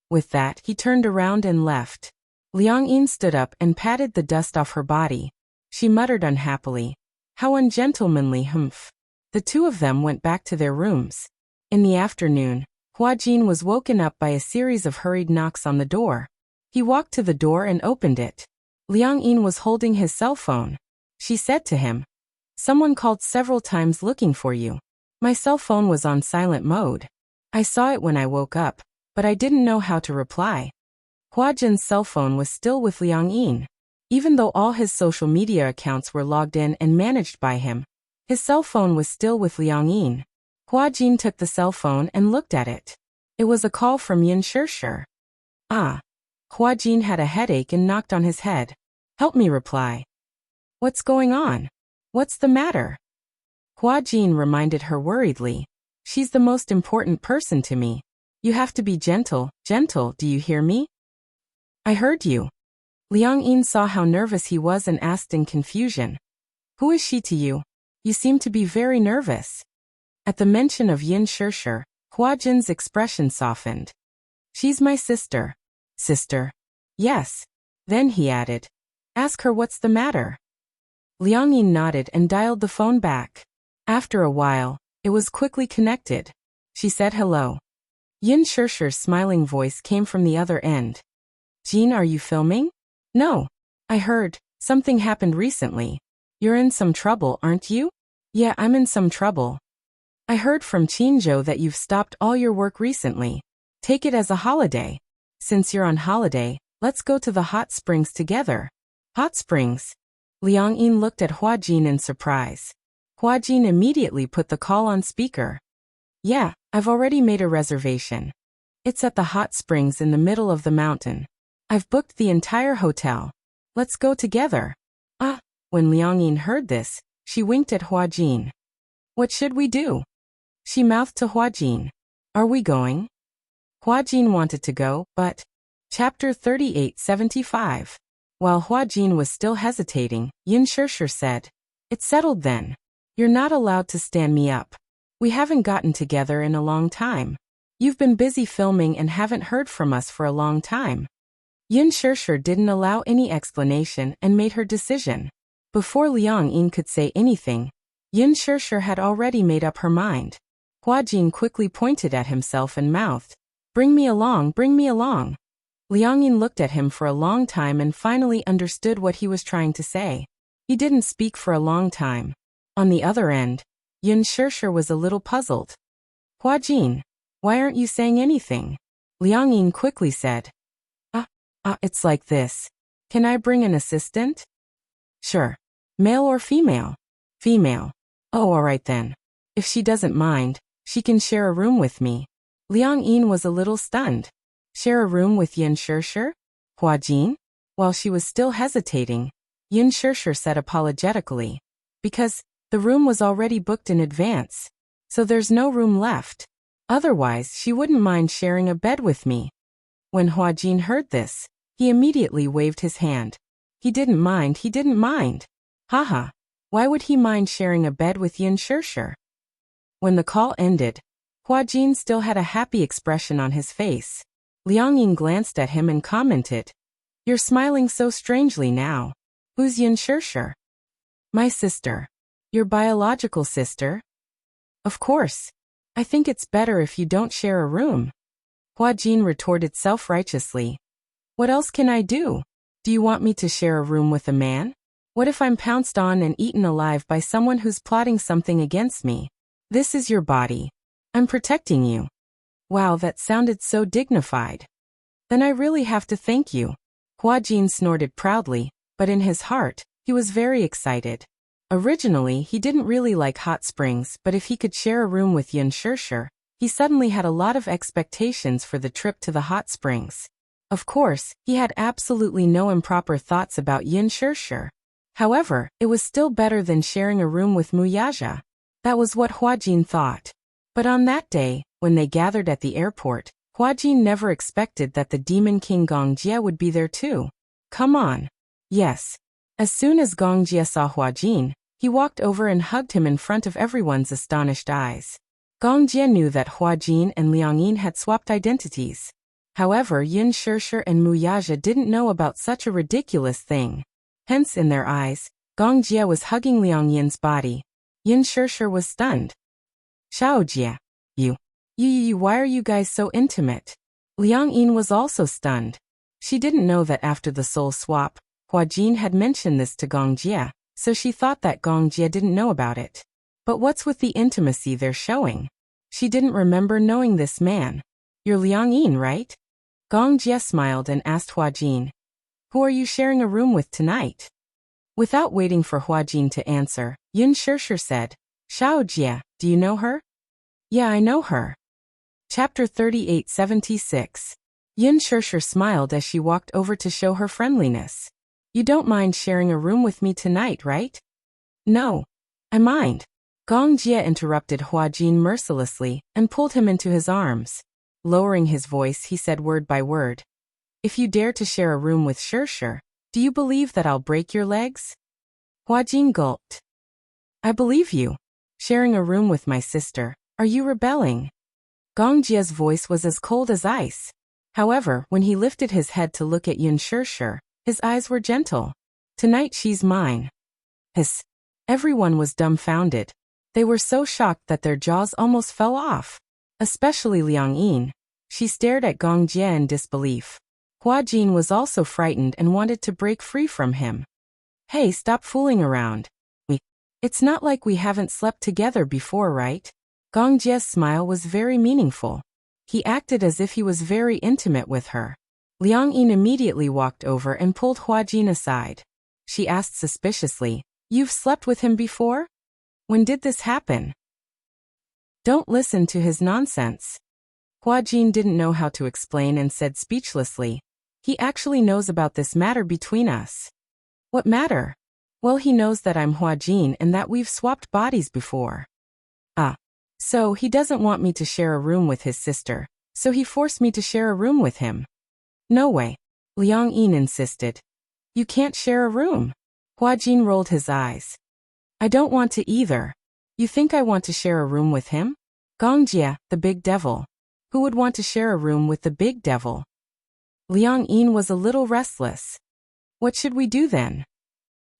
With that, he turned around and left. Liang Yin stood up and patted the dust off her body. She muttered unhappily, How ungentlemanly, humph. The two of them went back to their rooms. In the afternoon, Huajin was woken up by a series of hurried knocks on the door. He walked to the door and opened it. Liang Yin was holding his cell phone. She said to him, Someone called several times looking for you. My cell phone was on silent mode. I saw it when I woke up, but I didn't know how to reply. Hua Jin's cell phone was still with Liang Yin. Even though all his social media accounts were logged in and managed by him, his cell phone was still with Liang Yin. Hua Jin took the cell phone and looked at it. It was a call from Yin Shishir. Ah. Hua Jin had a headache and knocked on his head. Help me reply. What's going on? What's the matter? Hua Jin reminded her worriedly. She's the most important person to me. You have to be gentle, do you hear me? I heard you. Liang Yin saw how nervous he was and asked in confusion. Who is she to you? You seem to be very nervous. At the mention of Yin Shishir, Hua Jin's expression softened. She's my sister. Sister? Yes. Then he added. Ask her what's the matter. Liang Yin nodded and dialed the phone back. After a while, it was quickly connected. She said hello. Yin Shishir's smiling voice came from the other end. Jean, are you filming? No. I heard. Something happened recently. You're in some trouble, aren't you? Yeah, I'm in some trouble. I heard from Qinzhou that you've stopped all your work recently. Take it as a holiday. Since you're on holiday, let's go to the hot springs together. Hot springs? Liang Yin looked at Hua Jin in surprise. Hua Jin immediately put the call on speaker. Yeah, I've already made a reservation. It's at the hot springs in the middle of the mountain. I've booked the entire hotel. Let's go together. Ah, when Liang Yin heard this, she winked at Hua Jin. What should we do? She mouthed to Hua Jin. Are we going? Hua Jin wanted to go, but... Chapter 38:75. While Hua Jin was still hesitating, Yin Shishir said, It's settled then. You're not allowed to stand me up. We haven't gotten together in a long time. You've been busy filming and haven't heard from us for a long time. Yin Shishir didn't allow any explanation and made her decision. Before Liang Yin could say anything, Yin Shishir had already made up her mind. Hua Jin quickly pointed at himself and mouthed, Bring me along, bring me along. Liang Yin looked at him for a long time and finally understood what he was trying to say. He didn't speak for a long time. On the other end, Yin Shishir was a little puzzled. Hua Jin, why aren't you saying anything? Liang Yin quickly said. It's like this. Can I bring an assistant? Sure. Male or female? Female. Oh, alright then. If she doesn't mind, she can share a room with me. Liang Yin was a little stunned. Share a room with Yin Shishir? Hua Jin? While she was still hesitating, Yin Shishir said apologetically. Because the room was already booked in advance. So there's no room left. Otherwise, she wouldn't mind sharing a bed with me. When Hua Jin heard this, he immediately waved his hand. He didn't mind. Haha. Why would he mind sharing a bed with Yin Shishir? When the call ended, Hua Jin still had a happy expression on his face. Liang Yin glanced at him and commented, You're smiling so strangely now. Who's Yin Shishir? My sister. Your biological sister? Of course. I think it's better if you don't share a room. Hua Jin retorted self-righteously. What else can I do? Do you want me to share a room with a man? What if I'm pounced on and eaten alive by someone who's plotting something against me? This is your body. I'm protecting you. Wow, that sounded so dignified. Then I really have to thank you. Hua Jin snorted proudly, but in his heart, he was very excited. Originally, he didn't really like hot springs, but if he could share a room with Yin Shishir, he suddenly had a lot of expectations for the trip to the hot springs. Of course, he had absolutely no improper thoughts about Yin Shishir. However, it was still better than sharing a room with Muyaja. That was what Hua Jin thought. But on that day, when they gathered at the airport, Hua Jin never expected that the Demon King Gongjie would be there too. Come on. Yes. As soon as Gongjie saw Hua Jin, he walked over and hugged him in front of everyone's astonished eyes. Gongjie knew that Hua Jin and Liang Yin had swapped identities. However, Yin Shishir and Muyaja didn't know about such a ridiculous thing. Hence, in their eyes, Gongjie was hugging Liang Yin's body. Yin Shishir was stunned. Xiaojie, you, why are you guys so intimate? Liang Yin was also stunned. She didn't know that after the soul swap, Hua Jin had mentioned this to Gongjie, so she thought that Gongjie didn't know about it. But what's with the intimacy they're showing? She didn't remember knowing this man. You're Liang Yin, right? Gong Jie smiled and asked Hua Jin. Who are you sharing a room with tonight? Without waiting for Hua Jin to answer, Yun Shishir said, Xiao Jie, do you know her? Yeah, I know her. Chapter 3876. Yun Shishir smiled as she walked over to show her friendliness. You don't mind sharing a room with me tonight, right? No. I mind. Gong Jie interrupted Hua Jin mercilessly and pulled him into his arms. Lowering his voice, he said word by word. If you dare to share a room with Shishir, do you believe that I'll break your legs? Hua Jin gulped. I believe you. Sharing a room with my sister, are you rebelling? Gong Jie's voice was as cold as ice. However, when he lifted his head to look at Yun Shishir, his eyes were gentle. Tonight she's mine. Hiss. Everyone was dumbfounded. They were so shocked that their jaws almost fell off. Especially Liang Yin. She stared at Gong Jie in disbelief. Hua Jin was also frightened and wanted to break free from him. Hey, stop fooling around. It's not like we haven't slept together before, right? Gong Jie's smile was very meaningful. He acted as if he was very intimate with her. Liang Yin immediately walked over and pulled Hua Jin aside. She asked suspiciously, You've slept with him before? When did this happen? Don't listen to his nonsense. Hua Jin didn't know how to explain and said speechlessly, He actually knows about this matter between us. What matter? Well, he knows that I'm Hua Jin and that we've swapped bodies before. Ah. So he doesn't want me to share a room with his sister, so he forced me to share a room with him. No way. Liang Yin insisted. You can't share a room. Hua Jin rolled his eyes. I don't want to either. You think I want to share a room with him? Gong Jie, the big devil. Who would want to share a room with the big devil? Liang Yin was a little restless. What should we do then?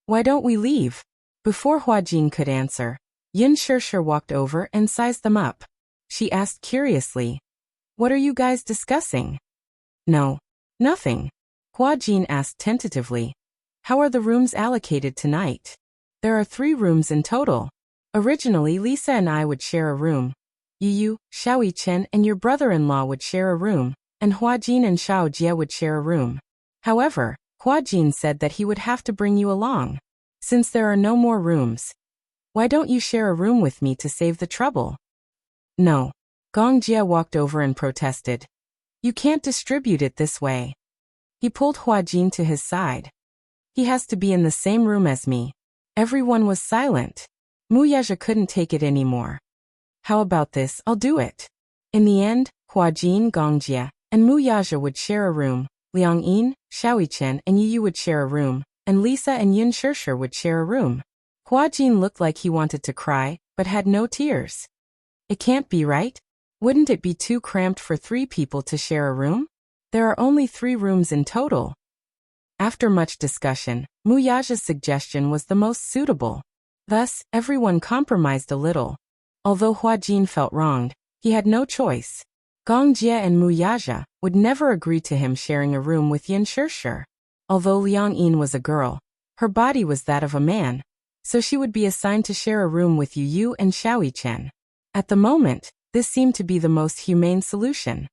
Why don't we leave? Before Hua Jin could answer, Yun Shishir walked over and sized them up. She asked curiously, What are you guys discussing? No. Nothing. Hua Jin asked tentatively, How are the rooms allocated tonight? There are 3 rooms in total. Originally Lisa and I would share a room. Yu, Xiao Chen and your brother-in-law would share a room, and Hua Jin and Xiao Jie would share a room. However, Hua Jin said that he would have to bring you along. Since there are no more rooms, why don't you share a room with me to save the trouble? No. Gong Jie walked over and protested. You can't distribute it this way. He pulled Hua Jin to his side. He has to be in the same room as me. Everyone was silent. Muyaja couldn't take it anymore. How about this? I'll do it. In the end, Hua Jin, Gong Jie, and Muyaja would share a room. Liang Yin, Xiao Chen and Yu would share a room, and Lisa and Yun Shishir would share a room. Hua Jin looked like he wanted to cry, but had no tears. It can't be right. Wouldn't it be too cramped for 3 people to share a room? There are only 3 rooms in total. After much discussion, Muyaja's suggestion was the most suitable. Thus, everyone compromised a little. Although Hua Jin felt wronged, he had no choice. Gong Jie and Muyaja would never agree to him sharing a room with Yun Shishir. Although Liang Yin was a girl, her body was that of a man, so she would be assigned to share a room with Yu and Xiao Chen. At the moment, this seemed to be the most humane solution.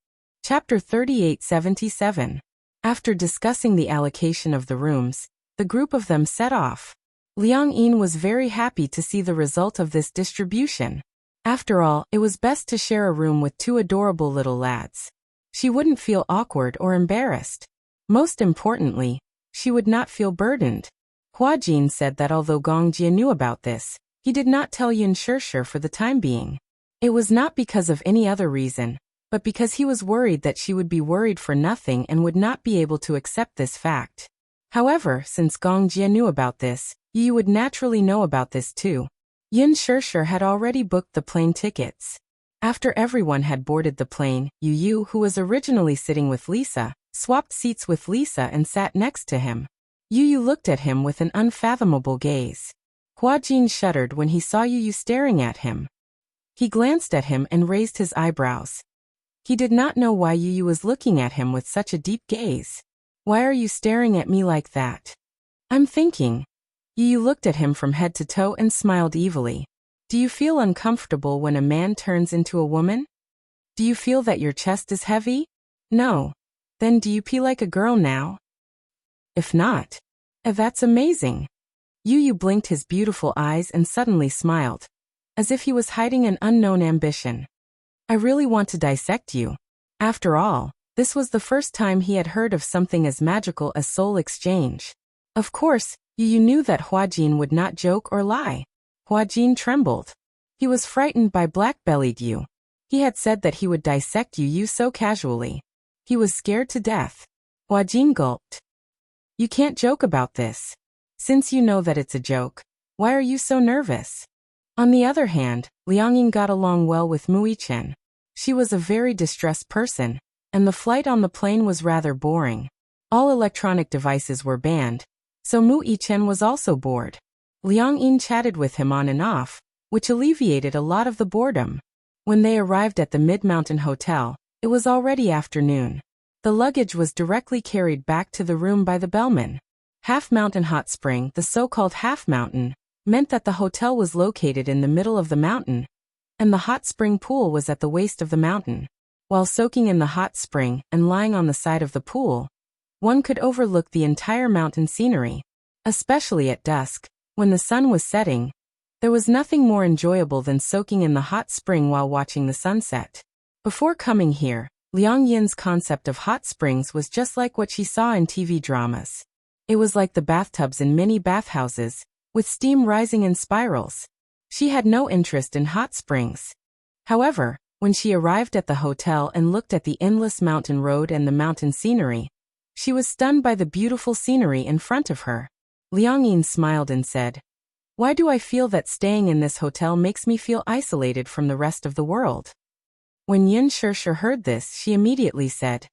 Chapter 3877. After discussing the allocation of the rooms, the group of them set off. Liang Yin was very happy to see the result of this distribution. After all, it was best to share a room with 2 adorable little lads. She wouldn't feel awkward or embarrassed. Most importantly, she would not feel burdened. Hua Jin said that although Gong Jie knew about this, he did not tell Yun Shishir for the time being. It was not because of any other reason, but because he was worried that she would be worried for nothing and would not be able to accept this fact. However, since Gong Jie knew about this, Yu would naturally know about this too. Yun Shishir had already booked the plane tickets. After everyone had boarded the plane, Yu, who was originally sitting with Lisa, swapped seats with Lisa and sat next to him. Yu looked at him with an unfathomable gaze. Hua Jin shuddered when he saw Yu staring at him. He glanced at him and raised his eyebrows. He did not know why Yu was looking at him with such a deep gaze. Why are you staring at me like that? I'm thinking. Yu looked at him from head to toe and smiled evilly. Do you feel uncomfortable when a man turns into a woman? Do you feel that your chest is heavy? No. Then do you pee like a girl now? If not, that's amazing. Yu blinked his beautiful eyes and suddenly smiled, as if he was hiding an unknown ambition. I really want to dissect you. After all, this was the first time he had heard of something as magical as soul exchange. Of course, Yu knew that Huajin would not joke or lie. Huajin trembled. He was frightened by black-bellied Yu. He had said that he would dissect Yu so casually. He was scared to death. Huajin gulped. You can't joke about this. Since you know that it's a joke, why are you so nervous? On the other hand, Liang Ying got along well with Mu Yichen. She was a very distressed person, and the flight on the plane was rather boring. All electronic devices were banned, so Mu Yichen was also bored. Liang Ying chatted with him on and off, which alleviated a lot of the boredom. When they arrived at the Mid-Mountain Hotel, it was already afternoon. The luggage was directly carried back to the room by the bellman. Half Mountain Hot Spring, the so-called Half Mountain, meant that the hotel was located in the middle of the mountain, and the hot spring pool was at the waist of the mountain. While soaking in the hot spring and lying on the side of the pool, one could overlook the entire mountain scenery. Especially at dusk, when the sun was setting, there was nothing more enjoyable than soaking in the hot spring while watching the sunset. Before coming here, Liang Yin's concept of hot springs was just like what she saw in TV dramas. It was like the bathtubs in mini bathhouses, with steam rising in spirals. She had no interest in hot springs. However, when she arrived at the hotel and looked at the endless mountain road and the mountain scenery, she was stunned by the beautiful scenery in front of her. Liang Yin smiled and said, "Why do I feel that staying in this hotel makes me feel isolated from the rest of the world?" When Yin Shishir heard this, she immediately said,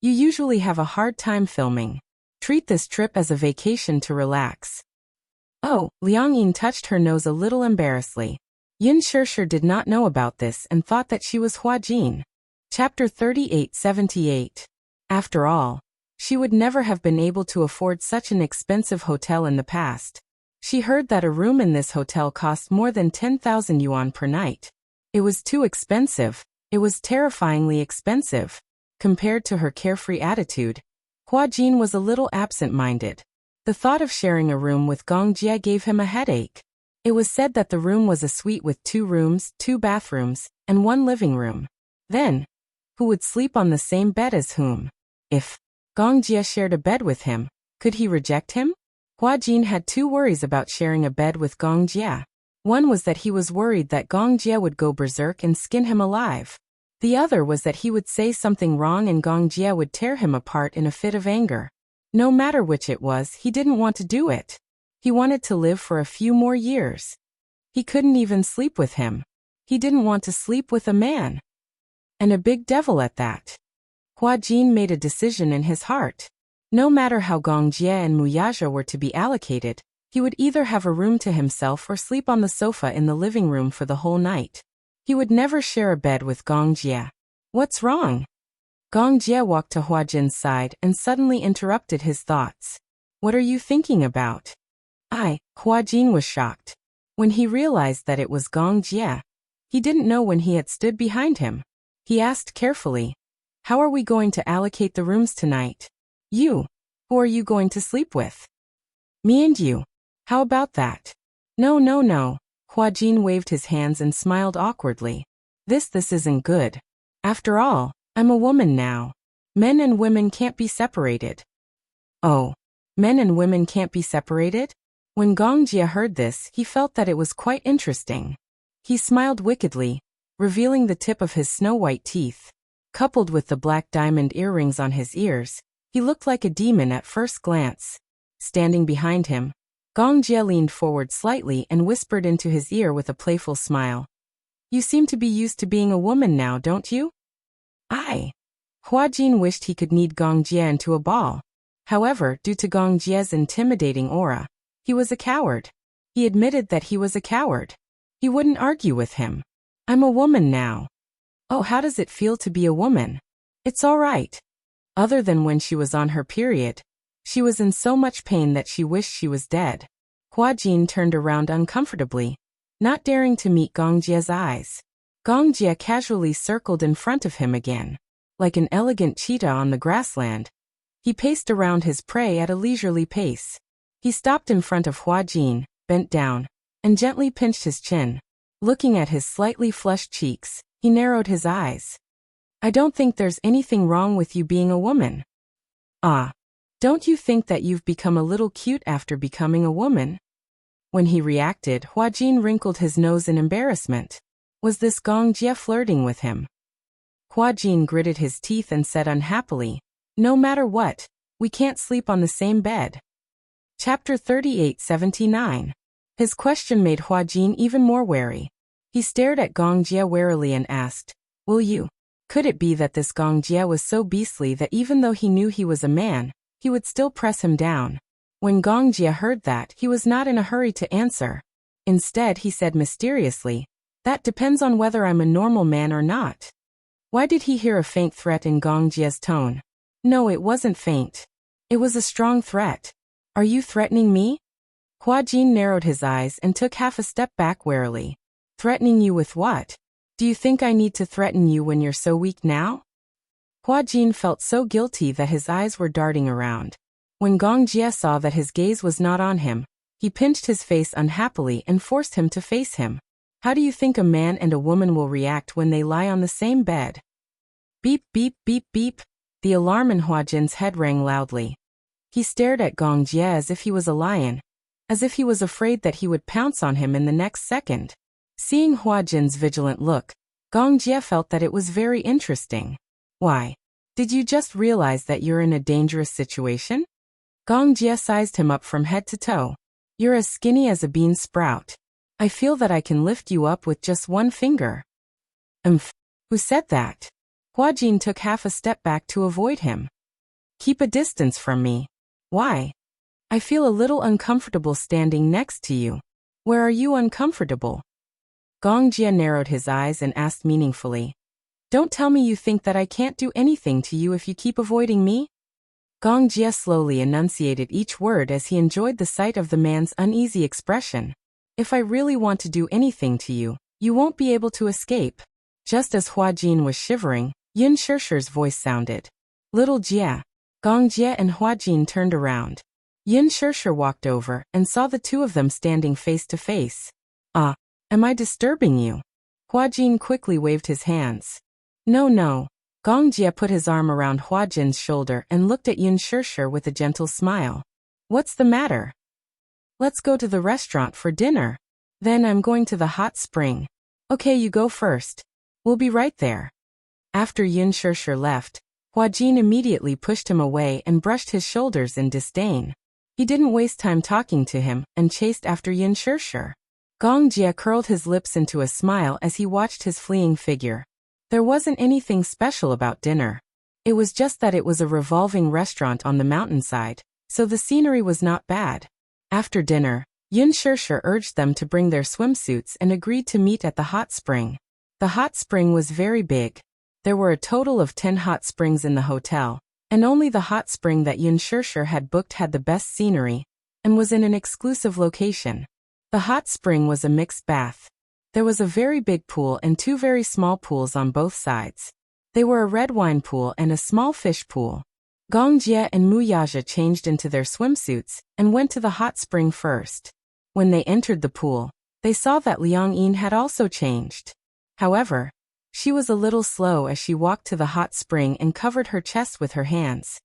"You usually have a hard time filming. Treat this trip as a vacation to relax." Oh, Liang Yin touched her nose a little embarrassedly. Yin Shishir did not know about this and thought that she was Huajin. Chapter 3878. After all, she would never have been able to afford such an expensive hotel in the past. She heard that a room in this hotel cost more than 10,000 yuan per night. It was too expensive. It was terrifyingly expensive. Compared to her carefree attitude, Huajin was a little absent-minded. The thought of sharing a room with Gong Jie gave him a headache. It was said that the room was a suite with 2 rooms, 2 bathrooms, and 1 living room. Then, who would sleep on the same bed as whom? If Gong Jie shared a bed with him, could he reject him? Huajin had 2 worries about sharing a bed with Gong Jie. One was that he was worried that Gong Jie would go berserk and skin him alive. The other was that he would say something wrong and Gong Jie would tear him apart in a fit of anger. No matter which it was, he didn't want to do it. He wanted to live for a few more years. He couldn't even sleep with him. He didn't want to sleep with a man. And a big devil at that. Huajin made a decision in his heart. No matter how Gong Jie and Muyaja were to be allocated, he would either have a room to himself or sleep on the sofa in the living room for the whole night. He would never share a bed with Gong Jie. What's wrong? Gong Jie walked to Huajin's side and suddenly interrupted his thoughts. What are you thinking about? Huajin was shocked. When he realized that it was Gong Jie, he didn't know when he had stood behind him. He asked carefully, "How are we going to allocate the rooms tonight?" "You. Who are you going to sleep with?" "Me and you. How about that?" No. Huajin waved his hands and smiled awkwardly. This isn't good. After all, I'm a woman now. Men and women can't be separated." "Oh, men and women can't be separated?" When Gong Jie heard this, he felt that it was quite interesting. He smiled wickedly, revealing the tip of his snow-white teeth. Coupled with the black diamond earrings on his ears, he looked like a demon at first glance. Standing behind him, Gong Jie leaned forward slightly and whispered into his ear with a playful smile. "You seem to be used to being a woman now, don't you?" Huajin wished he could knead Gong Jie into a ball. However, due to Gong Jie's intimidating aura, he was a coward. He admitted that he was a coward. He wouldn't argue with him. "I'm a woman now." "Oh, how does it feel to be a woman?" "It's all right." Other than when she was on her period, she was in so much pain that she wished she was dead. Huajin turned around uncomfortably, not daring to meet Gong Jie's eyes. Gong Jie casually circled in front of him again. Like an elegant cheetah on the grassland, he paced around his prey at a leisurely pace. He stopped in front of Hua Jin, bent down, and gently pinched his chin. Looking at his slightly flushed cheeks, he narrowed his eyes. I don't think there's anything wrong with you being a woman. Ah. Don't you think that you've become a little cute after becoming a woman? When he reacted, Hua Jin wrinkled his nose in embarrassment. Was this Gong Jie flirting with him? Hua Jin gritted his teeth and said unhappily, no matter what, we can't sleep on the same bed. Chapter 38-79. His question made Hua Jin even more wary. He stared at Gong Jie warily and asked, will you? Could it be that this Gong Jie was so beastly that even though he knew he was a man, he would still press him down? When Gong Jie heard that, he was not in a hurry to answer. Instead, he said mysteriously, that depends on whether I'm a normal man or not. Why did he hear a faint threat in Gong Jie's tone? No, it wasn't faint. It was a strong threat. Are you threatening me? Hua Jin narrowed his eyes and took half a step back warily. Threatening you with what? Do you think I need to threaten you when you're so weak now? Hua Jin felt so guilty that his eyes were darting around. When Gong Jie saw that his gaze was not on him, he pinched his face unhappily and forced him to face him. How do you think a man and a woman will react when they lie on the same bed? Beep, beep, beep, beep. The alarm in Hua Jin's head rang loudly. He stared at Gong Jie as if he was a lion, as if he was afraid that he would pounce on him in the next second. Seeing Hua Jin's vigilant look, Gong Jie felt that it was very interesting. Why? Did you just realize that you're in a dangerous situation? Gong Jie sized him up from head to toe. You're as skinny as a bean sprout. I feel that I can lift you up with just one finger. Who said that? Hua Jin took half a step back to avoid him. Keep a distance from me. Why? I feel a little uncomfortable standing next to you. Where are you uncomfortable? Gong Jie narrowed his eyes and asked meaningfully. Don't tell me you think that I can't do anything to you if you keep avoiding me? Gong Jie slowly enunciated each word as he enjoyed the sight of the man's uneasy expression. If I really want to do anything to you, you won't be able to escape. Just as Hua Jin was shivering, Yin Shishir's voice sounded. Little Jie. Gong Jie and Hua Jin turned around. Yin Shishir walked over and saw the two of them standing face to face. Am I disturbing you? Hua Jin quickly waved his hands. No. Gong Jie put his arm around Hua Jin's shoulder and looked at Yin Shishir with a gentle smile. What's the matter? Let's go to the restaurant for dinner. Then I'm going to the hot spring. Okay, you go first. We'll be right there. After Yin Shishir left, Hua Jin immediately pushed him away and brushed his shoulders in disdain. He didn't waste time talking to him and chased after Yin Shishir. Gong Jie curled his lips into a smile as he watched his fleeing figure. There wasn't anything special about dinner. It was just that it was a revolving restaurant on the mountainside, so the scenery was not bad. After dinner, Yin Shishir urged them to bring their swimsuits and agreed to meet at the hot spring. The hot spring was very big. There were a total of 10 hot springs in the hotel, and only the hot spring that Yin Shishir had booked had the best scenery, and was in an exclusive location. The hot spring was a mixed bath. There was a very big pool and 2 very small pools on both sides. They were a red wine pool and a small fish pool. Gong Jie and Mu Yaja changed into their swimsuits and went to the hot spring first. When they entered the pool, they saw that Liang Yin had also changed. However, she was a little slow as she walked to the hot spring and covered her chest with her hands.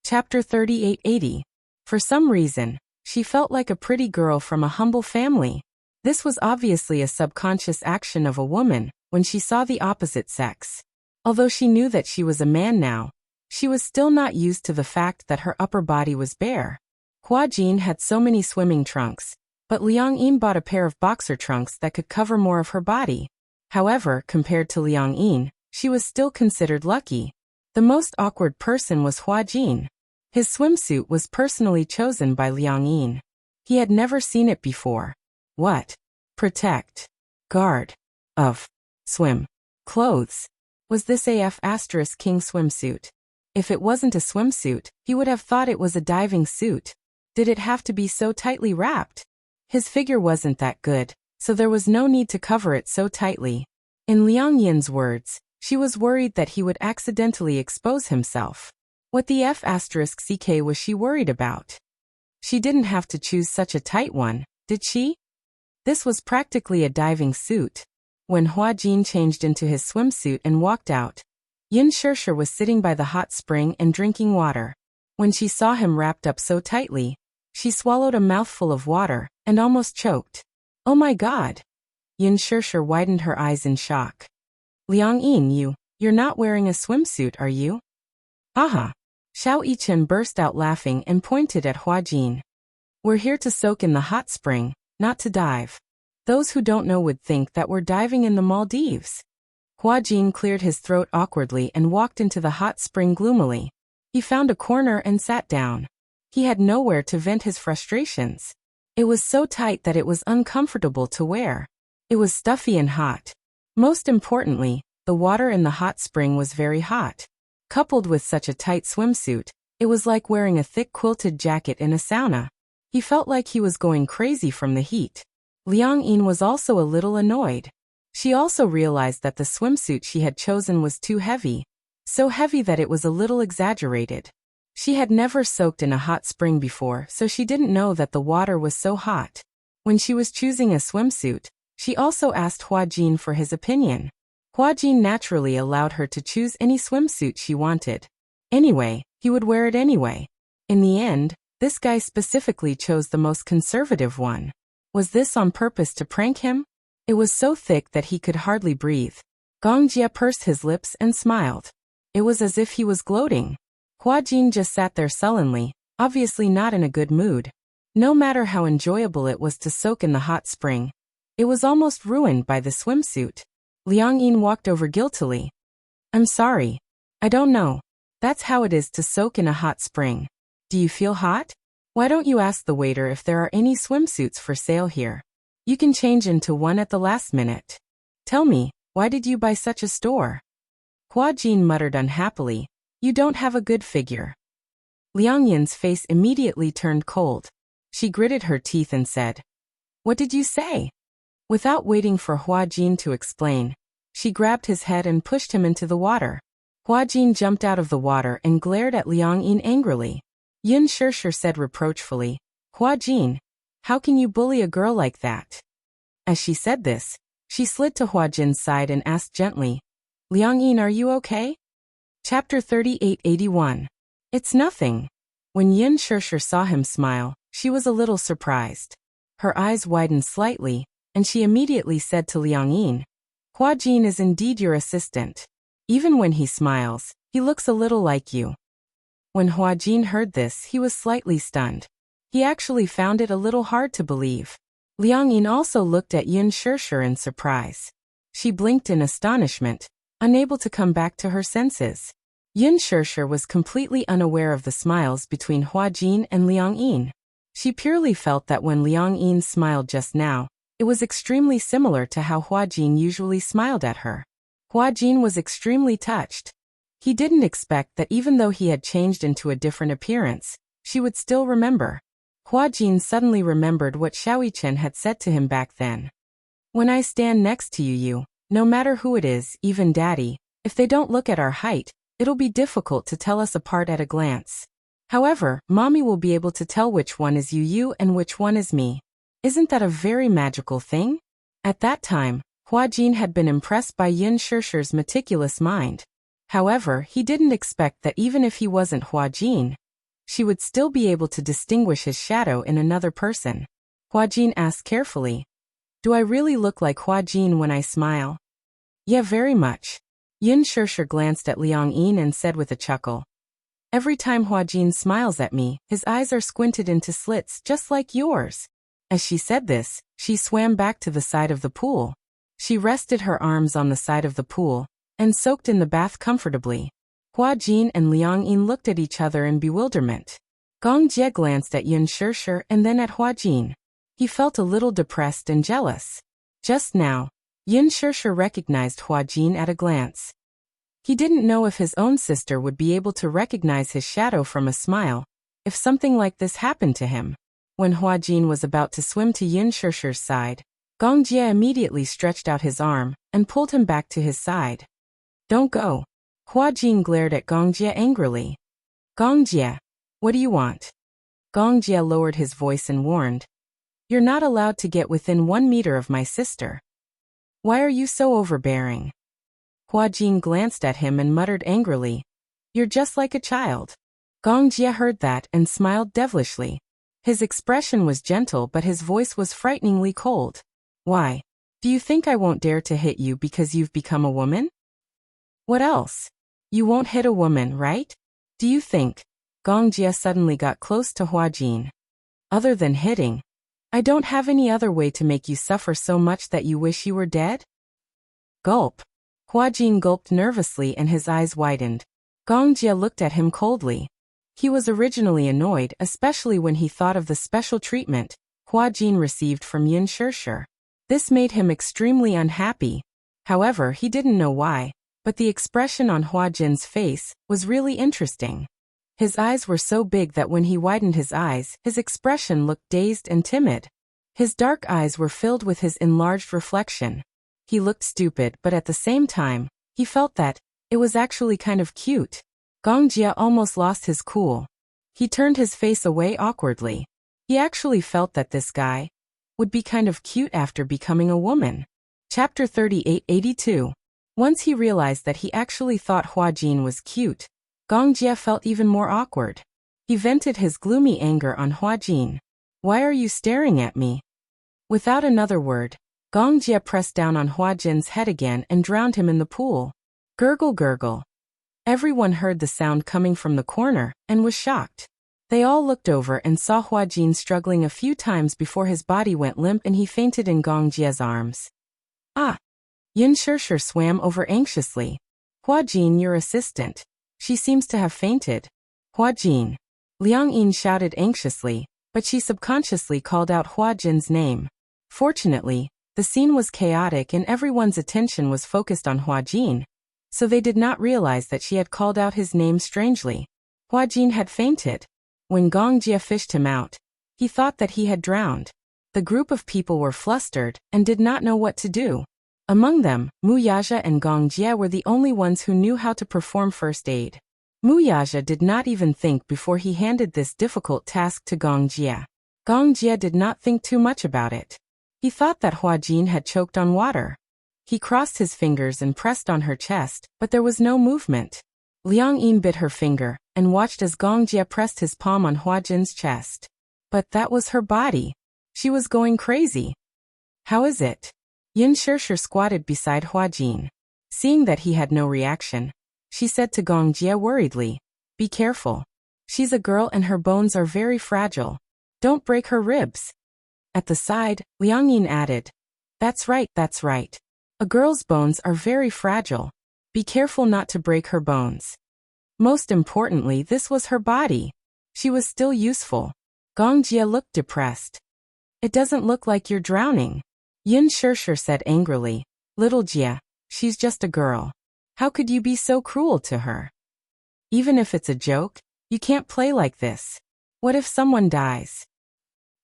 Chapter 38-80. For some reason, she felt like a pretty girl from a humble family. This was obviously a subconscious action of a woman when she saw the opposite sex. Although she knew that she was a man now, she was still not used to the fact that her upper body was bare. Hua Jin had so many swimming trunks, but Liang Yin bought a pair of boxer trunks that could cover more of her body. However, compared to Liang Yin, she was still considered lucky. The most awkward person was Hua Jin. His swimsuit was personally chosen by Liang Yin. He had never seen it before. What? Protect. Guard. Of. Swim. Clothes. Was this AF * King swimsuit? If it wasn't a swimsuit, he would have thought it was a diving suit. Did it have to be so tightly wrapped? His figure wasn't that good, so there was no need to cover it so tightly. In Liang Yin's words, she was worried that he would accidentally expose himself. What the F***ck was she worried about? She didn't have to choose such a tight one, did she? This was practically a diving suit. When Hua Jin changed into his swimsuit and walked out, Yin Shirshir was sitting by the hot spring and drinking water. When she saw him wrapped up so tightly, she swallowed a mouthful of water and almost choked. Oh my God! Yin Shirshir widened her eyes in shock. Liang Yin, you're not wearing a swimsuit, are you? Aha! Xiao Yichen burst out laughing and pointed at Hua Jin. We're here to soak in the hot spring, not to dive. Those who don't know would think that we're diving in the Maldives. Hua Jin cleared his throat awkwardly and walked into the hot spring gloomily. He found a corner and sat down. He had nowhere to vent his frustrations. It was so tight that it was uncomfortable to wear. It was stuffy and hot. Most importantly, the water in the hot spring was very hot. Coupled with such a tight swimsuit, it was like wearing a thick quilted jacket in a sauna. He felt like he was going crazy from the heat. Liang Yin was also a little annoyed. She also realized that the swimsuit she had chosen was too heavy, so heavy that it was a little exaggerated. She had never soaked in a hot spring before, so she didn't know that the water was so hot. When she was choosing a swimsuit, she also asked Hua Jin for his opinion. Hua Jin naturally allowed her to choose any swimsuit she wanted. Anyway, he would wear it anyway. In the end, this guy specifically chose the most conservative one. Was this on purpose to prank him? It was so thick that he could hardly breathe. Gong Jie pursed his lips and smiled. It was as if he was gloating. Hua Jin just sat there sullenly, obviously not in a good mood. No matter how enjoyable it was to soak in the hot spring, it was almost ruined by the swimsuit. Liang Yin walked over guiltily. I'm sorry. I don't know. That's how it is to soak in a hot spring. Do you feel hot? Why don't you ask the waiter if there are any swimsuits for sale here? You can change into one at the last minute. Tell me, why did you buy such a store? Hua Jin muttered unhappily. You don't have a good figure. Liang Yin's face immediately turned cold. She gritted her teeth and said, What did you say? Without waiting for Hua Jin to explain, she grabbed his head and pushed him into the water. Hua Jin jumped out of the water and glared at Liang Yin angrily. Yin Shirshir said reproachfully, Hua Jin, how can you bully a girl like that? As she said this, she slid to Hua Jin's side and asked gently, Liang Yin, are you okay? Chapter 3881. It's nothing. When Yin Shirshir saw him smile, she was a little surprised. Her eyes widened slightly, and she immediately said to Liang Yin, Hua Jin is indeed your assistant. Even when he smiles, he looks a little like you. When Hua Jin heard this, he was slightly stunned. He actually found it a little hard to believe. Liang Yin also looked at Yin Shirshir in surprise. She blinked in astonishment, unable to come back to her senses. Yin Shirshir was completely unaware of the smiles between Hua Jin and Liang Yin. She purely felt that when Liang Yin smiled just now, it was extremely similar to how Hua Jin usually smiled at her. Hua Jin was extremely touched. He didn't expect that even though he had changed into a different appearance, she would still remember. Hua Jin suddenly remembered what Xiao Yichen had said to him back then. When I stand next to you, no matter who it is, even Daddy, if they don't look at our height, it'll be difficult to tell us apart at a glance. However, Mommy will be able to tell which one is you and which one is me. Isn't that a very magical thing? At that time, Hua Jin had been impressed by Yin Shirshir's meticulous mind. However, he didn't expect that even if he wasn't Hua Jin, she would still be able to distinguish his shadow in another person. Hua Jin asked carefully, Do I really look like Hua Jin when I smile? Yeah, very much. Yin Shirshir glanced at Liang Yin and said with a chuckle, Every time Hua Jin smiles at me, his eyes are squinted into slits just like yours. As she said this, she swam back to the side of the pool. She rested her arms on the side of the pool and soaked in the bath comfortably. Hua Jin and Liang Yin looked at each other in bewilderment. Gong Jie glanced at Yin Shirshir and then at Hua Jin. He felt a little depressed and jealous. Just now, Yin Shirshir recognized Hua Jin at a glance. He didn't know if his own sister would be able to recognize his shadow from a smile, if something like this happened to him. When Hua Jin was about to swim to Yin Shirshir's side, Gong Jie immediately stretched out his arm and pulled him back to his side. Don't go. Hua Jin glared at Gong Jie angrily. Gong Jie, what do you want? Gong Jie lowered his voice and warned. You're not allowed to get within 1 meter of my sister. Why are you so overbearing? Hua Jin glanced at him and muttered angrily. You're just like a child. Gong Jie heard that and smiled devilishly. His expression was gentle but his voice was frighteningly cold. Why? Do you think I won't dare to hit you because you've become a woman? What else? You won't hit a woman, right? Do you think? Gong Jie suddenly got close to Hua Jin. Other than hitting, I don't have any other way to make you suffer so much that you wish you were dead? Gulp. Hua Jin gulped nervously and his eyes widened. Gong Jie looked at him coldly. He was originally annoyed, especially when he thought of the special treatment Hua Jin received from Yin Shirshir. This made him extremely unhappy. However, he didn't know why, but the expression on Hua Jin's face was really interesting. His eyes were so big that when he widened his eyes, his expression looked dazed and timid. His dark eyes were filled with his enlarged reflection. He looked stupid, but at the same time, he felt that it was actually kind of cute. Gong Jie almost lost his cool. He turned his face away awkwardly. He actually felt that this guy would be kind of cute after becoming a woman. Chapter 38-82. Once he realized that he actually thought Hua Jin was cute, Gong Jie felt even more awkward. He vented his gloomy anger on Hua Jin. Why are you staring at me? Without another word, Gong Jie pressed down on Hua Jin's head again and drowned him in the pool. Gurgle gurgle. Everyone heard the sound coming from the corner and was shocked. They all looked over and saw Hua Jin struggling a few times before his body went limp and he fainted in Gong Jie's arms. Ah! Yin Shirshir swam over anxiously. Hua Jin, your assistant. She seems to have fainted. Hua Jin. Liang Yin shouted anxiously, but she subconsciously called out Hua Jin's name. Fortunately, the scene was chaotic and everyone's attention was focused on Hua Jin, so they did not realize that she had called out his name strangely. Hua Jin had fainted. When Gong Jie fished him out, he thought that he had drowned. The group of people were flustered and did not know what to do. Among them, Mu Yaja and Gong Jie were the only ones who knew how to perform first aid. Mu Yaja did not even think before he handed this difficult task to Gong Jie. Gong Jie did not think too much about it. He thought that Hua Jin had choked on water. He crossed his fingers and pressed on her chest, but there was no movement. Liang Yin bit her finger and watched as Gong Jie pressed his palm on Hua Jin's chest. But that was her body. She was going crazy. How is it? Yin Shirshir squatted beside Hua Jin. Seeing that he had no reaction, she said to Gong Jie worriedly, be careful. She's a girl and her bones are very fragile. Don't break her ribs. At the side, Liang Yin added, that's right, that's right. A girl's bones are very fragile. Be careful not to break her bones. Most importantly, this was her body. She was still useful. Gong Jie looked depressed. It doesn't look like you're drowning. Yin Shirshir said angrily, little Jie, she's just a girl. How could you be so cruel to her? Even if it's a joke, you can't play like this. What if someone dies?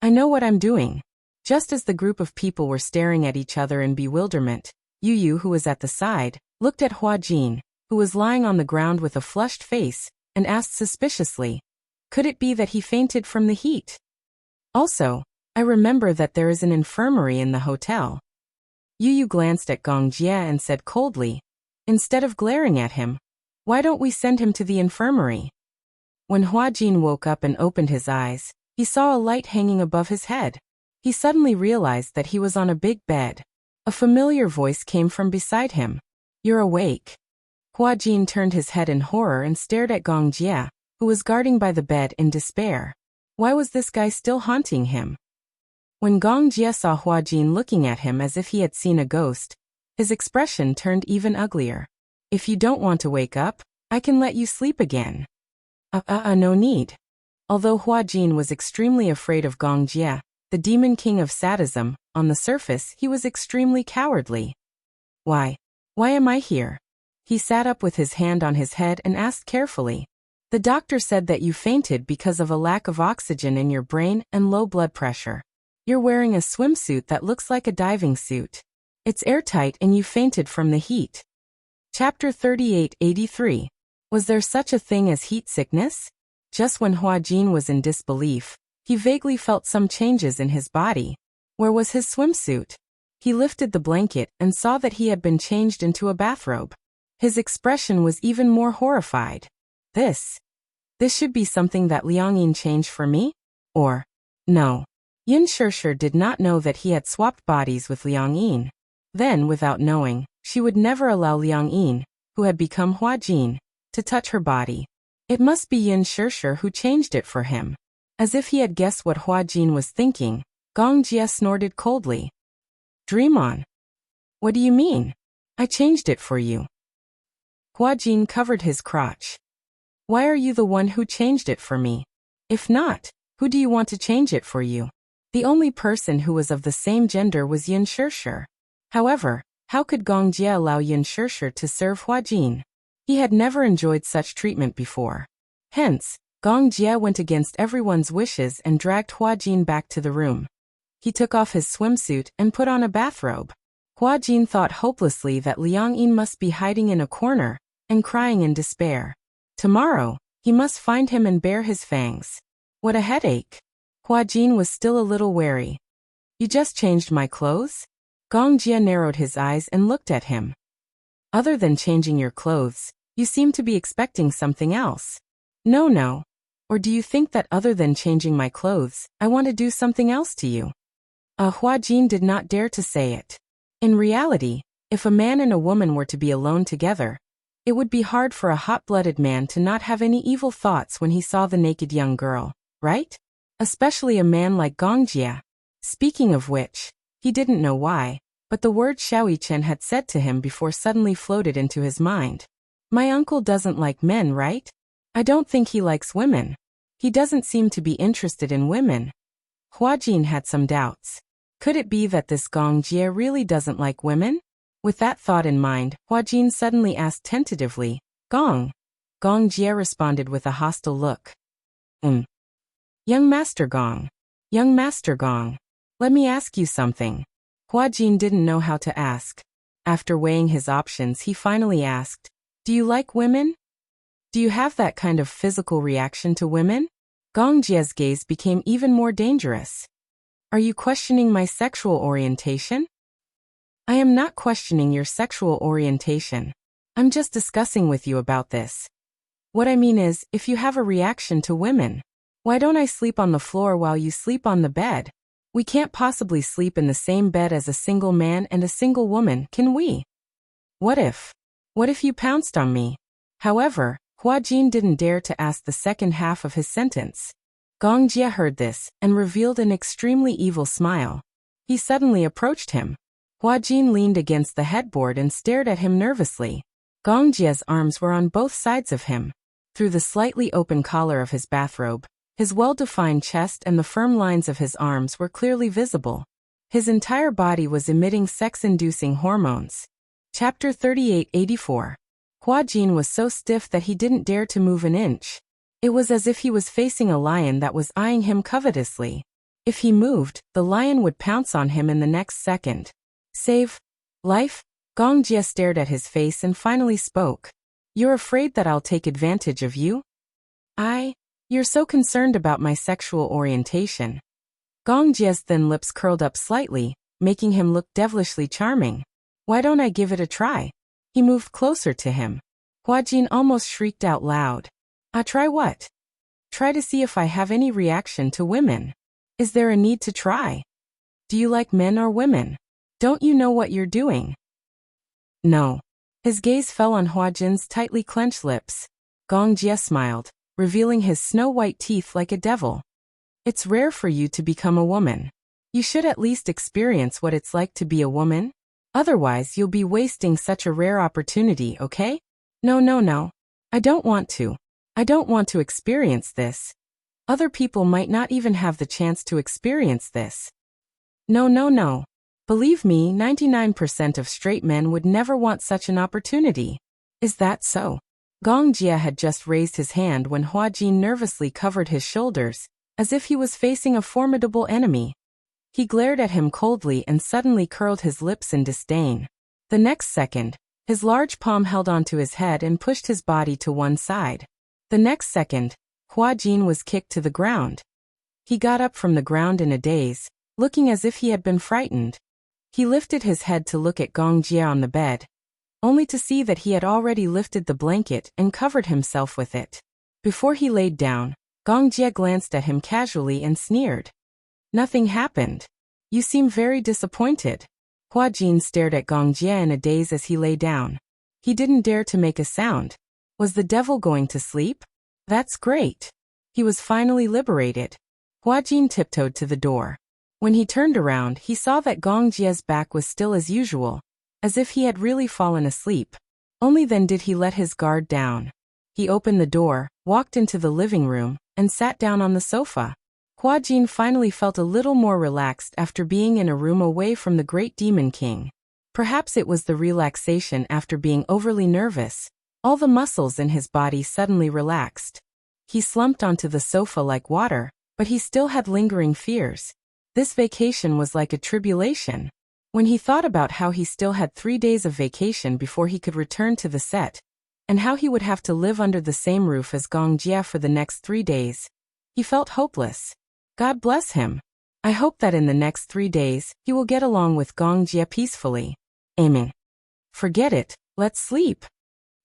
I know what I'm doing. Just as the group of people were staring at each other in bewilderment, Yu Yu, who was at the side, looked at Hua Jin, who was lying on the ground with a flushed face, and asked suspiciously, could it be that he fainted from the heat? Also, I remember that there is an infirmary in the hotel. Yu Yu glanced at Gong Jie and said coldly, instead of glaring at him, why don't we send him to the infirmary? When Hua Jin woke up and opened his eyes, he saw a light hanging above his head. He suddenly realized that he was on a big bed. A familiar voice came from beside him. You're awake. Hua Jin turned his head in horror and stared at Gong Jie, who was guarding by the bed in despair. Why was this guy still haunting him? When Gong Jie saw Hua Jin looking at him as if he had seen a ghost, his expression turned even uglier. If you don't want to wake up, I can let you sleep again. No need. Although Hua Jin was extremely afraid of Gong Jie, the demon king of sadism, on the surface he was extremely cowardly. Why am I here? He sat up with his hand on his head and asked carefully. The doctor said that you fainted because of a lack of oxygen in your brain and low blood pressure. You're wearing a swimsuit that looks like a diving suit. It's airtight and you fainted from the heat. Chapter 3883. Was there such a thing as heat sickness? Just when Huajin was in disbelief, he vaguely felt some changes in his body. Where was his swimsuit? He lifted the blanket and saw that he had been changed into a bathrobe. His expression was even more horrified. This should be something that Liang Yin changed for me? Or, no. Yin Shishir did not know that he had swapped bodies with Liang Yin. Then, without knowing, she would never allow Liang Yin, who had become Huajin, to touch her body. It must be Yin Shishir who changed it for him. As if he had guessed what Huajin was thinking, Gong Jie snorted coldly. Dream on. What do you mean? I changed it for you. Huajin covered his crotch. Why are you the one who changed it for me? If not, who do you want to change it for you? The only person who was of the same gender was Yin Shishir. However, how could Gong Jie allow Yin Shishir to serve Huajin? He had never enjoyed such treatment before. Hence, Gong Jie went against everyone's wishes and dragged Huajin back to the room. He took off his swimsuit and put on a bathrobe. Huajin thought hopelessly that Liang Yin must be hiding in a corner and crying in despair. Tomorrow, he must find him and bare his fangs. What a headache. Huajin was still a little wary. You just changed my clothes? Gong Jie narrowed his eyes and looked at him. Other than changing your clothes, you seem to be expecting something else. No. Or do you think that other than changing my clothes, I want to do something else to you? Huajin did not dare to say it. In reality, if a man and a woman were to be alone together, it would be hard for a hot-blooded man to not have any evil thoughts when he saw the naked young girl, right? Especially a man like Gong Jie. Speaking of which, he didn't know why, but the word Xiaoyi Chen had said to him before suddenly floated into his mind. My uncle doesn't like men, right? I don't think he likes women. He doesn't seem to be interested in women. Huajin had some doubts. Could it be that this Gong Jie really doesn't like women? With that thought in mind, Huajin suddenly asked tentatively, Gong. Gong Jie responded with a hostile look. Young Master Gong. Young Master Gong. Let me ask you something. Huajin didn't know how to ask. After weighing his options, he finally asked, do you like women? Do you have that kind of physical reaction to women? Gong Jie's gaze became even more dangerous. Are you questioning my sexual orientation? I am not questioning your sexual orientation. I'm just discussing with you about this. What I mean is, if you have a reaction to women, why don't I sleep on the floor while you sleep on the bed? We can't possibly sleep in the same bed as a single man and a single woman, can we? What if you pounced on me? However, Huajin didn't dare to ask the second half of his sentence. Gong Jie heard this and revealed an extremely evil smile. He suddenly approached him. Huajin leaned against the headboard and stared at him nervously. Gong Jie's arms were on both sides of him. Through the slightly open collar of his bathrobe, his well-defined chest and the firm lines of his arms were clearly visible. His entire body was emitting sex-inducing hormones. Chapter 3884. Huajin was so stiff that he didn't dare to move an inch. It was as if he was facing a lion that was eyeing him covetously. If he moved, the lion would pounce on him in the next second. Save life? Gong Jie stared at his face and finally spoke. You're afraid that I'll take advantage of you? You're so concerned about my sexual orientation. Gong Jie's thin lips curled up slightly, making him look devilishly charming. Why don't I give it a try? He moved closer to him. Huajin almost shrieked out loud. Try what? Try to see if I have any reaction to women. Is there a need to try? Do you like men or women? Don't you know what you're doing? No. His gaze fell on Huajin's tightly clenched lips. Gong Jie smiled, revealing his snow-white teeth like a devil. It's rare for you to become a woman. You should at least experience what it's like to be a woman. Otherwise, you'll be wasting such a rare opportunity, okay? No. I don't want to. I don't want to experience this. Other people might not even have the chance to experience this. No. Believe me, 99% of straight men would never want such an opportunity. Is that so? Gong Jie had just raised his hand when Huajin nervously covered his shoulders, as if he was facing a formidable enemy. He glared at him coldly and suddenly curled his lips in disdain. The next second, his large palm held onto his head and pushed his body to one side. The next second, Hua Jin was kicked to the ground. He got up from the ground in a daze, looking as if he had been frightened. He lifted his head to look at Gong Jie on the bed, only to see that he had already lifted the blanket and covered himself with it. Before he laid down, Gong Jie glanced at him casually and sneered. Nothing happened. You seem very disappointed. Hua Jin stared at Gong Jie in a daze as he lay down. He didn't dare to make a sound. Was the devil going to sleep? That's great. He was finally liberated. Hua Jin tiptoed to the door. When he turned around, he saw that Gong Jie's back was still as usual, as if he had really fallen asleep. Only then did he let his guard down. He opened the door, walked into the living room, and sat down on the sofa. Hua Jin finally felt a little more relaxed after being in a room away from the great demon king. Perhaps it was the relaxation after being overly nervous. All the muscles in his body suddenly relaxed. He slumped onto the sofa like water, but he still had lingering fears. This vacation was like a tribulation. When he thought about how he still had 3 days of vacation before he could return to the set, and how he would have to live under the same roof as Gong Jie for the next 3 days, he felt hopeless. God bless him. I hope that in the next 3 days, he will get along with Gong Jie peacefully. Amen. Forget it, let's sleep.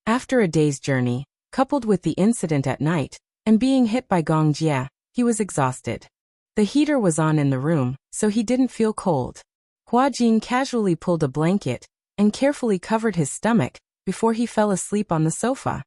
After a day's journey, coupled with the incident at night, and being hit by Gong Jie, he was exhausted. The heater was on in the room, so he didn't feel cold. Hua Jin casually pulled a blanket and carefully covered his stomach before he fell asleep on the sofa.